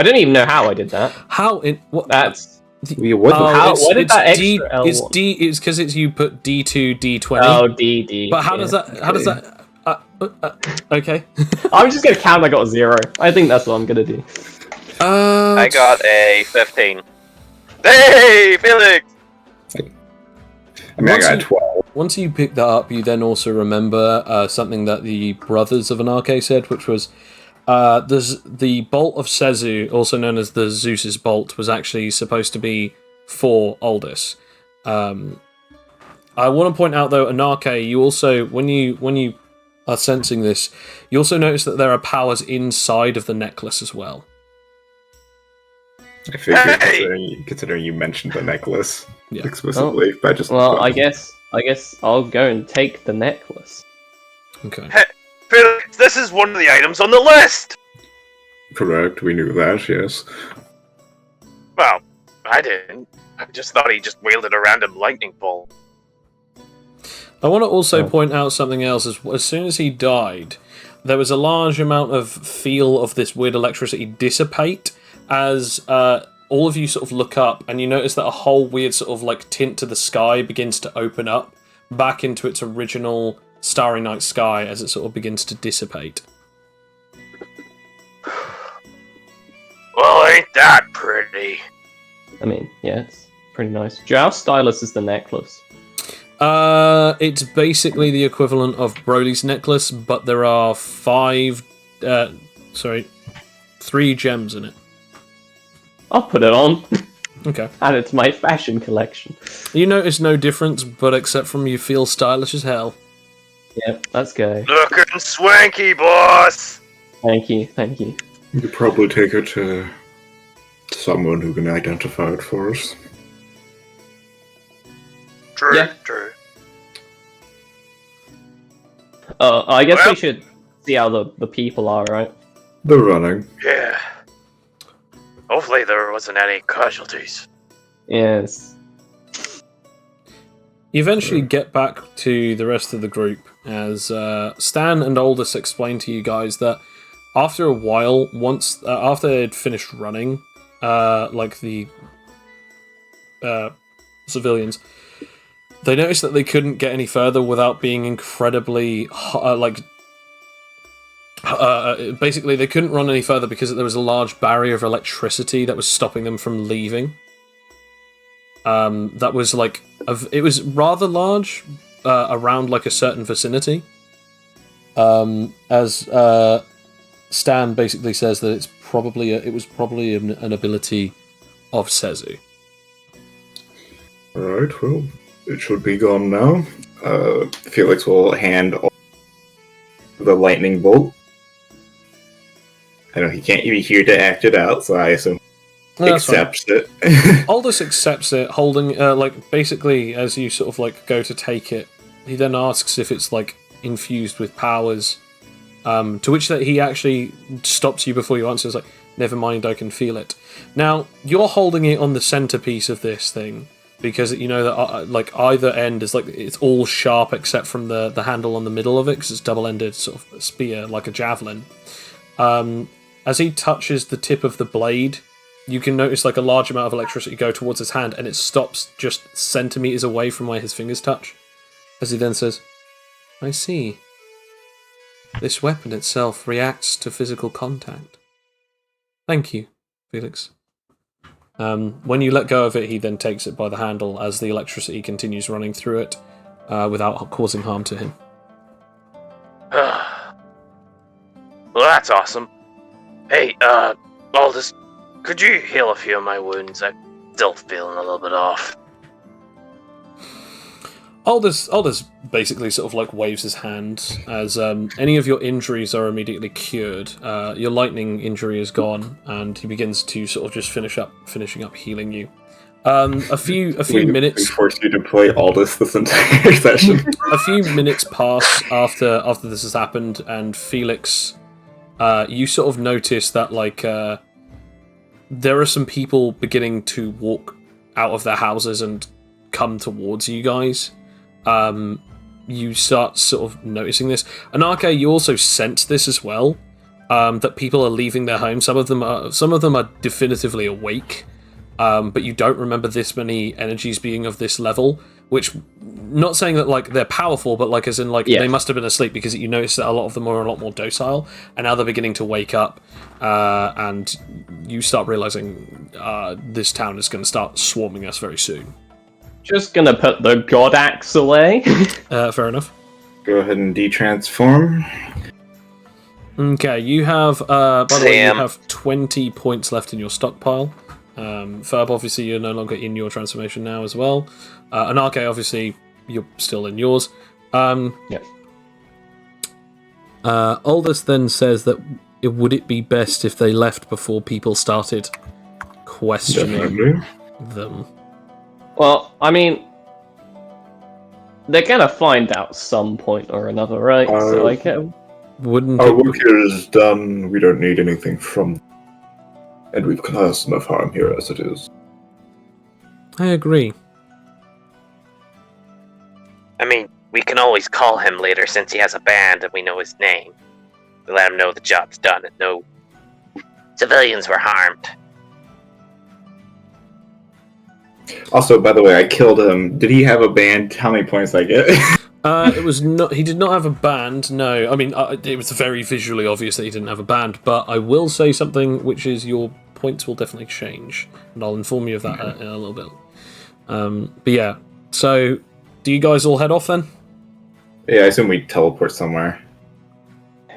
Speaker 2: don't even know how I did that.
Speaker 1: How in what?
Speaker 2: That's
Speaker 4: What the
Speaker 2: How- what did that
Speaker 1: D,
Speaker 2: extra L
Speaker 1: it's
Speaker 2: want?
Speaker 1: D. It's because it's you put D2, D20.
Speaker 2: oh D.
Speaker 1: but how
Speaker 2: yeah.
Speaker 1: does that? How does that? Okay.
Speaker 2: I'm just gonna count. I got a 0. I think that's what I'm gonna do.
Speaker 3: I got a 15. Hey, Felix!
Speaker 4: I mean, I
Speaker 1: Once
Speaker 4: got
Speaker 1: you-
Speaker 4: 12.
Speaker 1: Once you pick that up, you then also remember something that the brothers of Anarche said, which was there's the bolt of Sezu, also known as the Zeus's bolt, was actually supposed to be for Aldous. I want to point out though, Anarche, you also when you are sensing this, you also notice that there are powers inside of the necklace as well.
Speaker 4: I figured,
Speaker 3: Hey!
Speaker 4: considering you mentioned the necklace
Speaker 1: Yeah.
Speaker 4: explicitly, but I just
Speaker 2: Well,
Speaker 4: thought-
Speaker 2: I guess I'll go and take the necklace.
Speaker 1: Okay.
Speaker 5: Felix, this is one of the items on the list!
Speaker 4: Correct, we knew that, yes.
Speaker 5: Well, I didn't. I just thought he just wielded a random lightning bolt.
Speaker 1: I want to also
Speaker 2: Oh.
Speaker 1: point out something else. As soon as he died, there was a large amount of feel of this weird electricity dissipate as all of you sort of look up and you notice that a whole weird sort of like tint to the sky begins to open up back into its original starry night sky as it sort of begins to dissipate.
Speaker 5: Well, ain't that pretty?
Speaker 2: I mean, yeah, it's pretty nice. How stylish is the necklace?
Speaker 1: It's basically the equivalent of Broly's necklace, but there are 3 gems in it.
Speaker 2: I'll put it on.
Speaker 1: Okay.
Speaker 2: And it's my fashion collection.
Speaker 1: You notice no difference, but except from you feel stylish as hell.
Speaker 2: Yep, let's go.
Speaker 5: Looking swanky, boss!
Speaker 2: Thank you, thank you.
Speaker 4: You could probably take it to someone who can identify it for us.
Speaker 5: True,
Speaker 2: Yeah.
Speaker 5: true.
Speaker 2: I guess
Speaker 5: Well-
Speaker 2: we should see how the people are, right?
Speaker 4: They're running.
Speaker 5: Yeah. Hopefully there wasn't any casualties.
Speaker 2: Yes.
Speaker 1: You eventually get back to the rest of the group as Stan and Aldous explain to you guys that after a while, once after they'd finished running, like the civilians, they noticed that they couldn't get any further without being incredibly basically they couldn't run any further because there was a large barrier of electricity that was stopping them from leaving. That was like it was rather large around like a certain vicinity. As Stan basically says that it was probably an ability of Sezu.
Speaker 4: Alright, well, it should be gone now. Felix will hand the lightning bolt. I know he can't be here to act it out, so I assume
Speaker 1: No, that's fine.
Speaker 4: accepts it.
Speaker 1: Aldous accepts it, holding like basically as you sort of like go to take it, he then asks if it's like infused with powers. To which that he actually stops you before you answer. It's like, never mind, I can feel it. Now you're holding it on the centerpiece of this thing because you know that like either end is like it's all sharp except from the handle on the middle of it because it's double-ended sort of spear like a javelin. As he touches the tip of the blade, you can notice like a large amount of electricity go towards his hand, and it stops just centimeters away from where his fingers touch. As he then says, "I see. This weapon itself reacts to physical contact. Thank you, Felix." When you let go of it, he then takes it by the handle as the electricity continues running through it without causing harm to him.
Speaker 5: Well, that's awesome. Hey, Aldous, could you heal a few of my wounds? I'm still feeling a little bit off.
Speaker 1: Aldous basically sort of like waves his hand as any of your injuries are immediately cured. Your lightning injury is gone, and he begins to sort of just finishing up healing you. A few
Speaker 4: We
Speaker 1: minutes.
Speaker 4: forced you to play Aldous this entire session.
Speaker 1: A few minutes pass after this has happened, and Felix, you sort of notice that like there are some people beginning to walk out of their houses and come towards you guys. you start sort of noticing this. Anarche, you also sense this as well, that people are leaving their homes. Some of them are definitively awake, but you don't remember this many energies being of this level, which, not saying that like they're powerful, but like as in like they must have been asleep, because you notice that a lot of them are a lot more docile, and now they're beginning to wake up, and you start realizing this town is going to start swarming us very soon.
Speaker 2: Just gonna put the god axe away.
Speaker 1: Fair enough.
Speaker 4: Go ahead and detransform.
Speaker 1: Okay, you have, by the way, you have 20 points left in your stockpile. Ferb, obviously, you're no longer in your transformation now as well. Anarche, obviously, you're still in yours.
Speaker 2: Yep.
Speaker 1: Aldous then says that would it be best if they left before people started questioning them?
Speaker 2: Well, I mean, they're gonna find out some point or another, right? So like,
Speaker 1: wouldn't
Speaker 4: our work here is done. We don't need anything from them. And we've caused enough harm here as it is.
Speaker 1: I agree.
Speaker 5: I mean, we can always call him later since he has a band and we know his name. We let him know the job's done and no civilians were harmed.
Speaker 4: Also, by the way, I killed him. Did he have a band? How many points I get?
Speaker 1: It was not. He did not have a band. No, I mean it was very visually obvious that he didn't have a band. But I will say something, which is your points will definitely change, and I'll inform you of that in a little bit. But yeah, so do you guys all head off then?
Speaker 4: Yeah, I assume we teleport somewhere.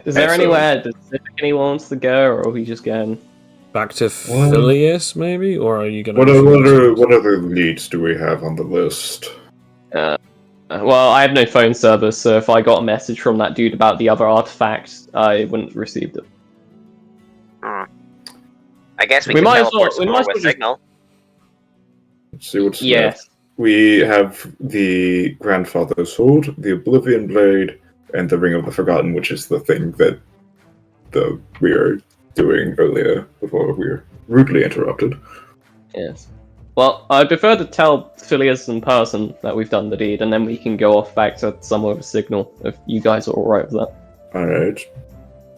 Speaker 2: is there anywhere specific anyone wants to go, or are we just going
Speaker 1: back to Phileas, maybe, or are you gonna?
Speaker 4: What other leads do we have on the list?
Speaker 2: Well, I have no phone service, so if I got a message from that dude about the other artifact, I wouldn't have received it.
Speaker 5: I guess we can
Speaker 2: might as
Speaker 5: teleport
Speaker 2: well- we
Speaker 5: somewhere
Speaker 2: might as
Speaker 5: with
Speaker 2: well just-
Speaker 5: signal.
Speaker 4: Let's see what's
Speaker 2: Yes.
Speaker 4: left. We have the Grandfather's Sword, the Oblivion Blade, and the Ring of the Forgotten, which is the thing that we were doing earlier before we were rudely interrupted.
Speaker 2: Yes. Well, I prefer to tell Phileas in person that we've done the deed, and then we can go off back to somewhere with a signal, if you guys are alright with that.
Speaker 4: Alright.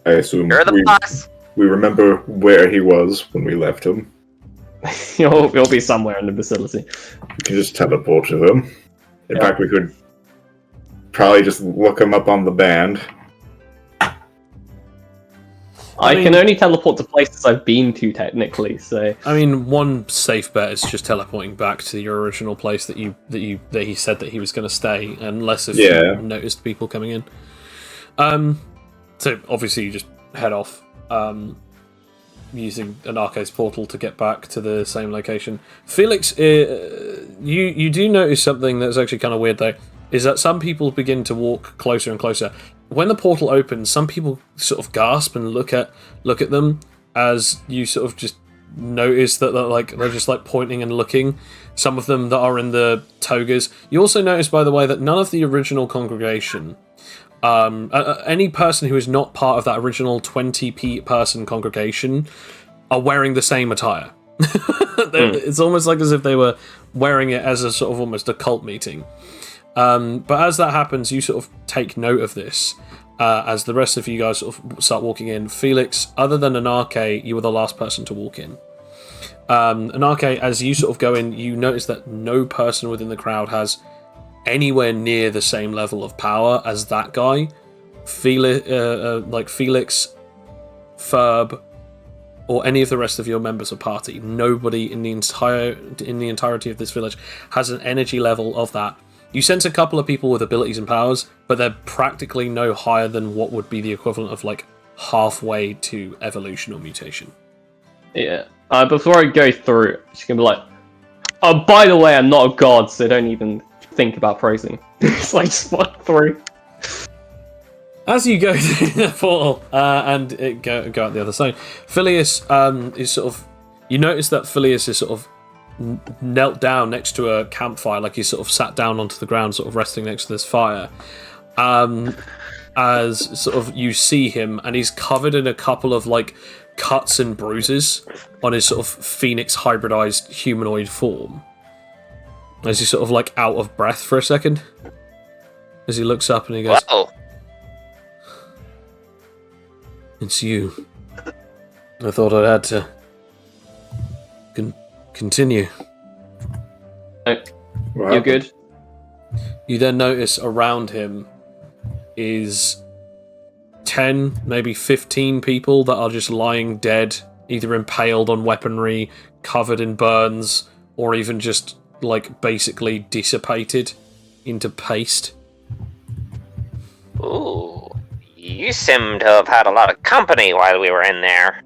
Speaker 4: I assume
Speaker 5: You're the boss.
Speaker 4: we remember where he was when we left him.
Speaker 2: He'll be somewhere in the vicinity.
Speaker 4: We can just teleport to him. In fact, we could probably just look him up on the band.
Speaker 2: I can only teleport to places I've been to, technically, so...
Speaker 1: I mean, one safe bet is just teleporting back to your original place that he said that he was going to stay, unless if you noticed people coming in. So obviously you just head off, using Anarche's portal to get back to the same location. Felix, you do notice something that's actually kind of weird though, is that some people begin to walk closer and closer. When the portal opens, some people sort of gasp and look at them as you sort of just notice that they're just like pointing and looking. Some of them that are in the togas. You also notice, by the way, that none of the original congregation, any person who is not part of that original 20 person congregation, are wearing the same attire. It's almost like as if they were wearing it as a sort of almost a cult meeting. But as that happens, you sort of take note of this as the rest of you guys sort of start walking in. Felix, other than Anarche, you were the last person to walk in. Anarche, as you sort of go in, you notice that no person within the crowd has anywhere near the same level of power as that guy. Felix, Ferb, or any of the rest of your members of party. Nobody in the entirety of this village has an energy level of that. You sense a couple of people with abilities and powers, but they're practically no higher than what would be the equivalent of like halfway to evolution or mutation.
Speaker 2: Yeah. Before I go through, she's gonna be like, "Oh, by the way, I'm not a god, so don't even think about praising." It's like just walk through.
Speaker 1: As you go through the portal and go out the other side, Phileas is sort of. You notice that Phileas is sort of knelt down next to a campfire, like he's sort of sat down onto the ground, sort of resting next to this fire. As sort of you see him, and he's covered in a couple of like cuts and bruises on his sort of phoenix hybridized humanoid form. As he's sort of like out of breath for a second. as he looks up and he goes,
Speaker 5: Whoa.
Speaker 1: "It's you. I thought I had to continue."
Speaker 2: You're good?
Speaker 1: You then notice around him is 10, maybe 15 people that are just lying dead, either impaled on weaponry, covered in burns, or even just, like, basically dissipated into paste.
Speaker 5: Ooh. You seem to have had a lot of company while we were in there.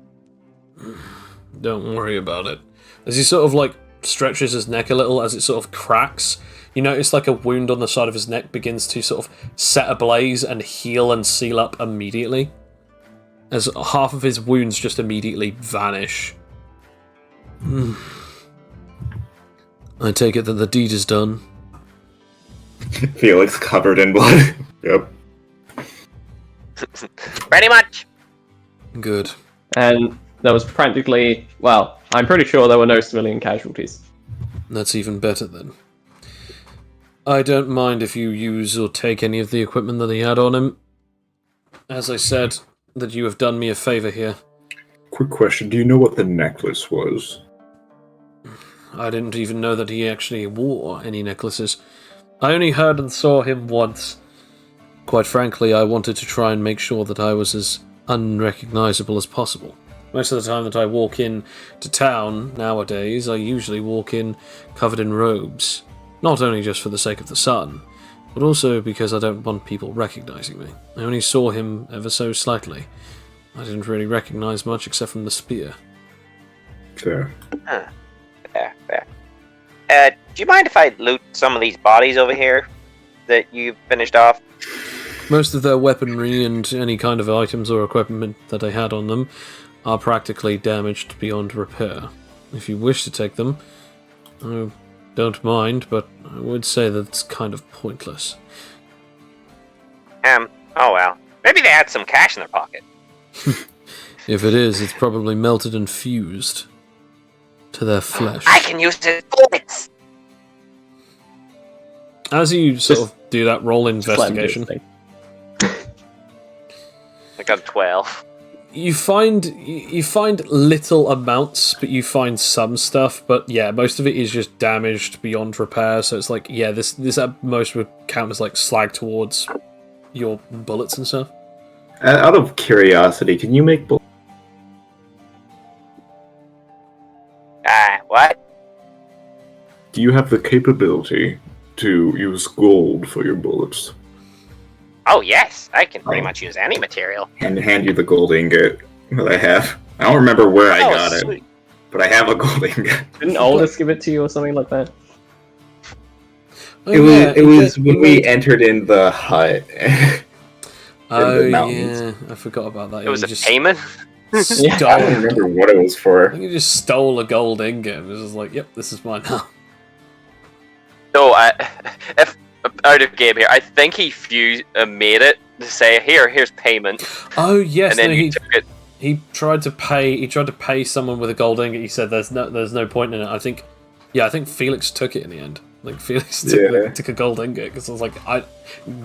Speaker 1: Don't worry about it. As he sort of, like, stretches his neck a little, as it sort of cracks, you notice, like, a wound on the side of his neck begins to sort of set ablaze and heal and seal up immediately. As half of his wounds just immediately vanish. I take it that the deed is done.
Speaker 4: Felix covered in blood. Yep.
Speaker 5: Pretty much.
Speaker 1: Good.
Speaker 2: And there was practically, well, I'm pretty sure there were no civilian casualties.
Speaker 1: That's even better then. I don't mind if you use or take any of the equipment that he had on him. As I said, that you have done me a favor here.
Speaker 6: Quick question, do you know what the necklace was?
Speaker 1: I didn't even know that he actually wore any necklaces. I only heard and saw him once. Quite frankly, I wanted to try and make sure that I was as unrecognizable as possible. Most of the time that I walk in to town nowadays, I usually walk in covered in robes. Not only just for the sake of the sun, but also because I don't want people recognizing me. I only saw him ever so slightly. I didn't really recognize much except from the spear.
Speaker 6: Fair.
Speaker 5: Fair. Do you mind if I loot some of these bodies over here that you finished off?
Speaker 1: Most of their weaponry and any kind of items or equipment that they had on them are practically damaged beyond repair. If you wish to take them, I don't mind, but I would say that it's kind of pointless.
Speaker 5: Oh well. Maybe they had some cash in their pocket.
Speaker 1: If it is, it's probably melted and fused to their flesh.
Speaker 5: I can use it as bullets!
Speaker 1: As you sort of do that, roll investigation.
Speaker 3: I got a 12.
Speaker 1: You find little amounts, but you find some stuff. But yeah, most of it is just damaged beyond repair. So it's like, yeah, this at most would count as like slag towards your bullets and stuff.
Speaker 4: Out of curiosity, can you make bullets?
Speaker 5: What?
Speaker 6: Do you have the capability to use gold for your bullets?
Speaker 5: Oh yes, I can pretty much use any material.
Speaker 4: And hand you the gold ingot that I have. I don't remember where I got
Speaker 5: sweet.
Speaker 4: it, but I have a gold ingot.
Speaker 2: Didn't Aldous give it to you or something like that?
Speaker 1: Oh,
Speaker 4: It was when we entered in the hut.
Speaker 1: Oh
Speaker 4: the mountains.
Speaker 1: yeah, I forgot about that.
Speaker 3: It was a
Speaker 1: just
Speaker 3: payment?
Speaker 1: stole.
Speaker 4: I don't remember what it was
Speaker 1: I
Speaker 4: for.
Speaker 1: think you just stole a gold ingot and was just like, "Yep, this is mine now."
Speaker 3: No, if out of game here, I think he made it to say, here's payment,
Speaker 1: Oh yes,
Speaker 3: and then
Speaker 1: no,
Speaker 3: you took it.
Speaker 1: he tried to pay someone with a gold ingot. He said there's no point in it. I think Felix took it in the end. Like Felix took a gold ingot because I was like,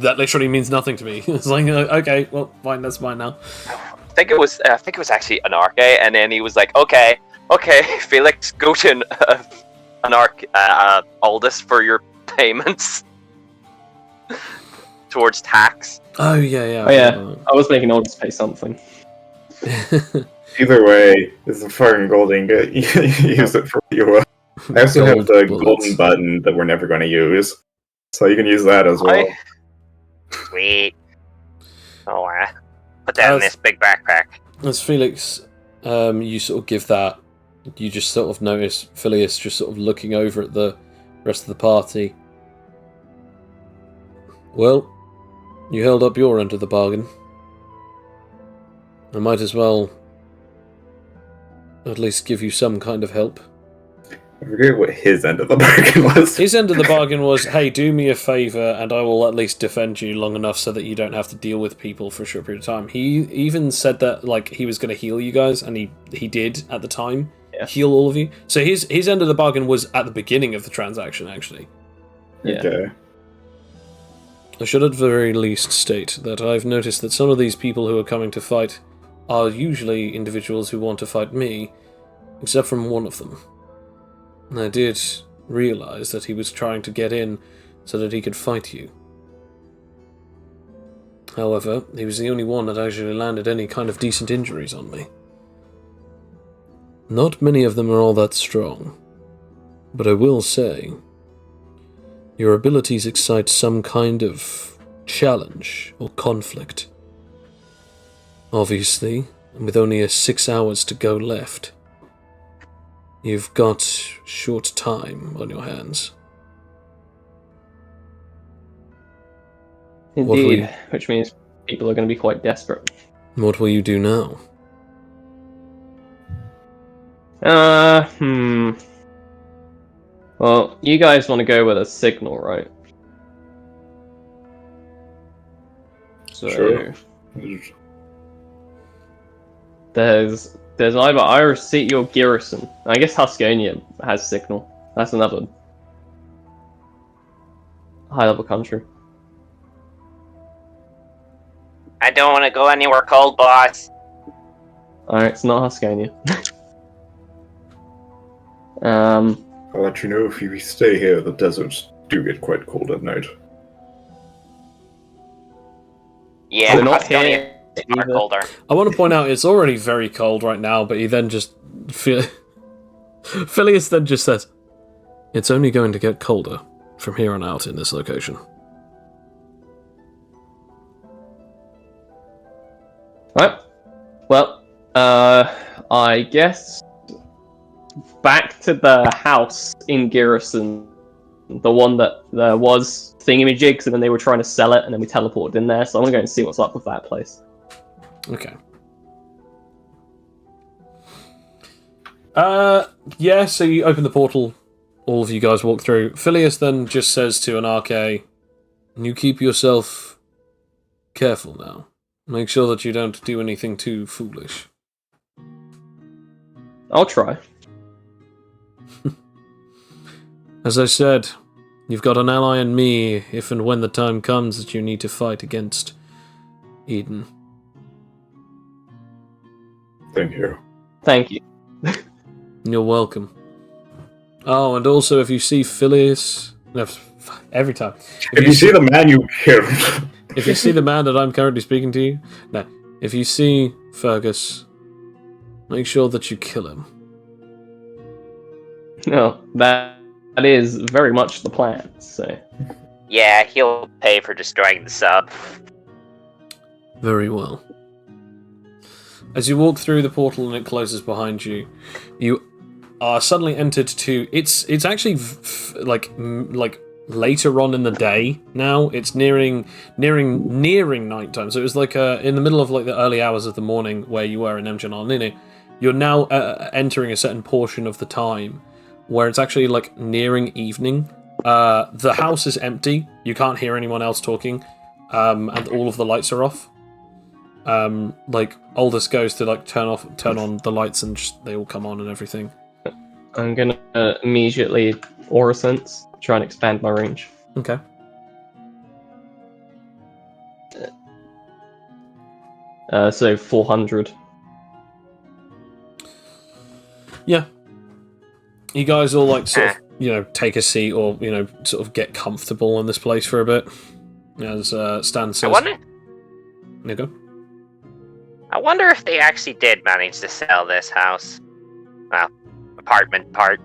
Speaker 1: that literally means nothing to me. It's like, okay, well, fine, that's mine now.
Speaker 3: I think it was actually Anarche, and then he was like, okay, Felix, go to Aldous for your payments towards tax.
Speaker 1: Oh yeah.
Speaker 2: Oh yeah, I was making Aldous pay something.
Speaker 4: Either way, it's a fucking gold ingot. You use it for what you will. I also have the golden button that we're never going to use, so you can use that as well.
Speaker 5: Sweet. Oh, put that in this big backpack.
Speaker 1: As Felix, you sort of give that. You just sort of notice Phileas just sort of looking over at the rest of the party. Well, you held up your end of the bargain. I might as well at least give you some kind of help.
Speaker 4: I forget what his end of the bargain was.
Speaker 1: His end of the bargain was, hey, do me a favour and I will at least defend you long enough so that you don't have to deal with people for a short period of time. He even said that like he was going to heal you guys, and he did at the time.
Speaker 2: Yeah.
Speaker 1: Heal all of you. So his end of the bargain was at the beginning of the transaction, actually.
Speaker 2: Yeah.
Speaker 4: Okay.
Speaker 1: I should at the very least state that I've noticed that some of these people who are coming to fight are usually individuals who want to fight me, except from one of them. I did realize that he was trying to get in so that he could fight you. However, he was the only one that actually landed any kind of decent injuries on me. Not many of them are all that strong, but I will say, your abilities excite some kind of challenge or conflict. Obviously, with only 6 hours to go left, you've got short time on your hands.
Speaker 2: Indeed, which means people are going to be quite desperate.
Speaker 1: What will you do now?
Speaker 2: Well, you guys want to go with a signal, right? So
Speaker 6: Sure.
Speaker 2: there's either Irish City or Garrison. I guess Tuscania has signal. That's another high-level country.
Speaker 5: I don't want to go anywhere cold, boss.
Speaker 2: Alright, it's not Tuscania.
Speaker 6: I'll let you know if you stay here. The deserts do get quite cold at night.
Speaker 5: Yeah,
Speaker 2: They're not
Speaker 5: Tuscania
Speaker 2: here
Speaker 5: is far
Speaker 2: either.
Speaker 5: colder.
Speaker 1: I want to point out it's already very cold right now, but he then just... Phileas then just says, it's only going to get colder from here on out in this location.
Speaker 2: Right. Well, I guess back to the house in Garrison, the one that there was thingamajigs, and then they were trying to sell it, and then we teleported in there. So I'm gonna go and see what's up with that place.
Speaker 1: Okay. Yeah, so you open the portal, all of you guys walk through. Phileas then just says to Anarche, you keep yourself careful now. Make sure that you don't do anything too foolish.
Speaker 2: I'll try.
Speaker 1: As I said, you've got an ally in me if and when the time comes that you need to fight against Eden.
Speaker 6: Thank you.
Speaker 2: Thank you.
Speaker 1: You're welcome. Oh, and also if you see Phileas... No, every time.
Speaker 6: If you see the man you killed...
Speaker 1: If you see the man that I'm currently speaking to you... No. If you see Fergus, make sure that you kill him.
Speaker 2: No, that is very much the plan. So
Speaker 5: Yeah, he'll pay for destroying the sub.
Speaker 1: Very well. As you walk through the portal and it closes behind you, you are suddenly entered to... It's actually like later on in the day now. It's nearing nighttime. So it was like in the middle of like the early hours of the morning where you were in Emjanarnini. You're now entering a certain portion of the time where it's actually like nearing evening. The house is empty. You can't hear anyone else talking, and all of the lights are off. Like Aldous goes to like turn on the lights, and just, they all come on and everything.
Speaker 2: I'm gonna immediately Aura Sense, try and expand my range.
Speaker 1: Okay.
Speaker 2: So 400.
Speaker 1: Yeah. You guys all like sort of take a seat or sort of get comfortable in this place for a bit. As Stan says. You go.
Speaker 5: I wonder if they actually did manage to sell this house. Well, apartment part.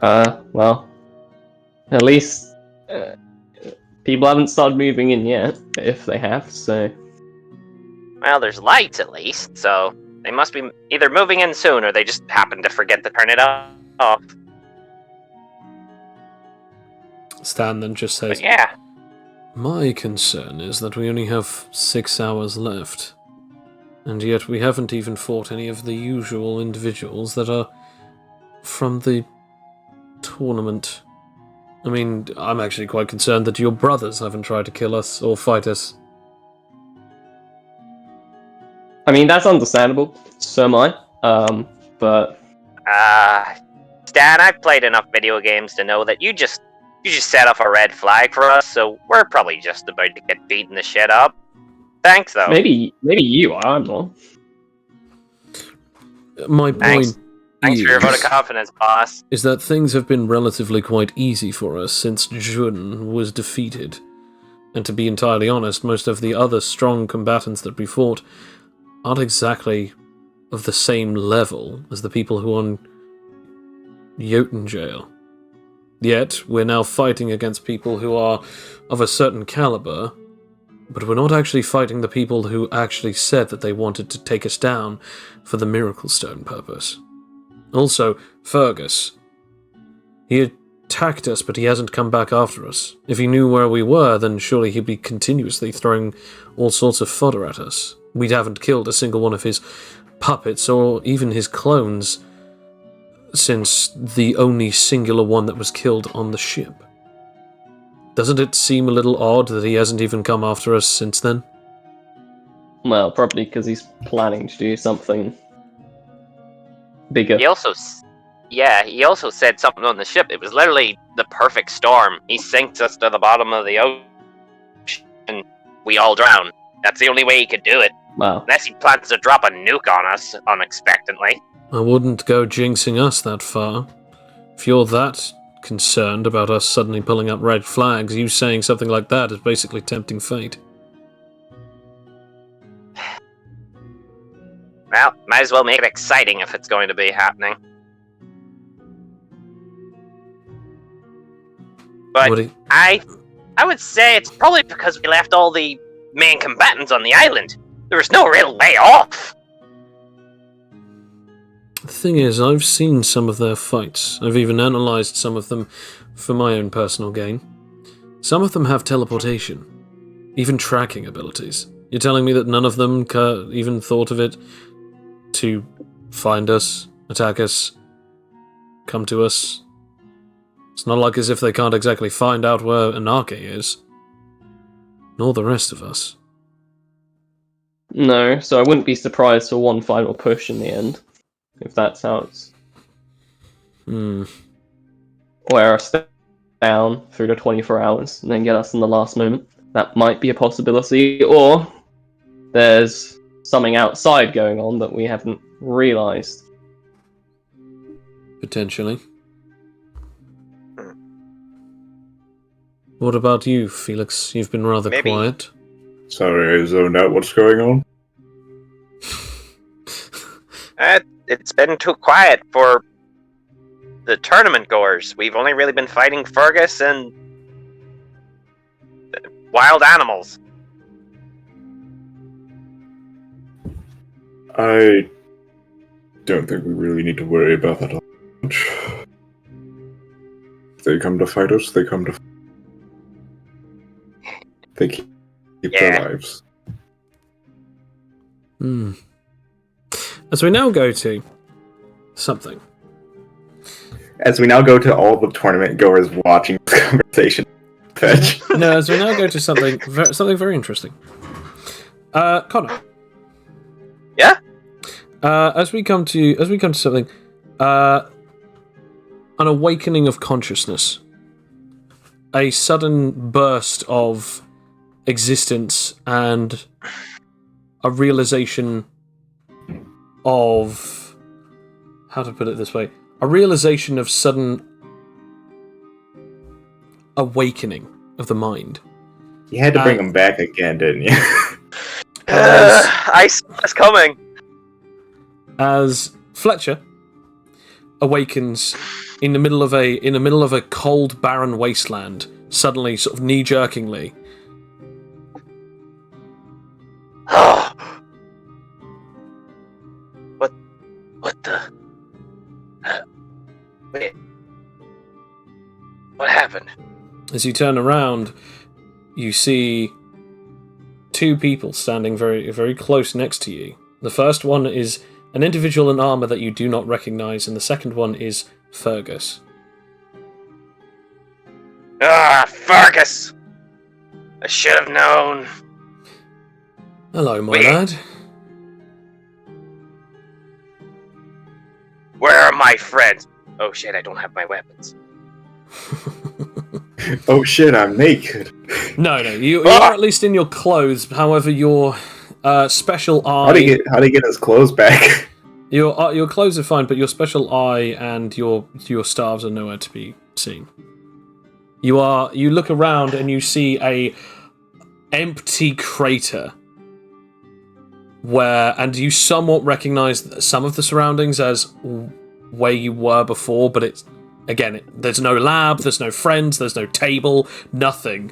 Speaker 2: Well, at least people haven't started moving in yet, if they have, so...
Speaker 5: Well, there's lights at least, so they must be either moving in soon or they just happened to forget to turn it off.
Speaker 1: Stan then just says,
Speaker 5: But yeah.
Speaker 1: my concern is that we only have 6 hours left, and yet we haven't even fought any of the usual individuals that are from the tournament. I mean, I'm actually quite concerned that your brothers haven't tried to kill us or fight us.
Speaker 2: I mean, that's understandable. So am I. But...
Speaker 5: Stan, I've played enough video games to know that you just You just set off a red flag for us, so we're probably just about to get beaten the shit up. Thanks, though.
Speaker 2: Maybe you are. I'm not.
Speaker 1: My
Speaker 5: Thanks.
Speaker 1: point
Speaker 5: Thanks for your vote of confidence, boss.
Speaker 1: is that things have been relatively quite easy for us since Jun was defeated. And to be entirely honest, most of the other strong combatants that we fought aren't exactly of the same level as the people who are on Jotun jail. Yet, we're now fighting against people who are of a certain caliber, but we're not actually fighting the people who actually said that they wanted to take us down for the Miracle Stone purpose. Also, Fergus. He attacked us, but he hasn't come back after us. If he knew where we were, then surely he'd be continuously throwing all sorts of fodder at us. We haven't killed a single one of his puppets, or even his clones, since the only singular one that was killed on the ship. Doesn't it seem a little odd that he hasn't even come after us since then?
Speaker 2: Well, probably because he's planning to do something bigger.
Speaker 5: He also said something on the ship. It was literally the perfect storm. He sinks us to the bottom of the ocean, and we all drown. That's the only way he could do it.
Speaker 2: Wow.
Speaker 5: Unless he plans to drop a nuke on us unexpectedly.
Speaker 1: I wouldn't go jinxing us that far. If you're that concerned about us suddenly pulling up red flags, you saying something like that is basically tempting fate.
Speaker 5: Well, might as well make it exciting if it's going to be happening. But I would say it's probably because we left all the main combatants on the island. There was no real way off.
Speaker 1: The thing is, I've seen some of their fights. I've even analysed some of them for my own personal gain. Some of them have teleportation, even tracking abilities. You're telling me that none of them even thought of it to find us, attack us, come to us? It's not like as if they can't exactly find out where Anarche is. Nor the rest of us.
Speaker 2: No, so I wouldn't be surprised for one final push in the end, if that's how it's. Wear us down through the 24 hours and then get us in the last moment. That might be a possibility, or there's something outside going on that we haven't realised.
Speaker 1: Potentially. What about you, Felix? You've been rather
Speaker 3: Maybe.
Speaker 1: quiet.
Speaker 6: Sorry, I zoned out. What's going on?
Speaker 3: It's been too quiet for the tournament goers. We've only really been fighting Fergus and wild animals.
Speaker 6: I don't think we really need to worry about that much. If they come to fight us, they come to They keep their lives.
Speaker 1: As we now go to something.
Speaker 4: As we now go to all the tournament goers watching this conversation. Fetch.
Speaker 1: No, as we now go to something very interesting. Connor.
Speaker 3: Yeah?
Speaker 1: As we come to something, an awakening of consciousness, a sudden burst of existence, and a realization of, how to put it this way, a realization of sudden awakening of the mind.
Speaker 4: You had to bring him back again, didn't you?
Speaker 3: I saw this coming.
Speaker 1: As Fletcher awakens in the middle of a cold, barren wasteland, suddenly, sort of knee-jerkingly.
Speaker 5: What the? Wait. What happened?
Speaker 1: As you turn around, you see two people standing very, very close next to you. The first one is an individual in armor that you do not recognize, and the second one is Fergus.
Speaker 5: Fergus! I should have known.
Speaker 1: Hello, my
Speaker 5: Wait.
Speaker 1: lad.
Speaker 5: Where are my friends? Oh shit, I don't have my weapons.
Speaker 4: Oh shit, I'm naked.
Speaker 1: No, you are at least in your clothes. However, your special eye.
Speaker 4: How do you get his clothes back?
Speaker 1: Your clothes are fine, but your special eye and your staves are nowhere to be seen. You look around and you see a empty crater and you somewhat recognize some of the surroundings as where you were before, but there's no lab, there's no friends, there's no table, nothing.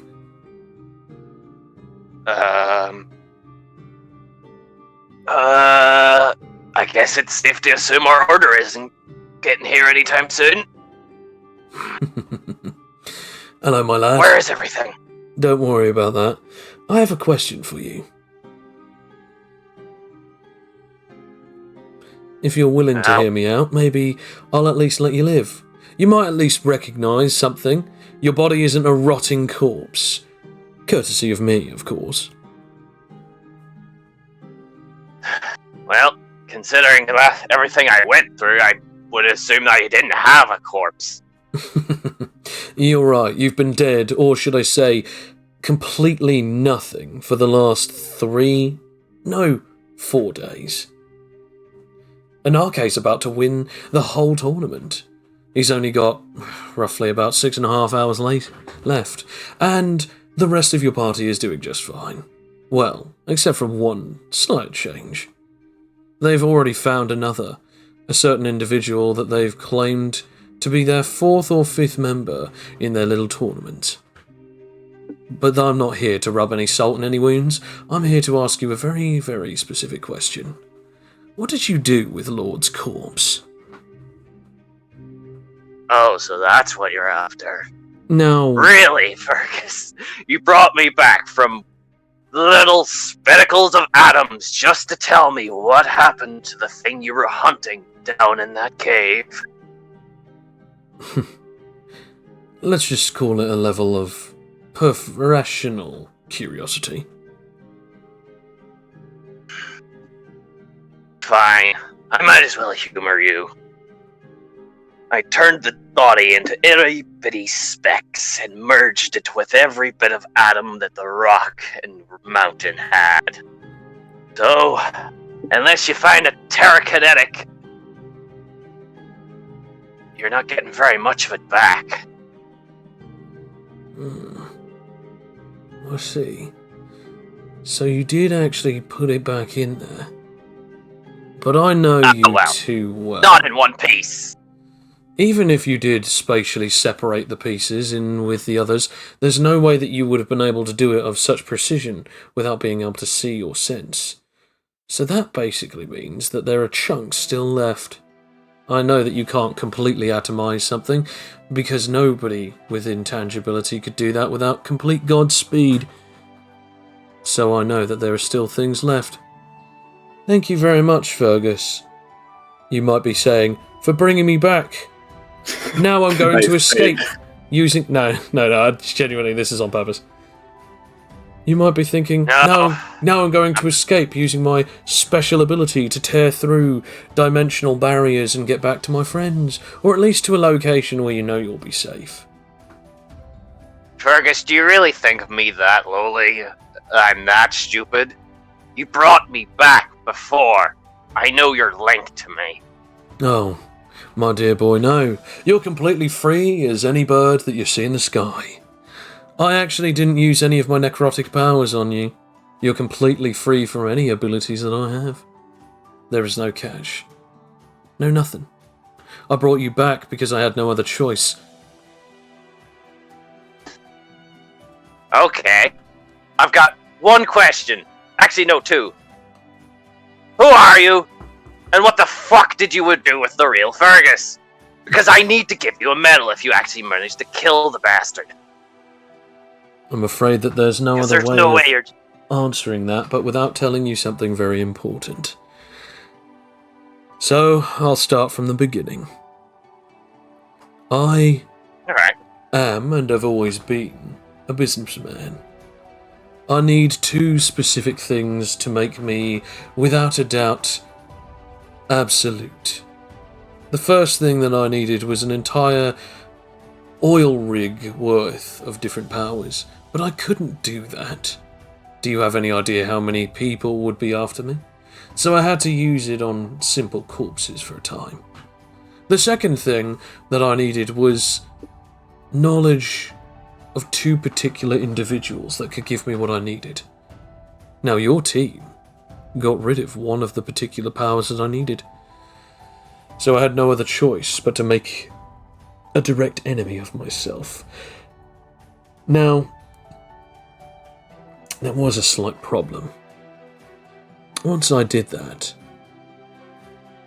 Speaker 5: I guess it's safe to assume our order isn't getting here anytime soon.
Speaker 1: Hello, my lad.
Speaker 5: Where is everything?
Speaker 1: Don't worry about that. I have a question for you. If you're willing to hear me out, maybe I'll at least let you live. You might at least recognise something. Your body isn't a rotting corpse. Courtesy of me, of course.
Speaker 5: Well, considering everything I went through, I would assume that you didn't have a corpse.
Speaker 1: You're right, you've been dead, or should I say, completely nothing for the last 4 days. And Arke's about to win the whole tournament. He's only got roughly about 6.5 hours left, and the rest of your party is doing just fine. Well, except for one slight change. They've already found a certain individual that they've claimed to be their 4th or 5th member in their little tournament. But I'm not here to rub any salt in any wounds. I'm here to ask you a very, very specific question. What did you do with Lord's corpse?
Speaker 5: Oh, so that's what you're after.
Speaker 1: No.
Speaker 5: Really, Fergus? You brought me back from little speckles of atoms just to tell me what happened to the thing you were hunting down in that cave?
Speaker 1: Let's just call it a level of professional curiosity.
Speaker 5: Fine. I might as well humor you. I turned the body into itty-bitty specks and merged it with every bit of atom that the rock and mountain had. So, unless you find a terrakinetic, you're not getting very much of it back.
Speaker 1: I see. So you did actually put it back in there. But I know you too well.
Speaker 5: Not in one piece.
Speaker 1: Even if you did spatially separate the pieces in with the others, there's no way that you would have been able to do it of such precision without being able to see or sense. So that basically means that there are chunks still left. I know that you can't completely atomize something, because nobody with intangibility could do that without complete Godspeed. So I know that there are still things left. Thank you very much, Fergus. You might be saying, for bringing me back. Now I'm going to escape using... No, genuinely, this is on purpose. You might be thinking, now I'm going to escape using my special ability to tear through dimensional barriers and get back to my friends, or at least to a location where you know you'll be safe.
Speaker 5: Fergus, do you really think of me that lowly? I'm that stupid? You brought me back before. I know you're linked to me.
Speaker 1: Oh, my dear boy, no. You're completely free as any bird that you see in the sky. I actually didn't use any of my necrotic powers on you. You're completely free from any abilities that I have. There is no catch. No nothing. I brought you back because I had no other choice.
Speaker 5: Okay. I've got one question. Actually, no, two. Who are you? And what the fuck did you do with the real Fergus? Because I need to give you a medal if you actually manage to kill the bastard.
Speaker 1: I'm afraid that there's no other way of answering that, but without telling you something very important. So, I'll start from the beginning. I am, and have always been, a businessman. I need 2 specific things to make me, without a doubt, absolute. The first thing that I needed was an entire oil rig worth of different powers, but I couldn't do that. Do you have any idea how many people would be after me? So I had to use it on simple corpses for a time. The second thing that I needed was knowledge of 2 particular individuals that could give me what I needed. Now your team got rid of one of the particular powers that I needed. So I had no other choice but to make a direct enemy of myself. Now, there was a slight problem. Once I did that,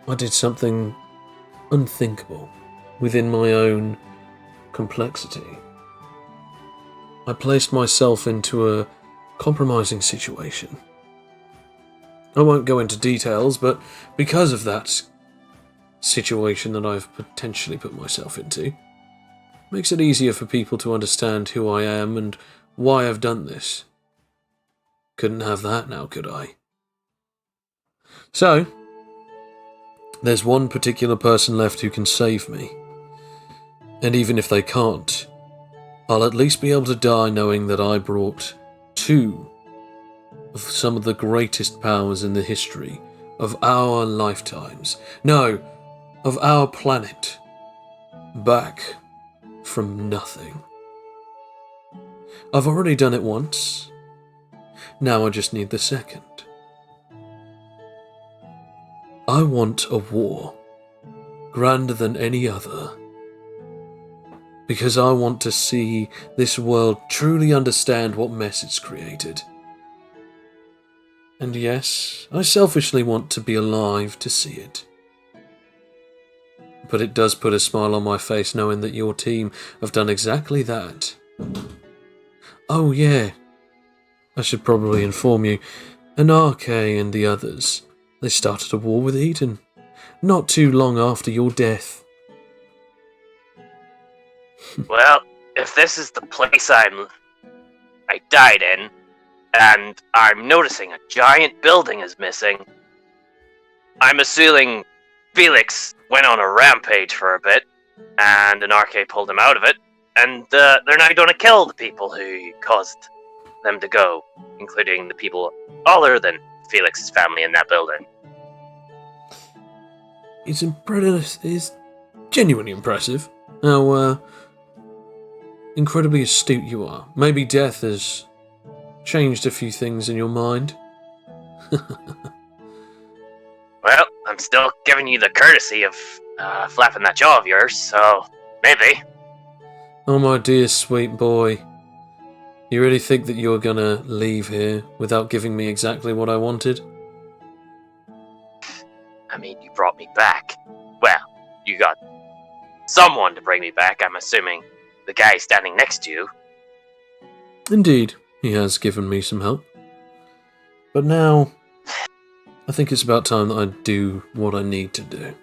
Speaker 1: I did something unthinkable within my own complexity. I placed myself into a compromising situation. I won't go into details, but because of that situation that I've potentially put myself into, makes it easier for people to understand who I am and why I've done this. Couldn't have that now, could I? So, there's one particular person left who can save me. And even if they can't, I'll at least be able to die knowing that I brought 2 of some of the greatest powers in the history of our lifetimes. No, of our planet. Back from nothing. I've already done it once. Now I just need the second. I want a war grander than any other. Because I want to see this world truly understand what mess it's created. And yes, I selfishly want to be alive to see it. But it does put a smile on my face knowing that your team have done exactly that. Oh yeah, I should probably inform you, Anarche and the others, they started a war with Eden, not too long after your death.
Speaker 5: Well, if this is the place I died in, and I'm noticing a giant building is missing, I'm assuming Felix went on a rampage for a bit, and Anarche pulled him out of it, and they're now going to kill the people who caused them to go, including the people other than Felix's family in that building.
Speaker 1: It's genuinely impressive how incredibly astute you are. Maybe death has changed a few things in your mind.
Speaker 5: Well, I'm still giving you the courtesy of flapping that jaw of yours, so maybe.
Speaker 1: Oh my dear sweet boy. You really think that you're gonna leave here without giving me exactly what I wanted?
Speaker 5: I mean, you brought me back. Well, you got someone to bring me back, I'm assuming the guy standing next to you.
Speaker 1: Indeed, he has given me some help. But now, I think it's about time that I do what I need to do.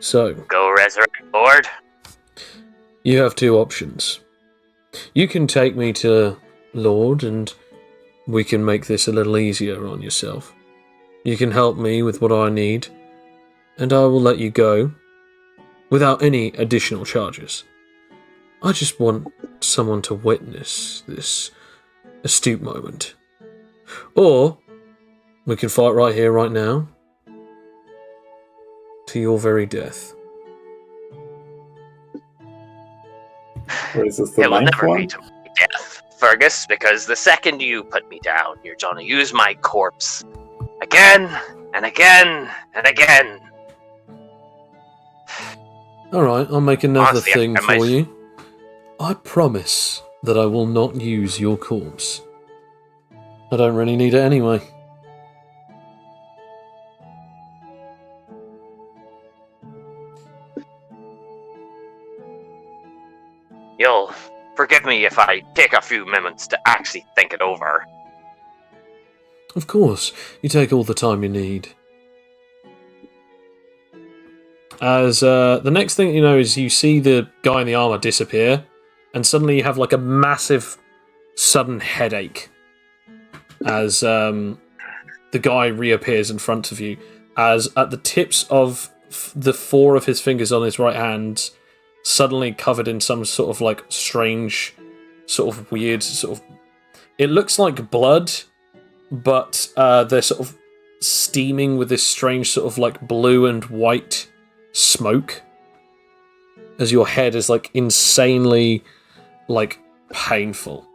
Speaker 1: So,
Speaker 5: Go resurrect Lord.
Speaker 1: you have 2 options. You can take me to Lord and we can make this a little easier on yourself. You can help me with what I need, and I will let you go without any additional charges. I just want someone to witness this astute moment. Or we can fight right here, right now, to your very death.
Speaker 4: Or is this the
Speaker 5: It will
Speaker 4: ninth
Speaker 5: never
Speaker 4: one?
Speaker 5: be to my death, Fergus, because the second you put me down, you're gonna use my corpse again and again and again.
Speaker 1: Alright, I'll make another
Speaker 5: Honestly,
Speaker 1: thing
Speaker 5: I might-
Speaker 1: for you. I promise that I will not use your corpse. I don't really need it anyway.
Speaker 5: You'll forgive me if I take a few moments to actually think it over.
Speaker 1: Of course, you take all the time you need. As the next thing you know is you see the guy in the armor disappear, and suddenly you have like a massive, sudden headache as the guy reappears in front of you. As at the tips of the 4 of his fingers on his right hand, suddenly covered in some sort of like strange, sort of weird, sort of. It looks like blood, but they're sort of steaming with this strange sort of like blue and white smoke. As your head is like insanely, like, painful.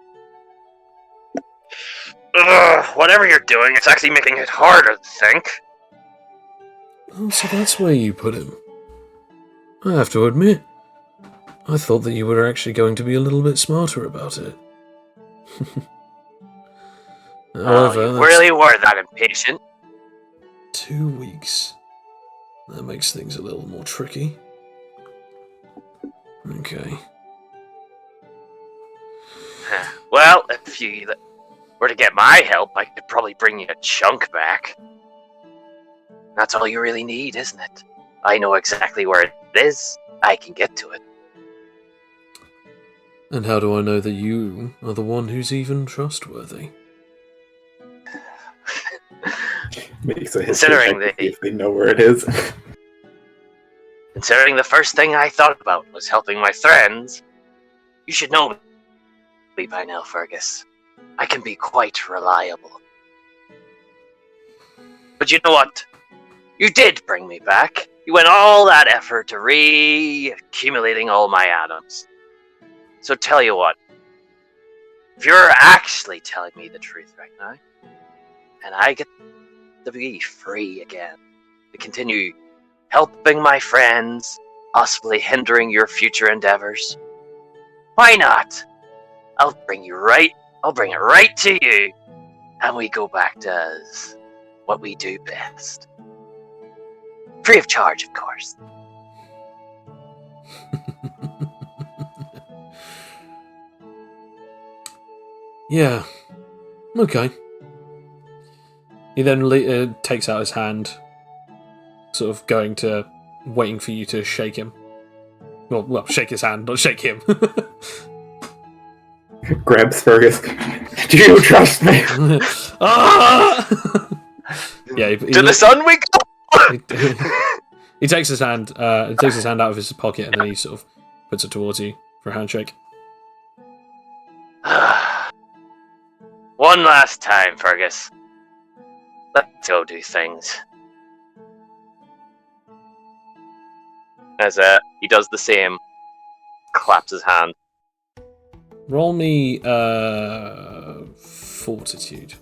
Speaker 5: Ugh, whatever you're doing, it's actually making it harder to think.
Speaker 1: Oh, so that's where you put him. I have to admit, I thought that you were actually going to be a little bit smarter about it. However,
Speaker 5: You really were that impatient.
Speaker 1: 2 weeks. That makes things a little more tricky. Okay.
Speaker 5: Well, if you were to get my help, I could probably bring you a chunk back. That's all you really need, isn't it? I know exactly where it is. I can get to it.
Speaker 1: And how do I know that you are the one who's even trustworthy?
Speaker 4: Makes a
Speaker 5: Considering
Speaker 4: if they know where it is.
Speaker 5: Considering the first thing I thought about was helping my friends, you should know me by now, Fergus. I can be quite reliable. But you know what? You did bring me back. You went all that effort to re-accumulating all my atoms. So tell you what, if you're actually telling me the truth right now, and I get to be free again, to continue helping my friends, possibly hindering your future endeavors, why not? I'll bring it right to you, and we go back to what we do best. Free of charge, of course.
Speaker 1: Yeah. Okay. He then takes out his hand, sort of waiting for you to shake him. Well, shake his hand, not shake him.
Speaker 4: Grabs Fergus. Do you trust me?
Speaker 1: Ah! Yeah.
Speaker 5: To the sun we go!
Speaker 1: He takes his hand. Takes his hand out of his pocket, and then he sort of puts it towards you for a handshake.
Speaker 5: One last time, Fergus. Let's go do things. As he does the same, claps his hand.
Speaker 1: Roll me fortitude.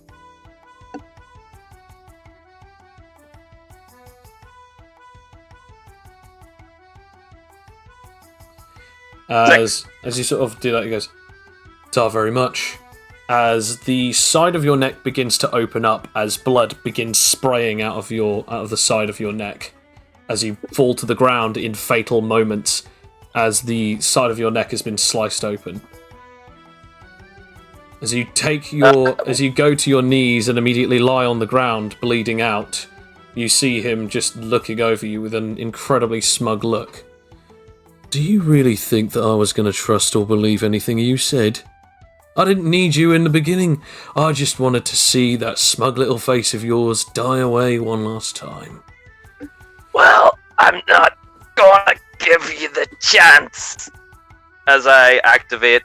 Speaker 1: As you sort of do that, he goes, "Ta very much." As the side of your neck begins to open up, as blood begins spraying out of the side of your neck, as you fall to the ground in fatal moments, as the side of your neck has been sliced open. As you go to your knees and immediately lie on the ground, bleeding out, you see him just looking over you with an incredibly smug look. Do you really think that I was going to trust or believe anything you said? I didn't need you in the beginning. I just wanted to see that smug little face of yours die away one last time.
Speaker 5: Well, I'm not gonna give you the chance.
Speaker 3: As I activate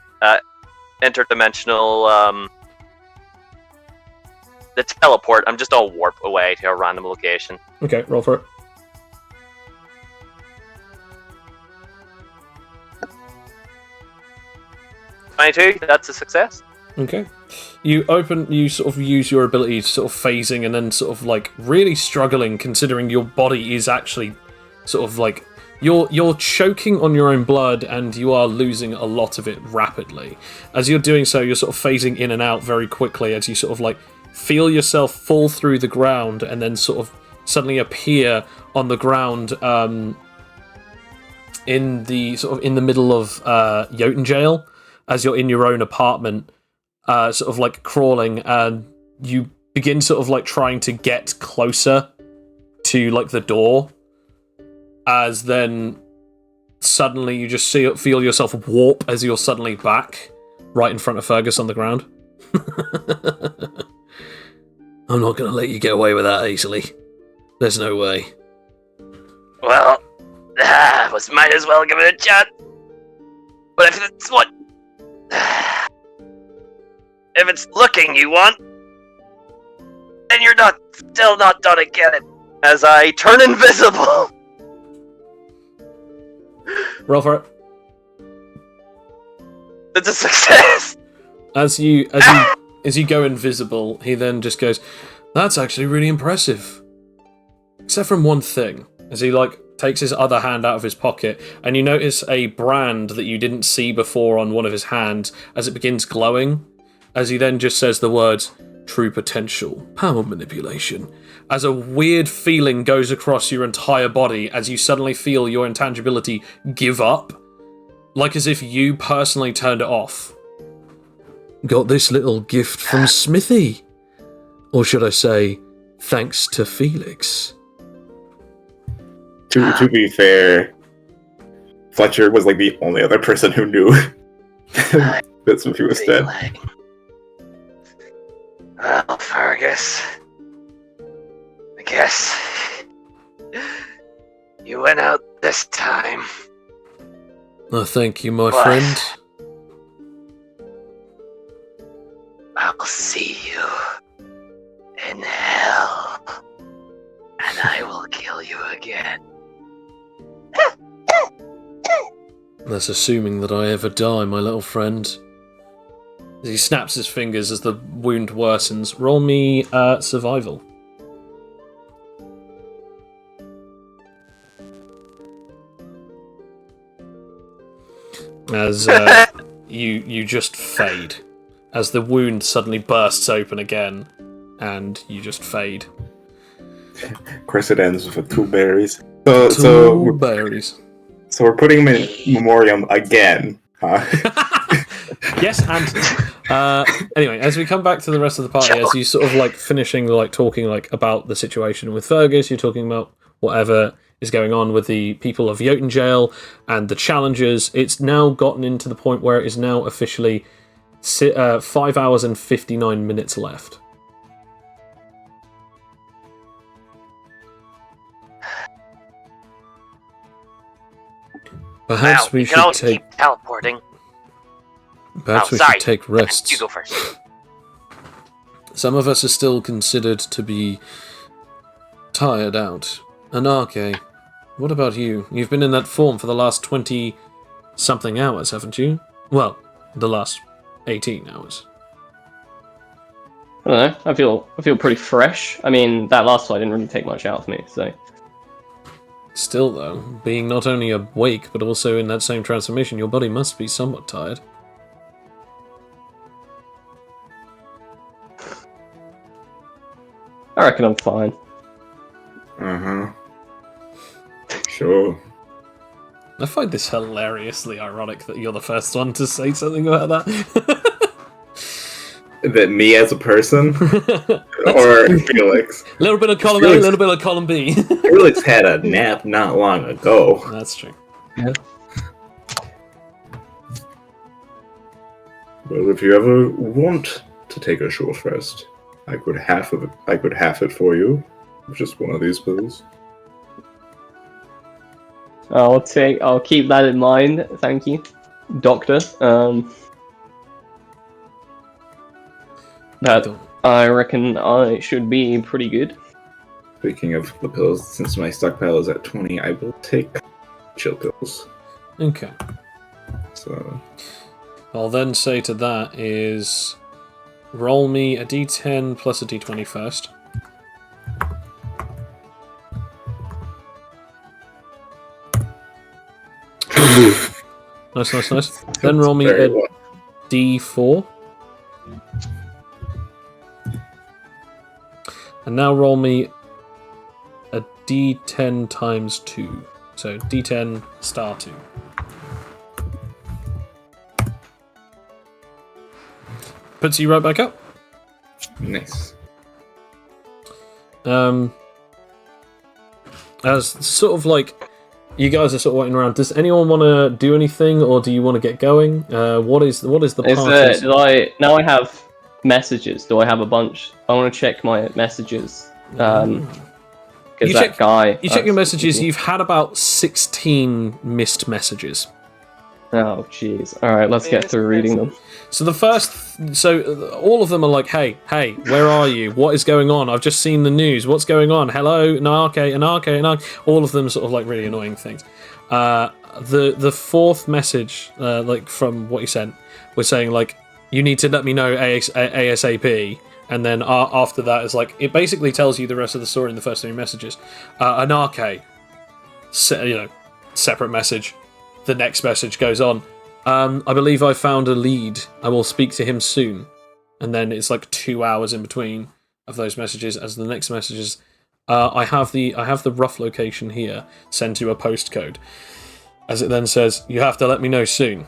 Speaker 3: interdimensional the teleport, I'm just all warp away to a random location.
Speaker 1: Okay, roll for it.
Speaker 3: That's a success.
Speaker 1: Okay. You sort of use your ability to sort of phasing and then sort of like really struggling considering your body is actually sort of like you're choking on your own blood and you are losing a lot of it rapidly. As you're doing so, you're sort of phasing in and out very quickly as you sort of like feel yourself fall through the ground and then sort of suddenly appear on the ground in the middle of Jotun jail. As you're in your own apartment, sort of like crawling, and you begin sort of like trying to get closer to like the door, as then suddenly you just feel yourself warp as you're suddenly back right in front of Fergus on the ground. I'm not going to let you get away with that easily. There's no way.
Speaker 5: Well, might as well give it a chance. But if it's what... if it's looking you want, then you're still not gonna get it.
Speaker 3: As I turn invisible.
Speaker 1: Roll for it.
Speaker 3: It's a success.
Speaker 1: As you go invisible, he then just goes, "That's actually really impressive." Except from one thing, as he takes his other hand out of his pocket, and you notice a brand that you didn't see before on one of his hands as it begins glowing, as he then just says the words, "True potential, power manipulation," as a weird feeling goes across your entire body as you suddenly feel your intangibility give up, like as if you personally turned it off. Got this little gift from Smithy. Or should I say, thanks to Felix.
Speaker 4: To be fair, Fletcher was the only other person who knew that Smithy was dead.
Speaker 5: Well, Fergus, I guess you went out this time.
Speaker 1: Oh, thank you, my
Speaker 5: What?
Speaker 1: friend.
Speaker 5: I'll see you in hell, and I will kill you again.
Speaker 1: That's assuming that I ever die, my little friend. As he snaps his fingers as the wound worsens. Roll me survival. As you just fade. As the wound suddenly bursts open again, and you just fade.
Speaker 4: Of course, it ends with 2 berries.
Speaker 1: Two berries.
Speaker 4: So we're putting him in memoriam again, huh?
Speaker 1: Yes, and anyway, as we come back to the rest of the party, as you sort of finishing talking about the situation with Fergus, you're talking about whatever is going on with the people of Jotun Jail and the challengers. It's now gotten into the point where it is now officially 5 hours and 59 minutes left. Perhaps we should
Speaker 5: keep teleporting.
Speaker 1: Perhaps we
Speaker 5: sorry.
Speaker 1: should take rests.
Speaker 5: You go first.
Speaker 1: Some of us are still considered to be tired out. Anarche, what about you? You've been in that form for the last 20-something hours, haven't you? Well, the last 18 hours.
Speaker 2: I don't know. I feel pretty fresh. I mean, that last fight didn't really take much out of me, so.
Speaker 1: Still, though, being not only awake, but also in that same transformation, your body must be somewhat tired.
Speaker 2: I reckon I'm fine.
Speaker 4: Uh-huh. Sure.
Speaker 1: I find this hilariously ironic that you're the first one to say something about that.
Speaker 4: That me as a person? Or Felix?
Speaker 1: A little bit of column A, a little bit of column B.
Speaker 4: Felix had a nap not long ago.
Speaker 1: That's true.
Speaker 4: Well, if you ever want to take a short rest, I could half it for you. Just one of these pills.
Speaker 2: I'll keep that in mind. Thank you, Doctor. But I reckon I should be pretty good.
Speaker 4: Speaking of the pills, since my stockpile is at 20, I will take chill pills.
Speaker 1: Okay.
Speaker 4: So
Speaker 1: I'll then say to that is roll me a d10 plus a d20 first. Nice. Then roll me a d4. And now roll me a d10 times 2. So d10 star 2. Puts you right back up.
Speaker 4: Nice.
Speaker 1: As sort of you guys are sort of waiting around. Does anyone want to do anything, or do you want to get going? What is the party?
Speaker 2: Now I have messages. Do I have a bunch? I want to check my messages. Because that guy.
Speaker 1: You check your messages. You've had about 16 missed messages.
Speaker 2: Oh, jeez. Alright, let's get through reading them.
Speaker 1: So all of them are like, hey, where are you? What is going on? I've just seen the news. What's going on? Hello, Anarche. All of them sort of like really annoying things. The fourth message, like from what he sent, was saying like, you need to let me know ASAP. And then after that is like, it basically tells you the rest of the story in the first 3 messages. Anarche, separate message. The next message goes on. I believe I found a lead. I will speak to him soon. And then it's like 2 hours in between of those messages. As the next messages, I have the rough location here. Send to a postcode. As it then says, you have to let me know soon.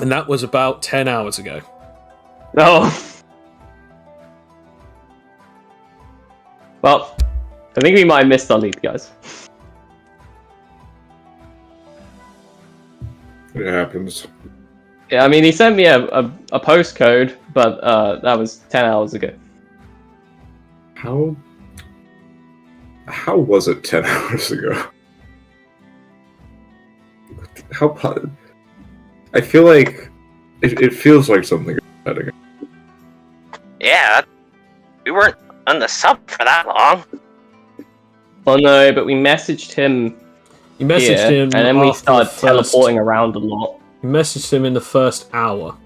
Speaker 1: And that was about 10 hours ago.
Speaker 2: Oh. Well, I think we might have missed our lead, guys.
Speaker 6: It happens.
Speaker 2: Yeah, I mean, he sent me a postcode, but that was 10 hours ago.
Speaker 6: How was it 10 hours ago? I feel like it feels like something happening.
Speaker 5: Yeah, we weren't on the sub for that long.
Speaker 2: Oh no, but we messaged him.
Speaker 1: You messaged him,
Speaker 2: and then we started
Speaker 1: the
Speaker 2: teleporting around a lot.
Speaker 1: You messaged him in the first hour.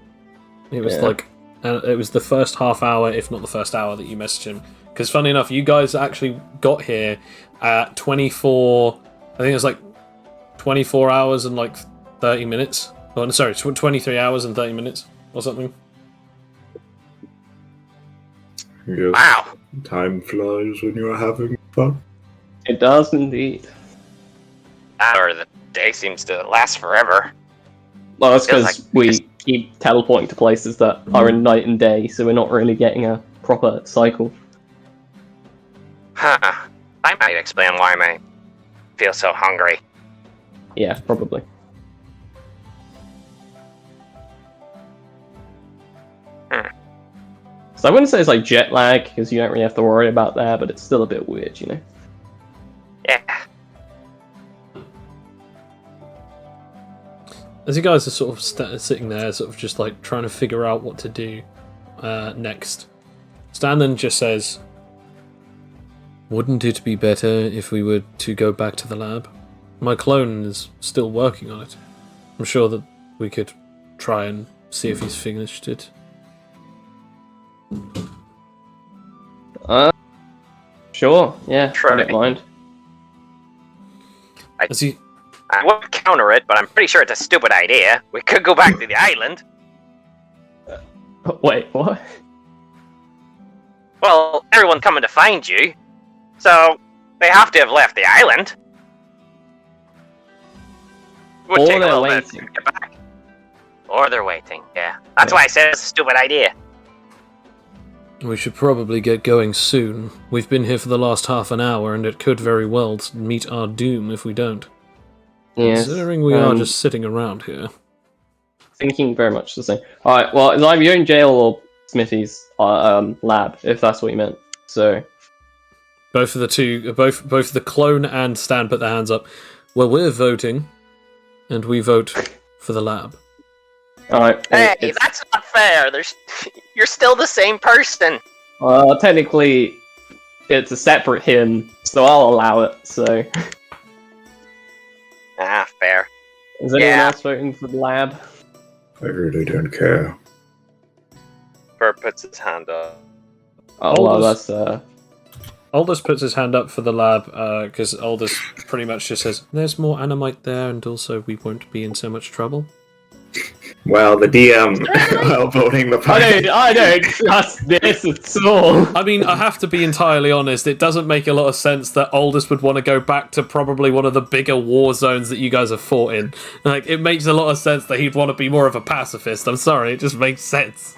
Speaker 1: It was it was the first half hour, if not the first hour, that you messaged him. Because funny enough, you guys actually got here at 24. I think it was like 24 hours and like 30 minutes. Oh, sorry, 23 hours and 30 minutes or something.
Speaker 6: Yes.
Speaker 5: Wow.
Speaker 6: Time flies when you're having fun.
Speaker 2: It does indeed.
Speaker 5: Or the day seems to last forever.
Speaker 2: Well, that's
Speaker 5: Feels
Speaker 2: because
Speaker 5: like
Speaker 2: we keep teleporting to places that are in night and day, so we're not really getting a proper cycle.
Speaker 5: Huh. I might explain why I feel so hungry.
Speaker 2: Yeah, probably. So I wouldn't say it's like jet lag, because you don't really have to worry about that, but it's still a bit weird, you know?
Speaker 5: Yeah.
Speaker 1: As you guys are sort of sitting there, sort of just like trying to figure out what to do next, Stan then just says, "Wouldn't it be better if we were to go back to the lab? My clone is still working on it. I'm sure that we could try and see if he's finished it."
Speaker 2: Sure, yeah,
Speaker 5: Try.
Speaker 2: I don't mind.
Speaker 1: As he
Speaker 5: I won't counter it, but I'm pretty sure it's a stupid idea. We could go back to the island.
Speaker 2: Wait, what?
Speaker 5: Well, everyone's coming to find you, so they have to have left the island. Would
Speaker 2: Or
Speaker 5: take a
Speaker 2: they're
Speaker 5: little bit
Speaker 2: waiting.
Speaker 5: to get back. Or they're waiting, yeah. That's why I said it's a stupid idea.
Speaker 1: We should probably get going soon. We've been here for the last half an hour, and it could very well meet our doom if we don't.
Speaker 2: Yes.
Speaker 1: Considering we are just sitting around here.
Speaker 2: Thinking very much the same. Alright, well, it's either you're in jail or Smithy's lab, if that's what you meant. So,
Speaker 1: Both of the clone and Stan put their hands up. Well, we're voting, and we vote for the lab.
Speaker 2: alright.
Speaker 5: Hey, that's not fair. You're still the same person.
Speaker 2: Technically, it's a separate hymn, so I'll allow it, so...
Speaker 5: Ah, fair.
Speaker 2: Is anyone
Speaker 5: Yeah.
Speaker 2: else voting for the lab?
Speaker 6: I really don't care.
Speaker 3: Bert puts his hand up.
Speaker 2: Oh, well,
Speaker 1: Aldous-
Speaker 2: that's,
Speaker 1: Aldous puts his hand up for the lab, because Aldous pretty much just says, "There's more animite there, and also we won't be in so much trouble."
Speaker 4: Well, the DM while voting the party.
Speaker 2: I don't trust this at all.
Speaker 1: I mean, I have to be entirely honest, it doesn't make a lot of sense that Aldous would want to go back to probably one of the bigger war zones that you guys have fought in. Like, it makes a lot of sense that he'd want to be more of a pacifist. I'm sorry, it just makes sense.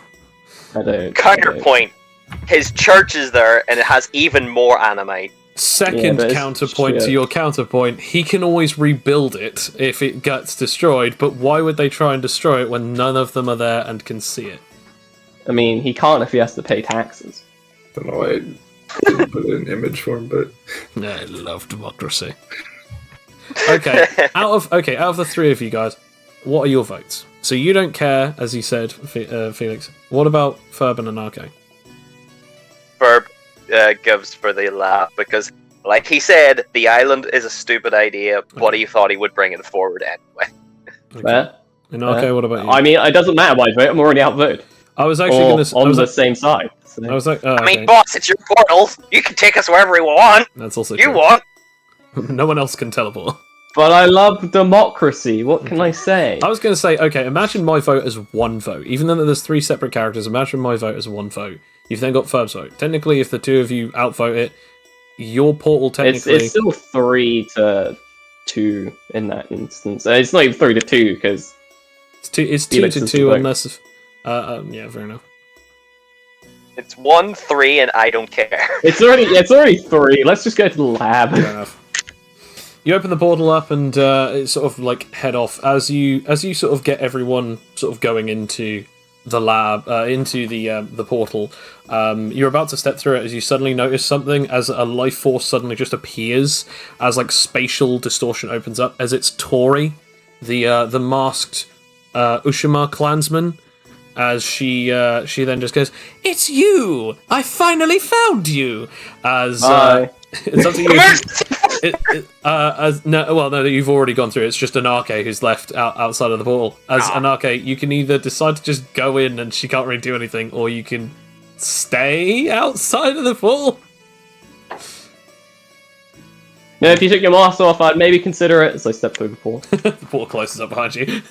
Speaker 2: I don't.
Speaker 3: Counterpoint. His church is there, and it has even more animite.
Speaker 1: Second
Speaker 2: but it's
Speaker 1: counterpoint to
Speaker 2: shit.
Speaker 1: your counterpoint, he can always rebuild it if it gets destroyed, but why would they try and destroy it when none of them are there and can see it?
Speaker 2: I mean, he can't if he has to pay taxes.
Speaker 6: Don't know why I didn't put it in image form, but
Speaker 1: I love democracy. Okay, out of the three of you guys, what are your votes? So you don't care, as you said, Felix. What about Ferb and Anarcho?
Speaker 3: Verb gives for the laugh because, like he said, the island is a stupid idea, but he thought he would bring it forward anyway.
Speaker 2: Fair.
Speaker 1: Anarcho, what about you?
Speaker 2: I mean, it doesn't matter my vote. I'm already outvoted.
Speaker 1: I was actually
Speaker 2: Or
Speaker 1: going to.
Speaker 2: on the same side. So.
Speaker 1: I was like, oh,
Speaker 3: I mean,
Speaker 1: okay.
Speaker 3: boss, it's your portal. You can take us wherever you want.
Speaker 1: That's also
Speaker 3: You
Speaker 1: true.
Speaker 3: want.
Speaker 1: No one else can teleport.
Speaker 2: But I love democracy. What can I say?
Speaker 1: I was going to say, okay, imagine my vote as one vote. Even though there's 3 separate characters, imagine my vote as one vote. You've then got Ferb's vote. Technically, if the 2 of you outvote it, your portal technically...
Speaker 2: It's still 3-2 in that instance. It's not even 3-2 because...
Speaker 1: It's 2-2 unless... yeah, fair enough.
Speaker 3: It's 1-3, and I don't care.
Speaker 2: It's already 3. Let's just go to the lab.
Speaker 1: Fair enough. You open the portal up and it's sort of like head off as you sort of get everyone sort of going into the lab, into the portal. You're about to step through it as you suddenly notice something as a life force suddenly just appears as like spatial distortion opens up as it's Tori, the masked Ushima clansman. As she then just goes, "It's you! I finally found you!" As it's up to you. No, you've already gone through. It's just Anarche who's left outside of the portal. As Anarche, you can either decide to just go in and she can't really do anything, or you can stay outside of the portal.
Speaker 2: No, if you took your mask off, I'd maybe consider it. As I step through the portal.
Speaker 1: The portal closes up behind you.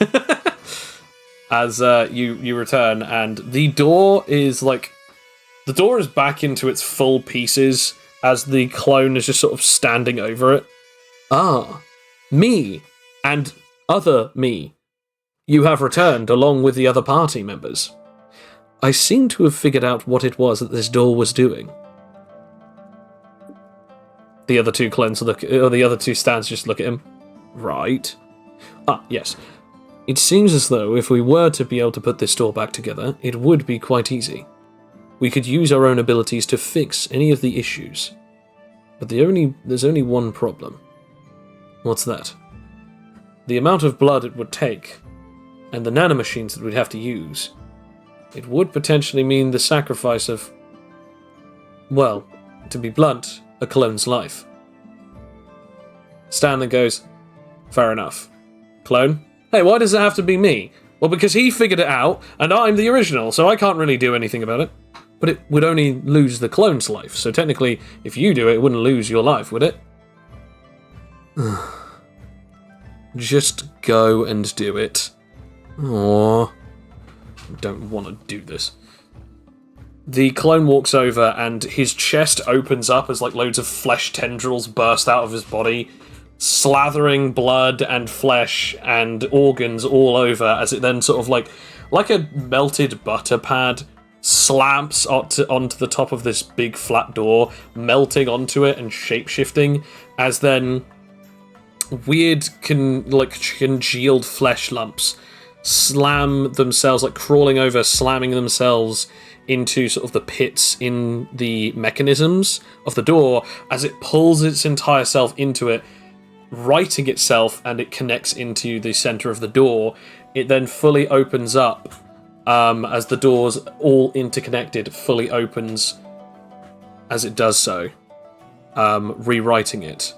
Speaker 1: As you return, and the door is back into its full pieces as the clone is just sort of standing over it. Ah, me and other me. You have returned along with the other party members. I seem to have figured out what it was that this door was doing. The other 2 clones the other 2 stands just look at him. Right. Ah, yes. It seems as though if we were to be able to put this door back together, it would be quite easy. We could use our own abilities to fix any of the issues. But there's only one problem. What's that? The amount of blood it would take, and the nanomachines that we'd have to use. It would potentially mean the sacrifice of, well, to be blunt, a clone's life. Stan then goes, fair enough. Clone? Hey, why does it have to be me? Well, because he figured it out, and I'm the original, so I can't really do anything about it. But it would only lose the clone's life, so technically, if you do it, it wouldn't lose your life, would it? Just go and do it. Aww. I don't want to do this. The clone walks over, and his chest opens up as loads of flesh tendrils burst out of his body, slathering blood and flesh and organs all over as it then sort of like a melted butter pad slams onto the top of this big flat door, melting onto it and shape-shifting as then weird congealed flesh lumps slam themselves, crawling over, slamming themselves into sort of the pits in the mechanisms of the door as it pulls its entire self into it, righting itself, and it connects into the center of the door. It then fully opens up as the doors, all interconnected, fully opens as it does so, rewriting it.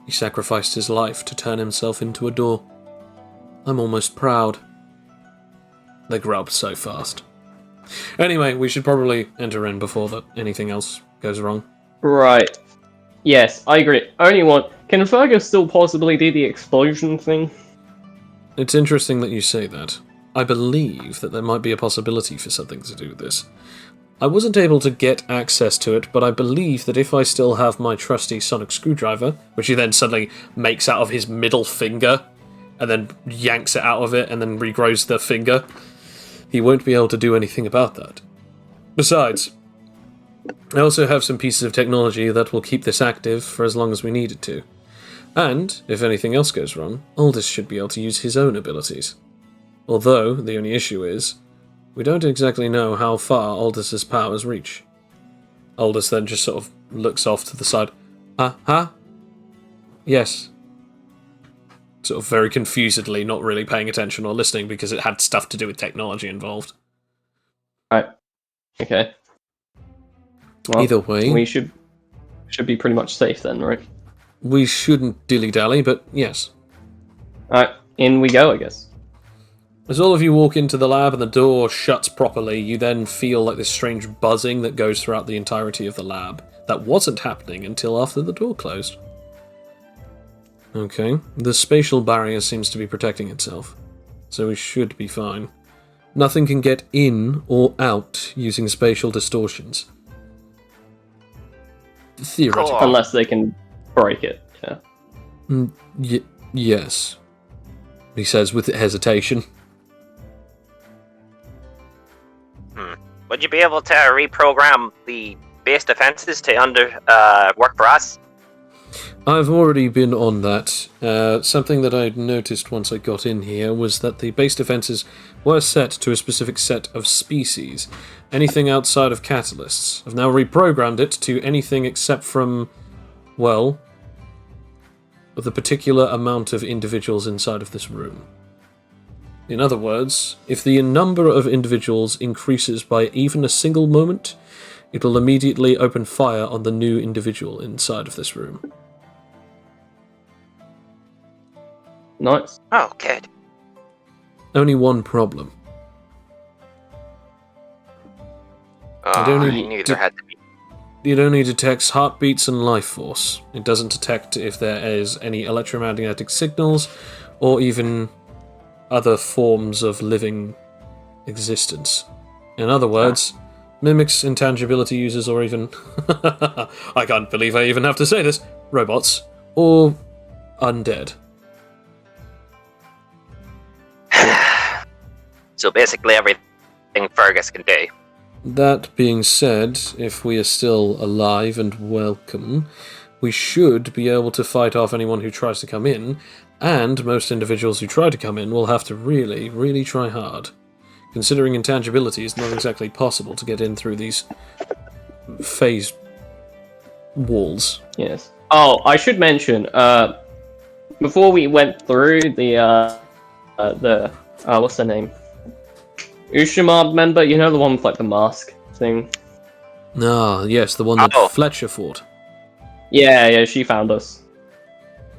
Speaker 1: He sacrificed his life to turn himself into a door. I'm almost proud. They grow up so fast. Anyway, we should probably enter in before anything else goes wrong.
Speaker 2: Right. Yes, I agree. Only one. Can Fergus still possibly do the explosion thing?
Speaker 1: It's interesting that you say that. I believe that there might be a possibility for something to do with this. I wasn't able to get access to it, but I believe that if I still have my trusty sonic screwdriver, which he then suddenly makes out of his middle finger, and then yanks it out of it, and then regrows the finger, he won't be able to do anything about that. Besides, I also have some pieces of technology that will keep this active for as long as we need it to. And, if anything else goes wrong, Aldous should be able to use his own abilities. Although, the only issue is, we don't exactly know how far Aldous' powers reach. Aldous then just sort of looks off to the side. Huh? Yes. sort of very confusedly, not really paying attention or listening because it had stuff to do with technology involved.
Speaker 2: Right. Okay. Well,
Speaker 1: Either way,
Speaker 2: we should be pretty much safe then, right?
Speaker 1: we shouldn't dilly-dally, but yes.
Speaker 2: Alright, in we go, I guess.
Speaker 1: As all of you walk into the lab and the door shuts properly, you then feel like this strange buzzing that goes throughout the entirety of the lab. That wasn't happening until after the door closed. Okay, the spatial barrier seems to be protecting itself, so we should be fine. Nothing can get in or out using spatial distortions. Theoretically.
Speaker 3: Cool.
Speaker 2: Unless they can break it, yeah.
Speaker 1: Yes, he says with hesitation.
Speaker 5: Would you be able to reprogram the base defenses to work for us?
Speaker 1: I've already been on that. Something that I noticed once I got in here was that the base defenses were set to a specific set of species. Anything outside of catalysts. I've now reprogrammed it to anything except from, well, the particular amount of individuals inside of this room. In other words, if the number of individuals increases by even a single moment, it will immediately open fire on the new individual inside of this room.
Speaker 2: Nice.
Speaker 5: Oh, good.
Speaker 1: Only one problem.
Speaker 5: Oh,
Speaker 1: don't
Speaker 5: I
Speaker 1: need
Speaker 5: knew
Speaker 1: to-
Speaker 5: there had to be.
Speaker 1: It only detects heartbeats and life force. It doesn't detect if there is any electromagnetic signals or even other forms of living existence. In other words, mimics, intangibility users, or even... I can't believe I even have to say this. Robots. Or undead.
Speaker 5: So basically everything Fergus can do.
Speaker 1: That being said, if we are still alive and welcome, we should be able to fight off anyone who tries to come in, and most individuals who try to come in will have to really, really try hard. Considering intangibility is not exactly possible to get in through these phase walls.
Speaker 2: Yes. Oh, I should mention, before we went through the what's their name? Ushimab member, you know, the one with like the mask thing?
Speaker 1: Ah, yes, the one that
Speaker 5: Oh.
Speaker 1: Fletcher fought.
Speaker 2: Yeah, she found us.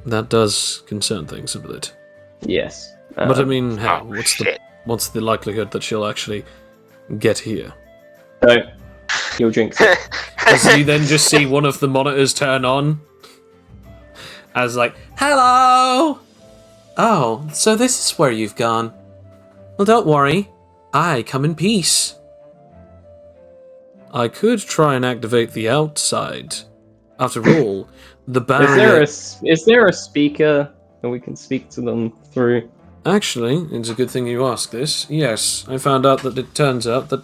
Speaker 1: That does concern things a bit.
Speaker 2: Yes.
Speaker 1: But I mean, hey,
Speaker 5: Oh, shit.
Speaker 1: what's the likelihood that she'll actually get here?
Speaker 2: Don't. You'll jinx it.
Speaker 1: As you then just see one of the monitors turn on. As like, hello! Oh, so this is where you've gone. Well, don't worry. I come in peace. I could try and activate the outside. After all, the barrier...
Speaker 2: Is there a speaker that we can speak to them through?
Speaker 1: Actually, it's a good thing you ask this. Yes, I found out that it turns out that,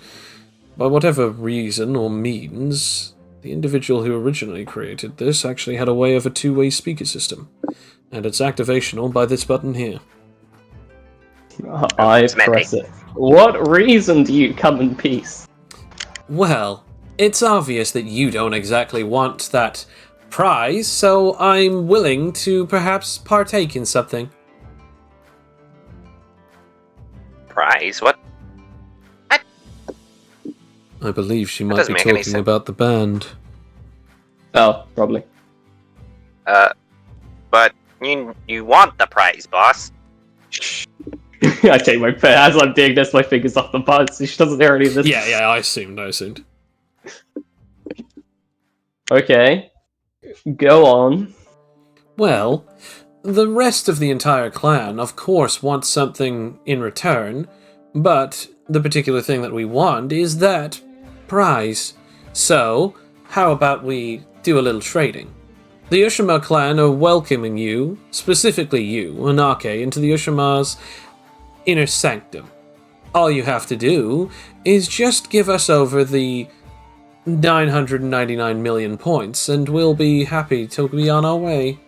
Speaker 1: by whatever reason or means, the individual who originally created this actually had a way of a two-way speaker system. And it's activational by this button here.
Speaker 2: I
Speaker 5: It's
Speaker 2: press it. What reason do you come in peace?
Speaker 1: Well, it's obvious that you don't exactly want that prize, so I'm willing to perhaps partake in something.
Speaker 5: Prize? What?
Speaker 1: I believe she might
Speaker 5: doesn't
Speaker 1: be
Speaker 5: make any
Speaker 1: talking
Speaker 5: sense.
Speaker 1: about the band.
Speaker 2: Oh, probably.
Speaker 5: But you want the prize, boss.
Speaker 2: I take my as I'm doing this, my fingers off the buttons, so she doesn't hear any of this.
Speaker 1: Yeah, I assumed.
Speaker 2: Okay. Go on.
Speaker 1: Well, the rest of the entire clan, of course, wants something in return, but the particular thing that we want is that prize. So, how about we do a little trading? The Ushima clan are welcoming you, specifically you, Anake, into the Ushima's inner sanctum. All you have to do is just give us over the 999 million points, and we'll be happy to be on our way.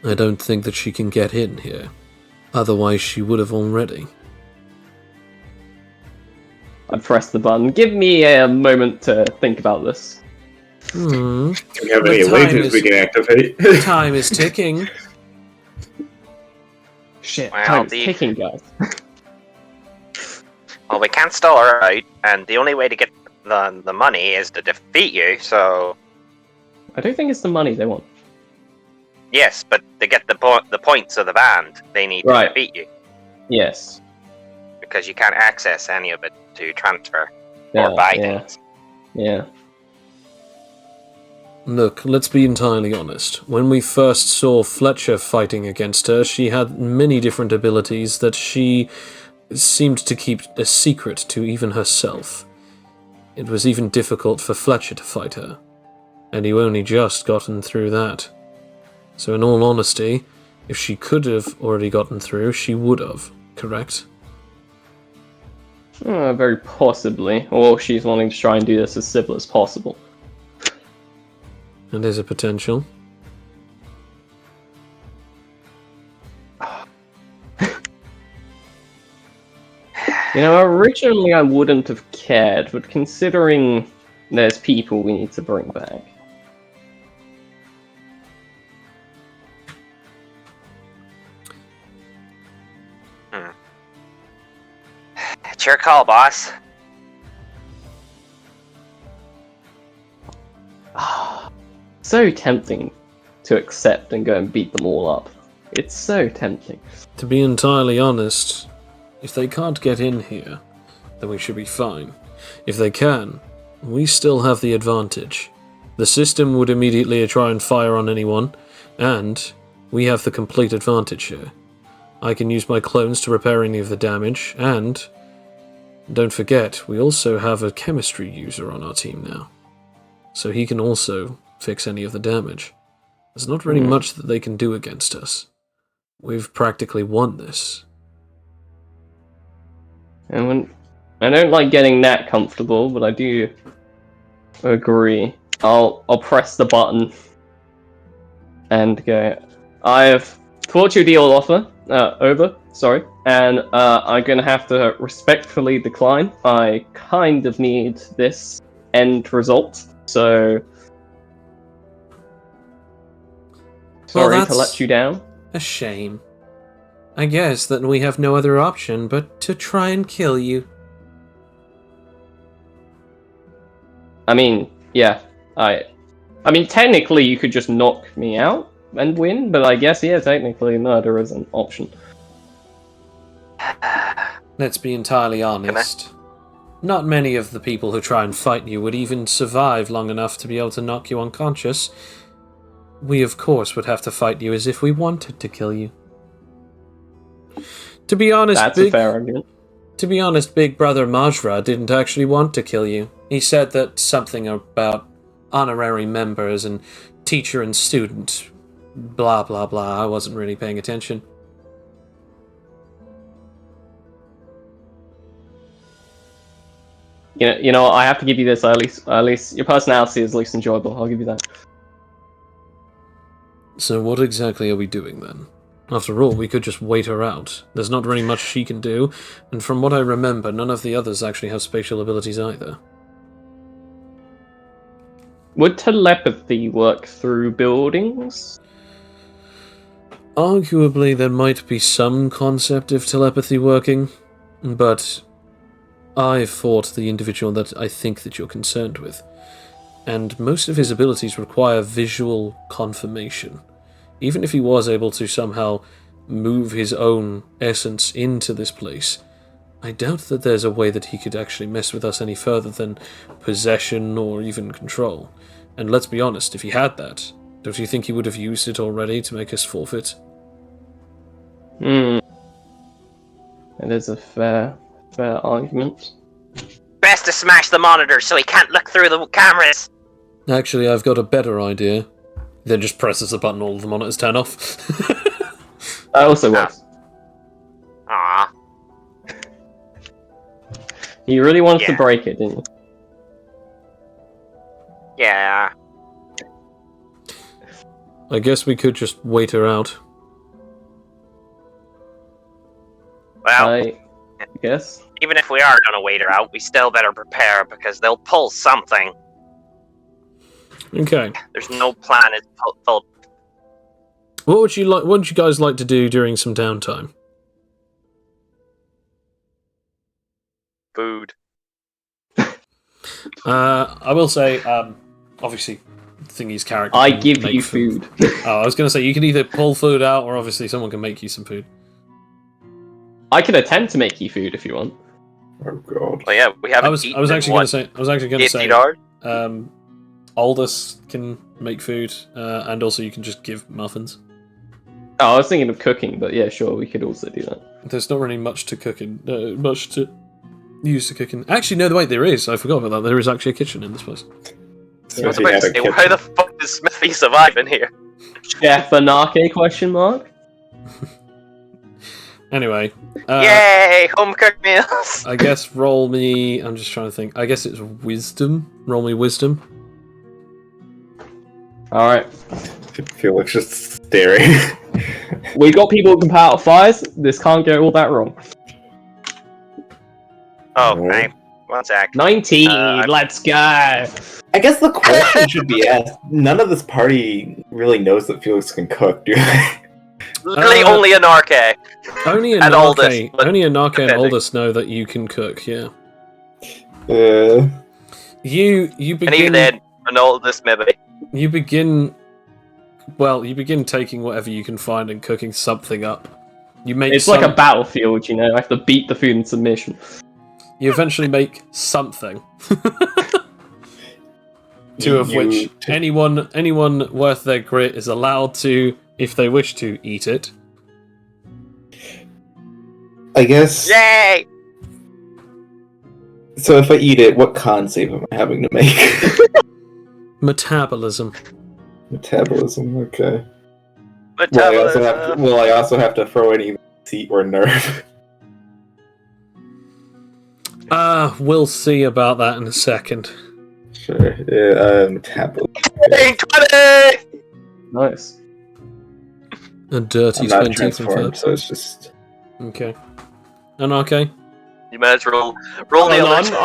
Speaker 1: I don't think that she can get in here. Otherwise, she would have already.
Speaker 2: I press the button. Give me a moment to think about this.
Speaker 1: Hmm.
Speaker 4: Do we have
Speaker 1: The
Speaker 4: any
Speaker 1: time
Speaker 4: wages
Speaker 1: is-
Speaker 4: we can activate?
Speaker 1: Time is ticking.
Speaker 2: Shit,
Speaker 5: Well,
Speaker 2: time's
Speaker 5: the-
Speaker 2: ticking, guys.
Speaker 5: Well, we can't stall her out, and the only way to get the money is to defeat you. So
Speaker 2: I don't think it's the money they want.
Speaker 5: yes, but to get the points of the band, they need to
Speaker 2: Right.
Speaker 5: defeat you
Speaker 2: Yes.
Speaker 5: because you can't access any of it to transfer
Speaker 2: Yeah,
Speaker 5: or buy
Speaker 2: yeah,
Speaker 5: things.
Speaker 2: yeah.
Speaker 1: Look, let's be entirely honest. When we first saw Fletcher fighting against her, she had many different abilities that she seemed to keep a secret to even herself. It was even difficult for Fletcher to fight her, and you only just gotten through that. So in all honesty, if she could have already gotten through, she would have, correct?
Speaker 2: Very possibly. Or she's wanting to try and do this as civil as possible.
Speaker 1: And there's a potential.
Speaker 2: You know, originally I wouldn't have cared, but considering there's people we need to bring back.
Speaker 5: It's your call, boss.
Speaker 2: So tempting to accept and go and beat them all up. It's so tempting.
Speaker 1: To be entirely honest, if they can't get in here, then we should be fine. If they can, we still have the advantage. The system would immediately try and fire on anyone, and we have the complete advantage here. I can use my clones to repair any of the damage, and don't forget, we also have a chemistry user on our team now. So he can also fix any of the damage. There's not really much that they can do against us. We've practically won this.
Speaker 2: And when I don't like getting that comfortable, but I do agree. I'll press the button and go. I have thought your deal over, sorry, and I'm gonna have to respectfully decline. I kind of need this end result, so sorry to
Speaker 1: that's
Speaker 2: let you down.
Speaker 1: a shame. I guess that we have no other option but to try and kill you.
Speaker 2: I mean, yeah, I mean, technically you could just knock me out and win, but I guess, yeah, technically murder is an option.
Speaker 1: Let's be entirely honest. Not many of the people who try and fight you would even survive long enough to be able to knock you unconscious. We, of course, would have to fight you as if we wanted to kill you. To be honest,
Speaker 2: That's a fair argument.
Speaker 1: To be honest, Big Brother Majra didn't actually want to kill you. He said that something about honorary members and teacher and student, blah blah blah. I wasn't really paying attention.
Speaker 2: You know, I have to give you this. At least your personality is at least enjoyable. I'll give you that.
Speaker 1: So what exactly are we doing then? After all, we could just wait her out. There's not really much she can do, and from what I remember, none of the others actually have spatial abilities either.
Speaker 2: Would telepathy work through buildings?
Speaker 1: Arguably, there might be some concept of telepathy working, but I fought the individual that I think that you're concerned with, and most of his abilities require visual confirmation. Even if he was able to somehow move his own essence into this place, I doubt that there's a way that he could actually mess with us any further than possession or even control. And let's be honest, if he had that, don't you think he would have used it already to make us forfeit?
Speaker 2: It is a fair argument.
Speaker 5: Best to smash the monitor so he can't look through the cameras.
Speaker 1: Actually, I've got a better idea. Then just presses the button, all of the monitors turn off.
Speaker 2: That also works.
Speaker 5: Aw.
Speaker 2: You really wanted to
Speaker 5: Yeah.
Speaker 2: break it, didn't you?
Speaker 5: Yeah.
Speaker 1: I guess we could just wait her out.
Speaker 5: Well,
Speaker 2: I guess.
Speaker 5: even if we are gonna wait her out, we still better prepare because they'll pull something.
Speaker 1: Okay.
Speaker 3: There's no plan. It's felt
Speaker 1: What would you like? What would you guys like to do during some downtime?
Speaker 3: food.
Speaker 1: I will say, obviously, Thingy's character.
Speaker 2: I
Speaker 1: can
Speaker 2: give
Speaker 1: make
Speaker 2: you food.
Speaker 1: Oh, I was going to say you can either pull food out, or obviously someone can make you some food.
Speaker 2: I can attempt to make you food if you want.
Speaker 6: Oh god.
Speaker 3: Well, yeah, we haven't.
Speaker 1: I was actually going to say.
Speaker 3: $18.
Speaker 1: Aldous can make food, and also you can just give muffins.
Speaker 2: Oh, I was thinking of cooking, but yeah, sure, we could also do that.
Speaker 1: There's not really much to cooking, much to use to cooking. Actually, no, wait, there is. I forgot about that. There is actually a kitchen in this place.
Speaker 3: I was about to say, why the fuck does Smithy survive in here?
Speaker 2: Chef Anake, question mark?
Speaker 1: Anyway.
Speaker 3: Yay! Home cooked meals!
Speaker 1: I guess roll me... I'm just trying to think. I guess it's wisdom. Roll me wisdom.
Speaker 2: Alright.
Speaker 4: Felix just staring.
Speaker 2: We got people who can power out fires. This can't go all that wrong.
Speaker 3: Oh, okay. One sec.
Speaker 2: 19,
Speaker 3: I'm-
Speaker 2: let's go!
Speaker 4: I guess the question should be asked. None of this party really knows that Felix can cook, do they?
Speaker 3: Literally only an RK.
Speaker 1: Only
Speaker 3: And Aldous, but
Speaker 1: only Anarke and
Speaker 3: depending.
Speaker 1: Aldous know that you can cook, yeah. You
Speaker 3: And even
Speaker 1: begin...
Speaker 3: then, an Aldous maybe.
Speaker 1: You begin taking whatever you can find and cooking something up. You make
Speaker 2: It's like a battlefield, you know, I have to beat the food in submission.
Speaker 1: You eventually make something. Two of which anyone worth their grit is allowed to, if they wish to, eat it.
Speaker 4: I guess.
Speaker 3: Yay!
Speaker 4: So if I eat it, what con save am I having to make?
Speaker 1: Metabolism.
Speaker 4: Metabolism, okay.
Speaker 3: Metabolism.
Speaker 4: Will I also have to throw any seat or nerve?
Speaker 1: We'll see about that in a second.
Speaker 4: Sure. Yeah, metabolism.
Speaker 3: 20!
Speaker 2: Nice.
Speaker 1: A dirty
Speaker 4: I'm not
Speaker 1: 20 from
Speaker 4: transformed,
Speaker 1: Fab.
Speaker 4: so it's just.
Speaker 1: Okay. Anarke?
Speaker 3: You might as well roll
Speaker 2: Oh,
Speaker 3: the
Speaker 2: no,
Speaker 3: other.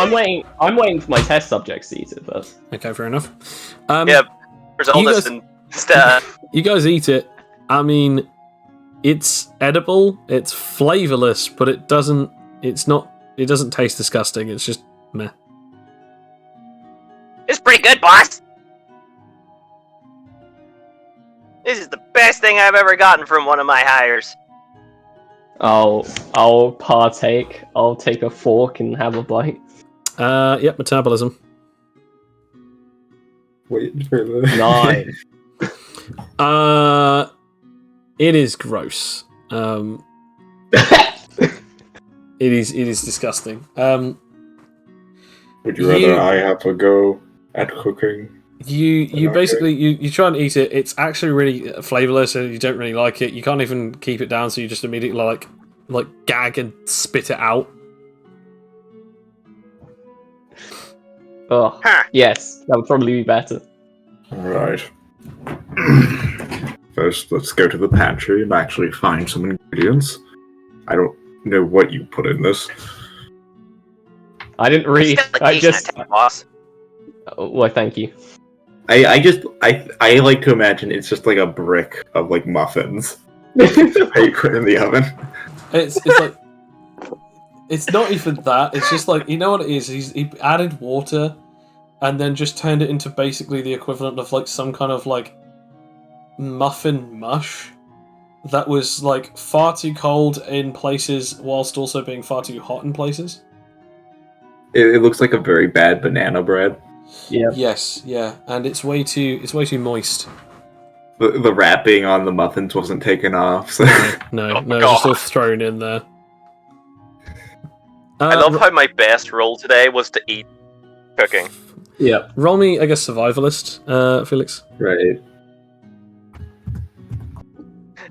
Speaker 2: I'm waiting for my test subjects to eat it first.
Speaker 1: Okay, fair enough.
Speaker 3: Yeah. There's Aldous
Speaker 1: guys-
Speaker 3: and Stan.
Speaker 1: You guys eat it. I mean, it's edible, it's flavorless, but it doesn't taste disgusting. It's just meh.
Speaker 3: It's pretty good, boss. This is the best thing I've ever gotten from one of my hires.
Speaker 2: I'll partake. I'll take a fork and have a bite.
Speaker 1: Yep, metabolism.
Speaker 4: Wait for the.
Speaker 2: 9.
Speaker 1: It is gross. It is disgusting.
Speaker 6: Would you rather I have a go at cooking?
Speaker 1: You
Speaker 6: Okay.
Speaker 1: basically you try and eat it. It's actually really flavorless, and you don't really like it. You can't even keep it down, so you just immediately like gag and spit it out.
Speaker 2: Oh,
Speaker 3: Huh.
Speaker 2: yes, that would probably be better.
Speaker 6: Alright. First, let's go to the pantry and actually find some ingredients. I don't know what you put in this.
Speaker 2: I didn't read. I just.
Speaker 3: boss.
Speaker 2: Oh, well, thank you.
Speaker 4: I like to imagine it's just like a brick of like muffins that you put in the oven.
Speaker 1: It's like it's not even that. It's just like, you know what it is. He added water, and then just turned it into basically the equivalent of like some kind of like muffin mush that was like far too cold in places whilst also being far too hot in places.
Speaker 4: It looks like a very bad banana bread.
Speaker 2: Yeah.
Speaker 1: Yes, yeah, and it's way too moist.
Speaker 4: The wrapping on the muffins wasn't taken off. So.
Speaker 1: No,
Speaker 3: Oh,
Speaker 1: it's just all
Speaker 3: God.
Speaker 1: thrown in there.
Speaker 3: I love how my best role today was to eat cooking.
Speaker 2: Yep.
Speaker 1: Roll me, I guess, survivalist, Felix.
Speaker 4: Right.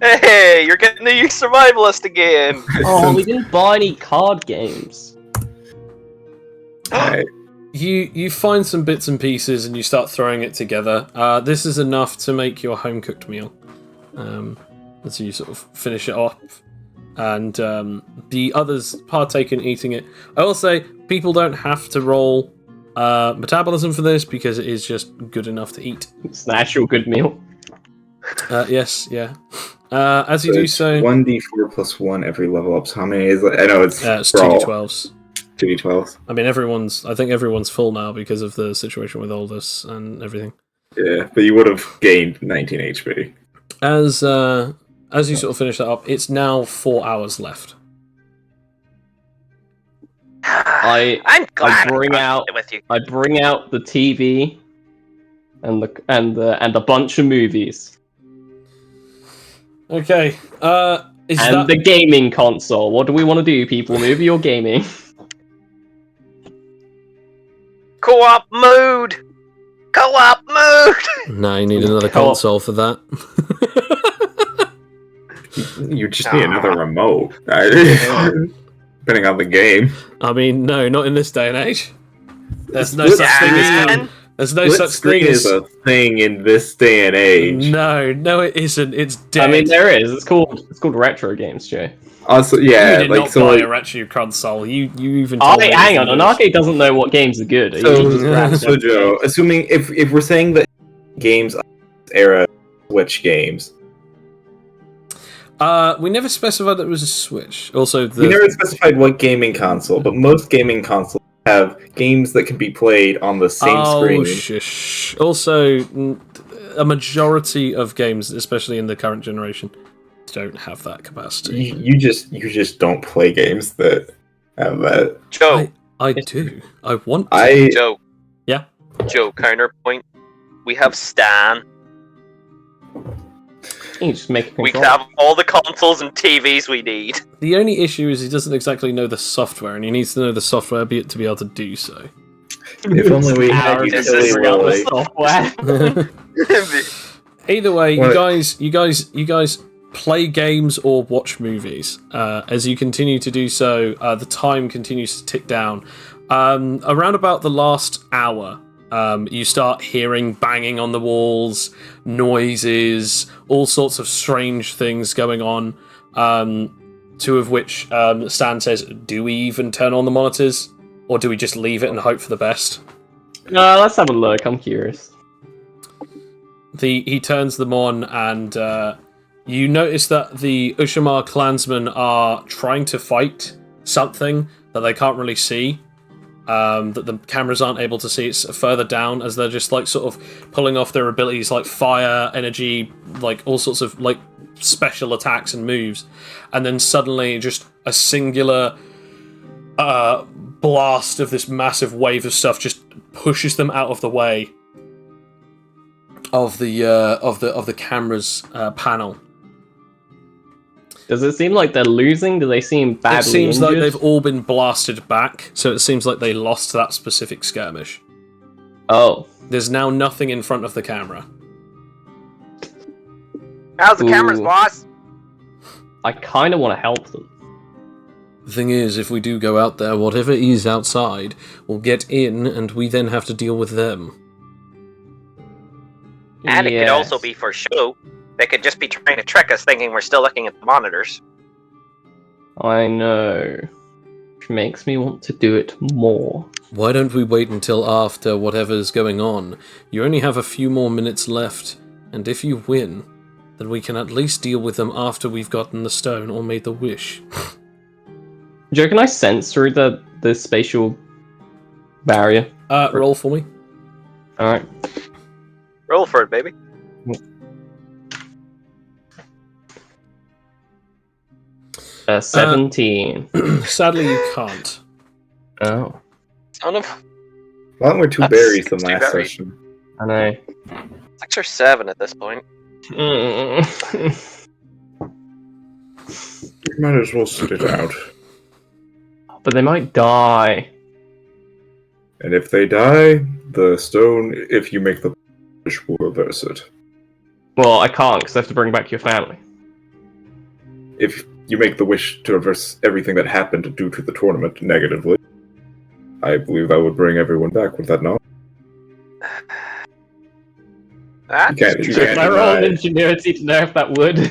Speaker 3: Hey, you're getting the survivalist again.
Speaker 2: Oh, we didn't buy any card games.
Speaker 4: Right.
Speaker 1: You find some bits and pieces and you start throwing it together. This is enough to make your home cooked meal. And so you sort of finish it off, and the others partake in eating it. I will say, people don't have to roll metabolism for this because it is just good enough to eat.
Speaker 2: It's an actual good meal.
Speaker 1: Yes, yeah. As you do so,
Speaker 4: 1d4 plus 1 every level up. So how many is it? I know it's
Speaker 1: it's
Speaker 4: for all
Speaker 1: 2d12s.
Speaker 4: 2d12s.
Speaker 1: I mean, I think everyone's full now because of the situation with Aldous and everything.
Speaker 4: Yeah, but you would have gained 19 HP.
Speaker 1: As you sort of finish that up, it's now 4 hours left.
Speaker 5: I'm glad
Speaker 2: bring
Speaker 5: I
Speaker 2: out-
Speaker 5: with you.
Speaker 2: I bring out the TV and a bunch of movies
Speaker 1: Okay. Is
Speaker 2: and
Speaker 1: that
Speaker 2: the gaming console. What do we want to do, people? Movie or gaming?
Speaker 5: Co-op mode. Co-op mode.
Speaker 1: No, you need another
Speaker 2: Co-op.
Speaker 1: console for that.
Speaker 4: You just need another remote. Depending on the game.
Speaker 1: I mean, no, not in this day and age. There's no
Speaker 4: Split
Speaker 1: such thing
Speaker 5: screen.
Speaker 1: as there's no
Speaker 4: Split
Speaker 1: such thing
Speaker 4: screen is
Speaker 1: as
Speaker 4: a thing in this day and age.
Speaker 1: no, it isn't. It's dead.
Speaker 2: I mean, there is. It's called retro games, Joe.
Speaker 4: Also,
Speaker 1: you
Speaker 4: yeah,
Speaker 1: did
Speaker 4: like
Speaker 1: not
Speaker 4: so.
Speaker 1: buy
Speaker 4: like,
Speaker 1: a retro console. You even told me
Speaker 2: Hang on,
Speaker 1: this.
Speaker 2: Anarchy doesn't know what games are good. He
Speaker 1: So-
Speaker 2: just grabs
Speaker 4: So
Speaker 2: them.
Speaker 4: Joe, assuming if we're saying that games of this era Switch games,
Speaker 1: We never specified that it was a Switch. Also,
Speaker 4: we never specified what gaming console, but most gaming consoles have games that can be played on the same screen.
Speaker 1: Shush. Also, a majority of games, especially in the current generation, don't have that capacity.
Speaker 4: You just don't play games that have that.
Speaker 3: Joe,
Speaker 1: I do. I want to.
Speaker 4: I
Speaker 3: Joe.
Speaker 1: Yeah?
Speaker 3: Joe, counterpoint. We have Stan.
Speaker 2: You just make a
Speaker 3: We can
Speaker 2: controller.
Speaker 3: have all the consoles and TVs we need.
Speaker 1: The only issue is he doesn't exactly know the software, and he needs to know the software to be able to do so.
Speaker 4: if only we had
Speaker 2: Hours
Speaker 3: This
Speaker 2: to
Speaker 3: is
Speaker 2: figure out the
Speaker 4: utility
Speaker 2: software.
Speaker 1: Either way,
Speaker 4: What?
Speaker 1: you guys play games or watch movies. As you continue to do so, the time continues to tick down. Around about the last hour, you start hearing banging on the walls, noises, all sorts of strange things going on. Two of which Stan says, "Do we even turn on the monitors, or do we just leave it and hope for the best?"
Speaker 2: No, let's have a look. I'm curious.
Speaker 1: He turns them on, and you notice that the Ushimar clansmen are trying to fight something that they can't really see. That the cameras aren't able to see. It's further down, as they're just like sort of pulling off their abilities like fire, energy, like all sorts of like special attacks and moves, and then suddenly just a singular blast of this massive wave of stuff just pushes them out of the way of the camera's panel.
Speaker 2: Does it seem like they're losing? Do they seem badly
Speaker 1: It seems
Speaker 2: injured?
Speaker 1: like they've all been blasted back, so it seems like they lost that specific skirmish.
Speaker 2: Oh.
Speaker 1: There's now nothing in front of the camera.
Speaker 5: How's the cameras,
Speaker 2: Ooh.
Speaker 5: boss?
Speaker 2: I kind of want to help them.
Speaker 1: The thing is, if we do go out there, whatever is outside will get in, and we then have to deal with them.
Speaker 5: And it could
Speaker 2: Yes.
Speaker 5: also be for show. They could just be trying to trick us, thinking we're still looking at the monitors.
Speaker 2: I know. Which makes me want to do it more.
Speaker 1: Why don't we wait until after whatever's going on? You only have a few more minutes left, and if you win, then we can at least deal with them after we've gotten the stone or made the wish.
Speaker 2: Joe, can I sense through the spatial barrier?
Speaker 1: Roll for me.
Speaker 2: Alright.
Speaker 5: Roll for it, baby.
Speaker 2: Uh, 17.
Speaker 1: Sadly, you can't.
Speaker 2: Oh.
Speaker 5: Son of
Speaker 4: Well, we're two
Speaker 5: That's
Speaker 4: berries from
Speaker 5: two
Speaker 4: last
Speaker 5: berries.
Speaker 4: session.
Speaker 2: I know.
Speaker 5: 6 or 7 at this point.
Speaker 2: Mm.
Speaker 6: You might as well sit it out.
Speaker 2: But they might die.
Speaker 6: And if they die, the stone, if you make the wish, will reverse it.
Speaker 2: Well, I can't because I have to bring back your family.
Speaker 6: If you make the wish to reverse everything that happened due to the tournament negatively, I believe I would bring everyone back. Would that not?
Speaker 5: Ah,
Speaker 4: You can't, you
Speaker 2: So
Speaker 4: can't
Speaker 2: can I roll an
Speaker 4: deny-
Speaker 2: ingenuity to know if that would?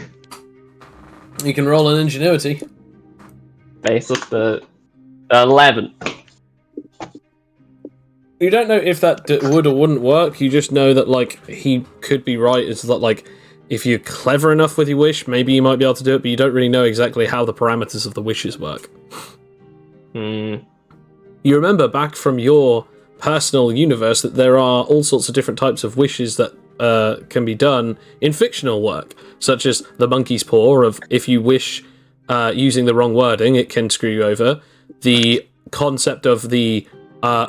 Speaker 1: You can roll an ingenuity.
Speaker 2: Based off the 11.
Speaker 1: You don't know if that would or wouldn't work. You just know that, like, he could be right. It's that, like, if you're clever enough with your wish, maybe you might be able to do it, but you don't really know exactly how the parameters of the wishes work. You remember back from your personal universe that there are all sorts of different types of wishes that can be done in fictional work, such as the monkey's paw of if you wish using the wrong wording, it can screw you over. The concept of the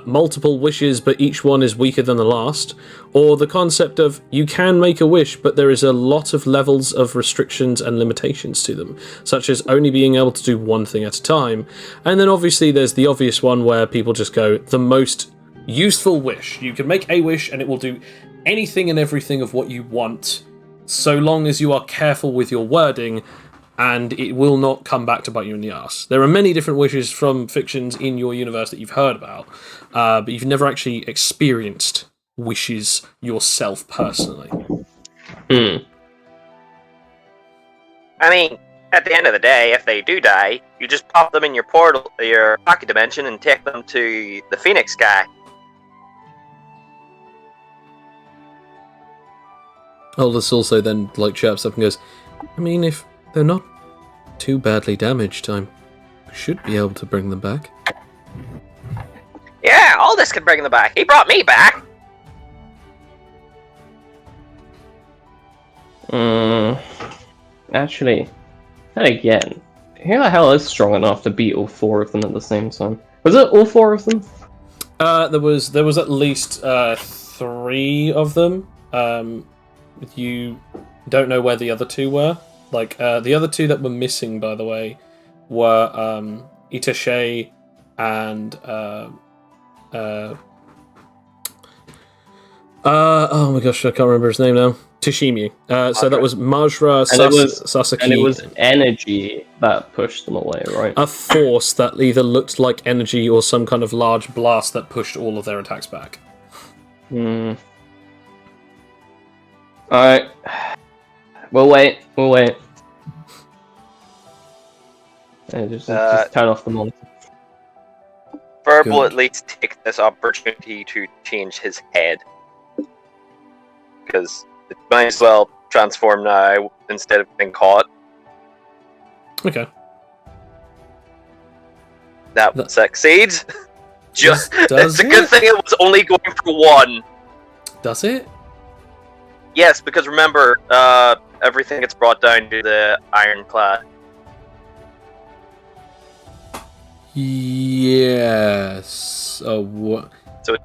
Speaker 1: multiple wishes, but each one is weaker than the last, or the concept of you can make a wish, but there is a lot of levels of restrictions and limitations to them, such as only being able to do one thing at a time. And then obviously there's the obvious one where people just go, the most useful wish. You can make a wish and it will do anything and everything of what you want, so long as you are careful with your wording, and it will not come back to bite you in the ass. There are many different wishes from fictions in your universe that you've heard about, but you've never actually experienced wishes yourself personally.
Speaker 5: I mean, at the end of the day, if they do die, you just pop them in your portal, your pocket dimension, and take them to the Phoenix guy.
Speaker 1: Aldous also then, like, chirps up and goes, I mean, if they're not too badly damaged, I should be able to bring them back.
Speaker 5: Yeah, Aldous can bring them back. He brought me back.
Speaker 2: Actually, then again, who the hell is strong enough to beat all four of them at the same time? Was it all four of them?
Speaker 1: There was at least 3 of them. You don't know where the other 2 were. Like, the other 2 that were missing, by the way, were Itache and oh my gosh, I can't remember his name now. Tishimi. So that was Majra, Sasaki.
Speaker 2: And it was energy that pushed them away, right?
Speaker 1: A force that either looked like energy or some kind of large blast that pushed all of their attacks back.
Speaker 2: Alright. We'll wait. And just turn off the monitor.
Speaker 5: Verb will
Speaker 1: Good.
Speaker 5: at least take this opportunity to change his head. Because it might as well transform now instead of being caught.
Speaker 1: Okay.
Speaker 5: That succeeds. Just,
Speaker 1: Does
Speaker 5: it's a good
Speaker 1: it?
Speaker 5: thing it was only going for 1.
Speaker 1: Does it?
Speaker 5: Yes, because remember, everything gets brought down to the ironclad.
Speaker 1: Yes. Oh, what?
Speaker 5: So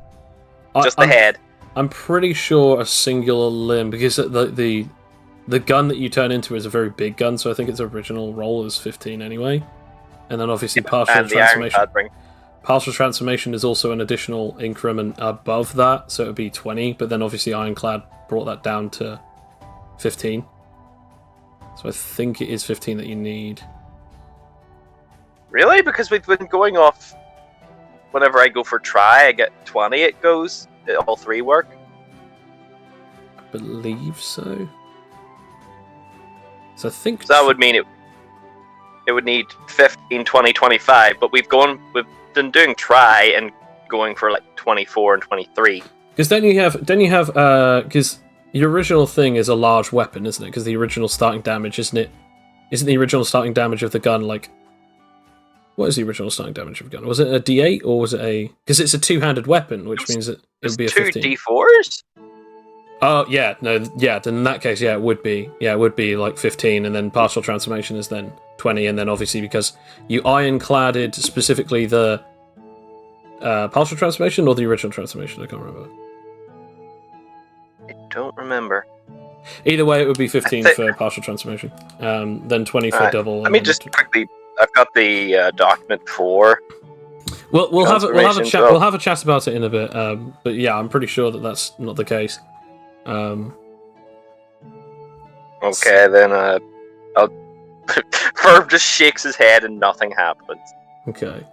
Speaker 5: just the head.
Speaker 1: I'm pretty sure a singular limb, because the gun that you turn into is a very big gun, so I think its original roll is 15 anyway. And then obviously partial
Speaker 5: And the
Speaker 1: transformation.
Speaker 5: ironclad ring.
Speaker 1: Partial transformation is also an additional increment above that, so it would be 20, but then obviously Ironclad brought that down to 15. So I think it is 15 that you need.
Speaker 5: Really? Because we've been going off. Whenever I go for try, I get 20. It goes. All 3 work.
Speaker 1: I believe so. So I think...
Speaker 5: So that would mean it would need 15, 20, 25, but we've been doing try and going for like 24 and 23.
Speaker 1: Because then you have because your original thing is a large weapon, isn't it? Because the original starting damage, isn't it? Isn't the original starting damage of the gun like... What is the original starting damage of a gun? Was it a D8 or was it a... Because it's a two-handed weapon, which means it would be a 15.
Speaker 5: 2 D4s?
Speaker 1: Oh, yeah, no, yeah, then in that case, yeah, it would be. Yeah, it would be like 15, and then partial transformation is then 20, and then obviously because you ironcladded specifically the partial transformation or the original transformation, I can't remember.
Speaker 5: I don't remember.
Speaker 1: Either way, it would be 15 for partial transformation, then 20 for double.
Speaker 5: Let me just quickly... I've got the document for...
Speaker 1: We'll have a chat.
Speaker 5: well.
Speaker 1: We'll have a chat about it in a bit. But yeah, I'm pretty sure that that's not the case.
Speaker 5: Okay, then I'll... Verb just shakes his head and nothing happens.
Speaker 1: Okay.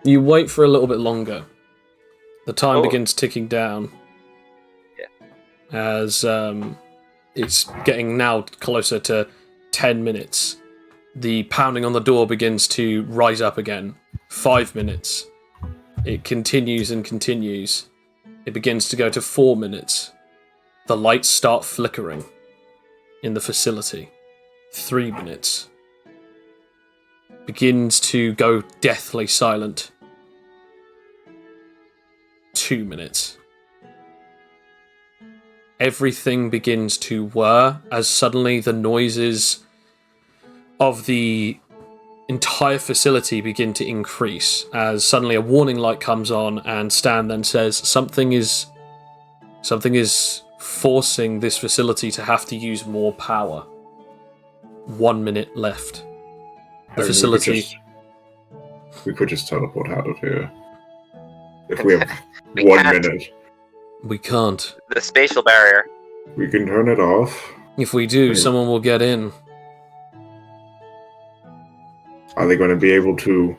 Speaker 1: You wait for a little bit longer. The time begins ticking down.
Speaker 5: Yeah.
Speaker 1: As it's getting now closer to 10 minutes. The pounding on the door begins to rise up again. 5 minutes. It continues and continues. It begins to go to 4 minutes. The lights start flickering in the facility. 3 minutes. Begins to go deathly silent. 2 minutes. Everything begins to whir as suddenly the noises of the entire facility begin to increase as suddenly a warning light comes on and Stan then says something is forcing this facility to have to use more power. 1 minute left. The facility...
Speaker 6: We could just teleport out of here. If we have
Speaker 3: We
Speaker 6: 1
Speaker 3: can't.
Speaker 6: minute,
Speaker 1: We can't.
Speaker 3: The spatial barrier.
Speaker 6: we can turn it off.
Speaker 1: If we do, someone will get in.
Speaker 6: Are they going to be able to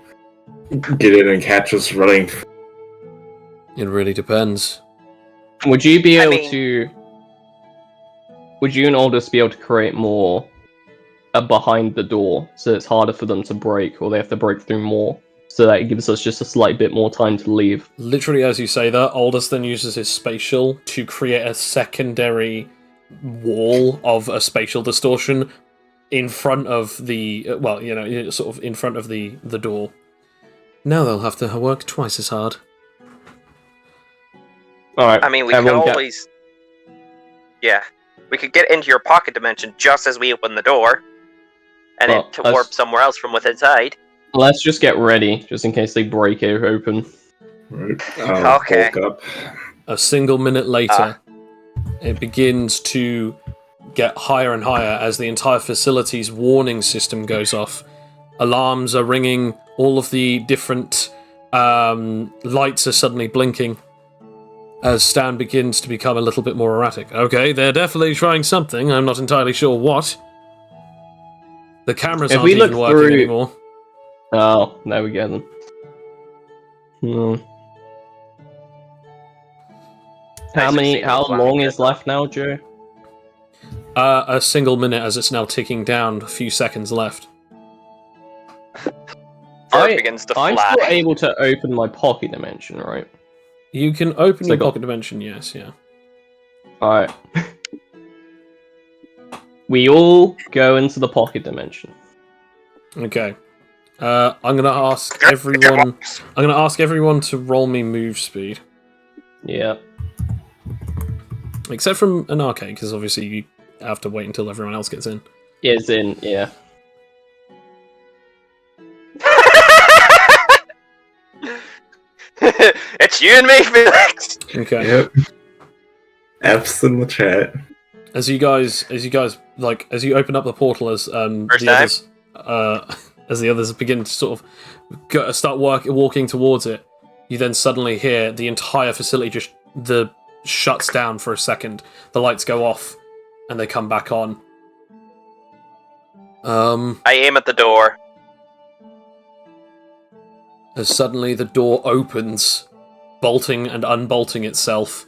Speaker 6: get in and catch us running?
Speaker 1: It really depends.
Speaker 2: Would you be
Speaker 3: I
Speaker 2: able
Speaker 3: mean-
Speaker 2: to? Would you and Aldous be able to create more behind the door so it's harder for them to break, or they have to break through more, so that it gives us just a slight bit more time to leave?
Speaker 1: Literally, as you say that, Aldous then uses his spatial to create a secondary wall of a spatial distortion in front of the, sort of in front of the door. Now they'll have to work twice as hard.
Speaker 2: All right.
Speaker 3: I mean, we could
Speaker 2: everyone get-
Speaker 3: always... Yeah. We could get into your pocket dimension just as we open the door. And
Speaker 2: Well,
Speaker 3: then to
Speaker 2: that's-
Speaker 3: warp somewhere else from within inside.
Speaker 2: Let's just get ready, just in case they break it open.
Speaker 6: Right.
Speaker 3: Okay.
Speaker 6: Bulk up.
Speaker 1: A single minute later, it begins to get higher and higher as the entire facility's warning system goes off. Alarms are ringing, all of the different lights are suddenly blinking as Stan begins to become a little bit more erratic. Okay, they're definitely trying something, I'm not entirely sure what. The cameras
Speaker 2: If
Speaker 1: aren't
Speaker 2: we look
Speaker 1: even working
Speaker 2: through-
Speaker 1: anymore.
Speaker 2: Oh, there we go then. How
Speaker 3: Basically,
Speaker 2: how
Speaker 3: flying
Speaker 2: long
Speaker 3: good
Speaker 2: is
Speaker 3: though.
Speaker 2: left now, Joe?
Speaker 1: A single minute as it's now ticking down, a few seconds left.
Speaker 3: Before it begins to
Speaker 2: I'm
Speaker 3: fly.
Speaker 2: still able to open my pocket dimension, right?
Speaker 1: You can open
Speaker 2: So
Speaker 1: your
Speaker 2: go-
Speaker 1: pocket dimension, yes, yeah.
Speaker 2: Alright. We all go into the pocket dimension.
Speaker 1: Okay. I'm gonna ask everyone. I'm gonna ask everyone to roll me move speed,
Speaker 2: Yeah.
Speaker 1: except from an arcade, because obviously you have to wait until everyone else gets in.
Speaker 2: Is in, yeah.
Speaker 3: It's you and me, Felix!
Speaker 1: Okay.
Speaker 6: Yep. F's in the chat.
Speaker 1: As you guys as you open up the portal, as
Speaker 3: First
Speaker 1: the others, as the others begin to sort of start walking towards it, you then suddenly hear the entire facility just shuts down for a second. The lights go off, and they come back on.
Speaker 3: I aim at the door.
Speaker 1: As suddenly the door opens, bolting and unbolting itself.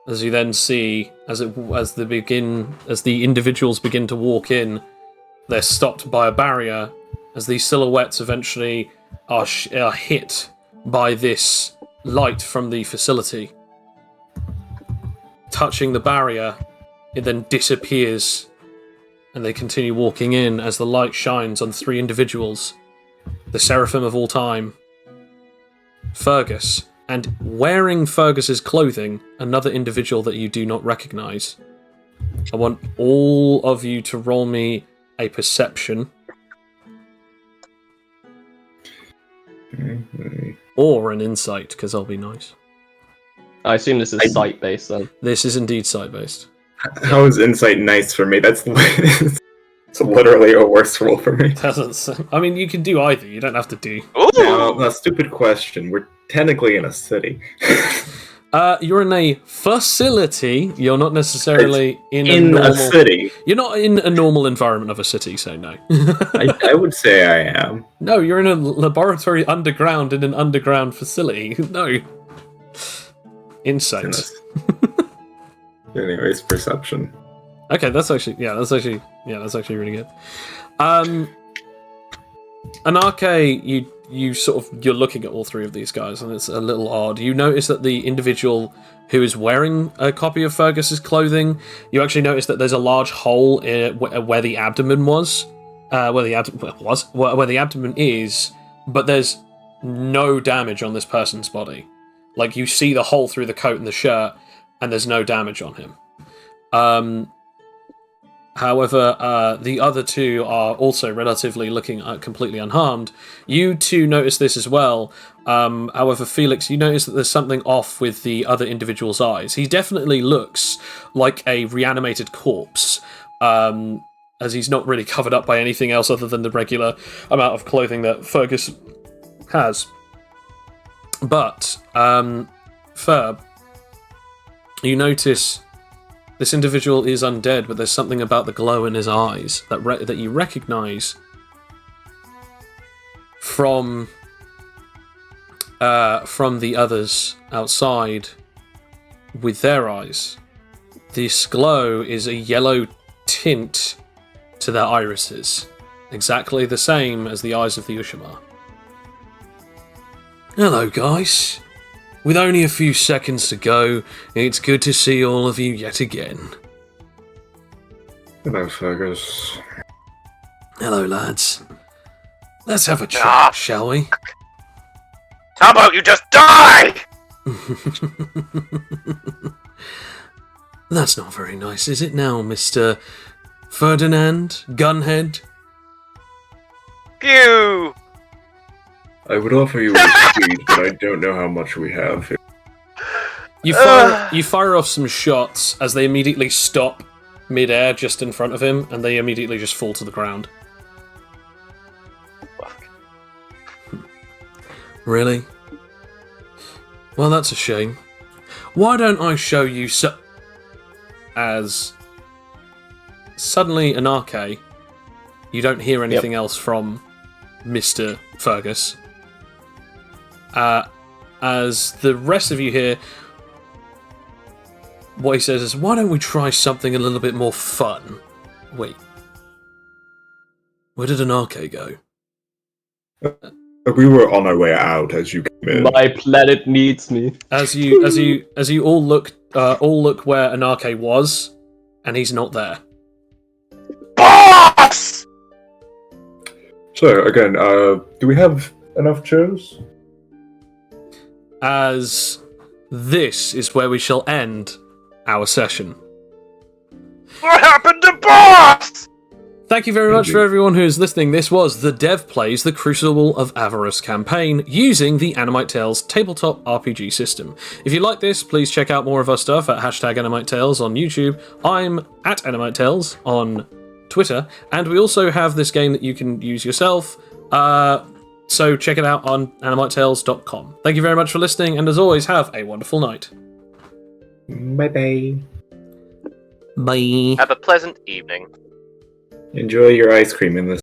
Speaker 1: As you then see, as the individuals begin to walk in, they're stopped by a barrier. As these silhouettes eventually are hit by this light from the facility, touching the barrier, it then disappears, and they continue walking in as the light shines on 3 individuals. The Seraphim of all time, Fergus, and wearing Fergus's clothing, another individual that you do not recognise. I want all of you to roll me a perception or an insight, because I'll be nice.
Speaker 2: I assume this is site-based then.
Speaker 1: This is indeed site-based.
Speaker 6: How is insight nice for me? That's it's literally a worse roll for me.
Speaker 1: I mean, you can do either. You don't have to do.
Speaker 3: Ooh!
Speaker 6: Now, a stupid question. We're technically in a city.
Speaker 1: You're in a facility. You're not necessarily in a
Speaker 6: In
Speaker 1: normal.
Speaker 6: a city.
Speaker 1: You're not in a normal environment of a city, so no.
Speaker 6: I would say I am.
Speaker 1: No, you're in a laboratory underground in an underground facility. No. Insight.
Speaker 6: Anyways, perception.
Speaker 1: Okay, that's actually really good. Anarche, you're looking at all three of these guys, and it's a little odd. You notice that the individual who is wearing a copy of Fergus's clothing, you actually notice that there's a large hole where the abdomen was, where the abdomen is, but there's no damage on this person's body. Like, you see the hole through the coat and the shirt, and there's no damage on him. However, the other two are also relatively looking completely unharmed. You two notice this as well. However, Felix, you notice that there's something off with the other individual's eyes. He definitely looks like a reanimated corpse, as he's not really covered up by anything else other than the regular amount of clothing that Fergus has. But, Ferb, you notice this individual is undead, but there's something about the glow in his eyes that you recognise from the others outside with their eyes. This glow is a yellow tint to their irises, exactly the same as the eyes of the Ushimar. Hello, guys. With only a few seconds to go, it's good to see all of you yet again.
Speaker 6: Hello, Fergus.
Speaker 1: Hello, lads. Let's have a chat, shall we?
Speaker 5: How about you just die?
Speaker 1: That's not very nice, is it now, Mr. Ferdinand Gunhead?
Speaker 5: Pew!
Speaker 6: I would offer you a speed, but I don't know how much we have here.
Speaker 1: You fire off some shots as they immediately stop mid-air just in front of him, and they immediately just fall to the ground.
Speaker 5: Fuck.
Speaker 1: Really? Well, that's a shame. Why don't I show you As suddenly, Anarche, you don't hear anything else from Mr. Fergus. As the rest of you hear, what he says is, why don't we try something a little bit more fun? Wait. Where did Anarche go?
Speaker 6: We were on our way out as you came in.
Speaker 2: My planet needs me.
Speaker 1: As you all look where Anarche was, and he's not there.
Speaker 5: Boss!
Speaker 6: So, again, do we have enough chairs?
Speaker 1: As this is where we shall end our session.
Speaker 5: What happened to Boss?
Speaker 1: Thank you very much for everyone who is listening. This was The Dev Plays the Crucible of Avarice campaign using the Animite Tales tabletop RPG system. If you like this, please check out more of our stuff at #Animite Tales on YouTube. I'm at Animite Tales on Twitter, and we also have this game that you can use yourself. So check it out on animitetales.com. Thank you very much for listening, and as always, have a wonderful night.
Speaker 6: Bye-bye.
Speaker 1: Bye.
Speaker 5: Have a pleasant evening.
Speaker 6: Enjoy your ice cream in the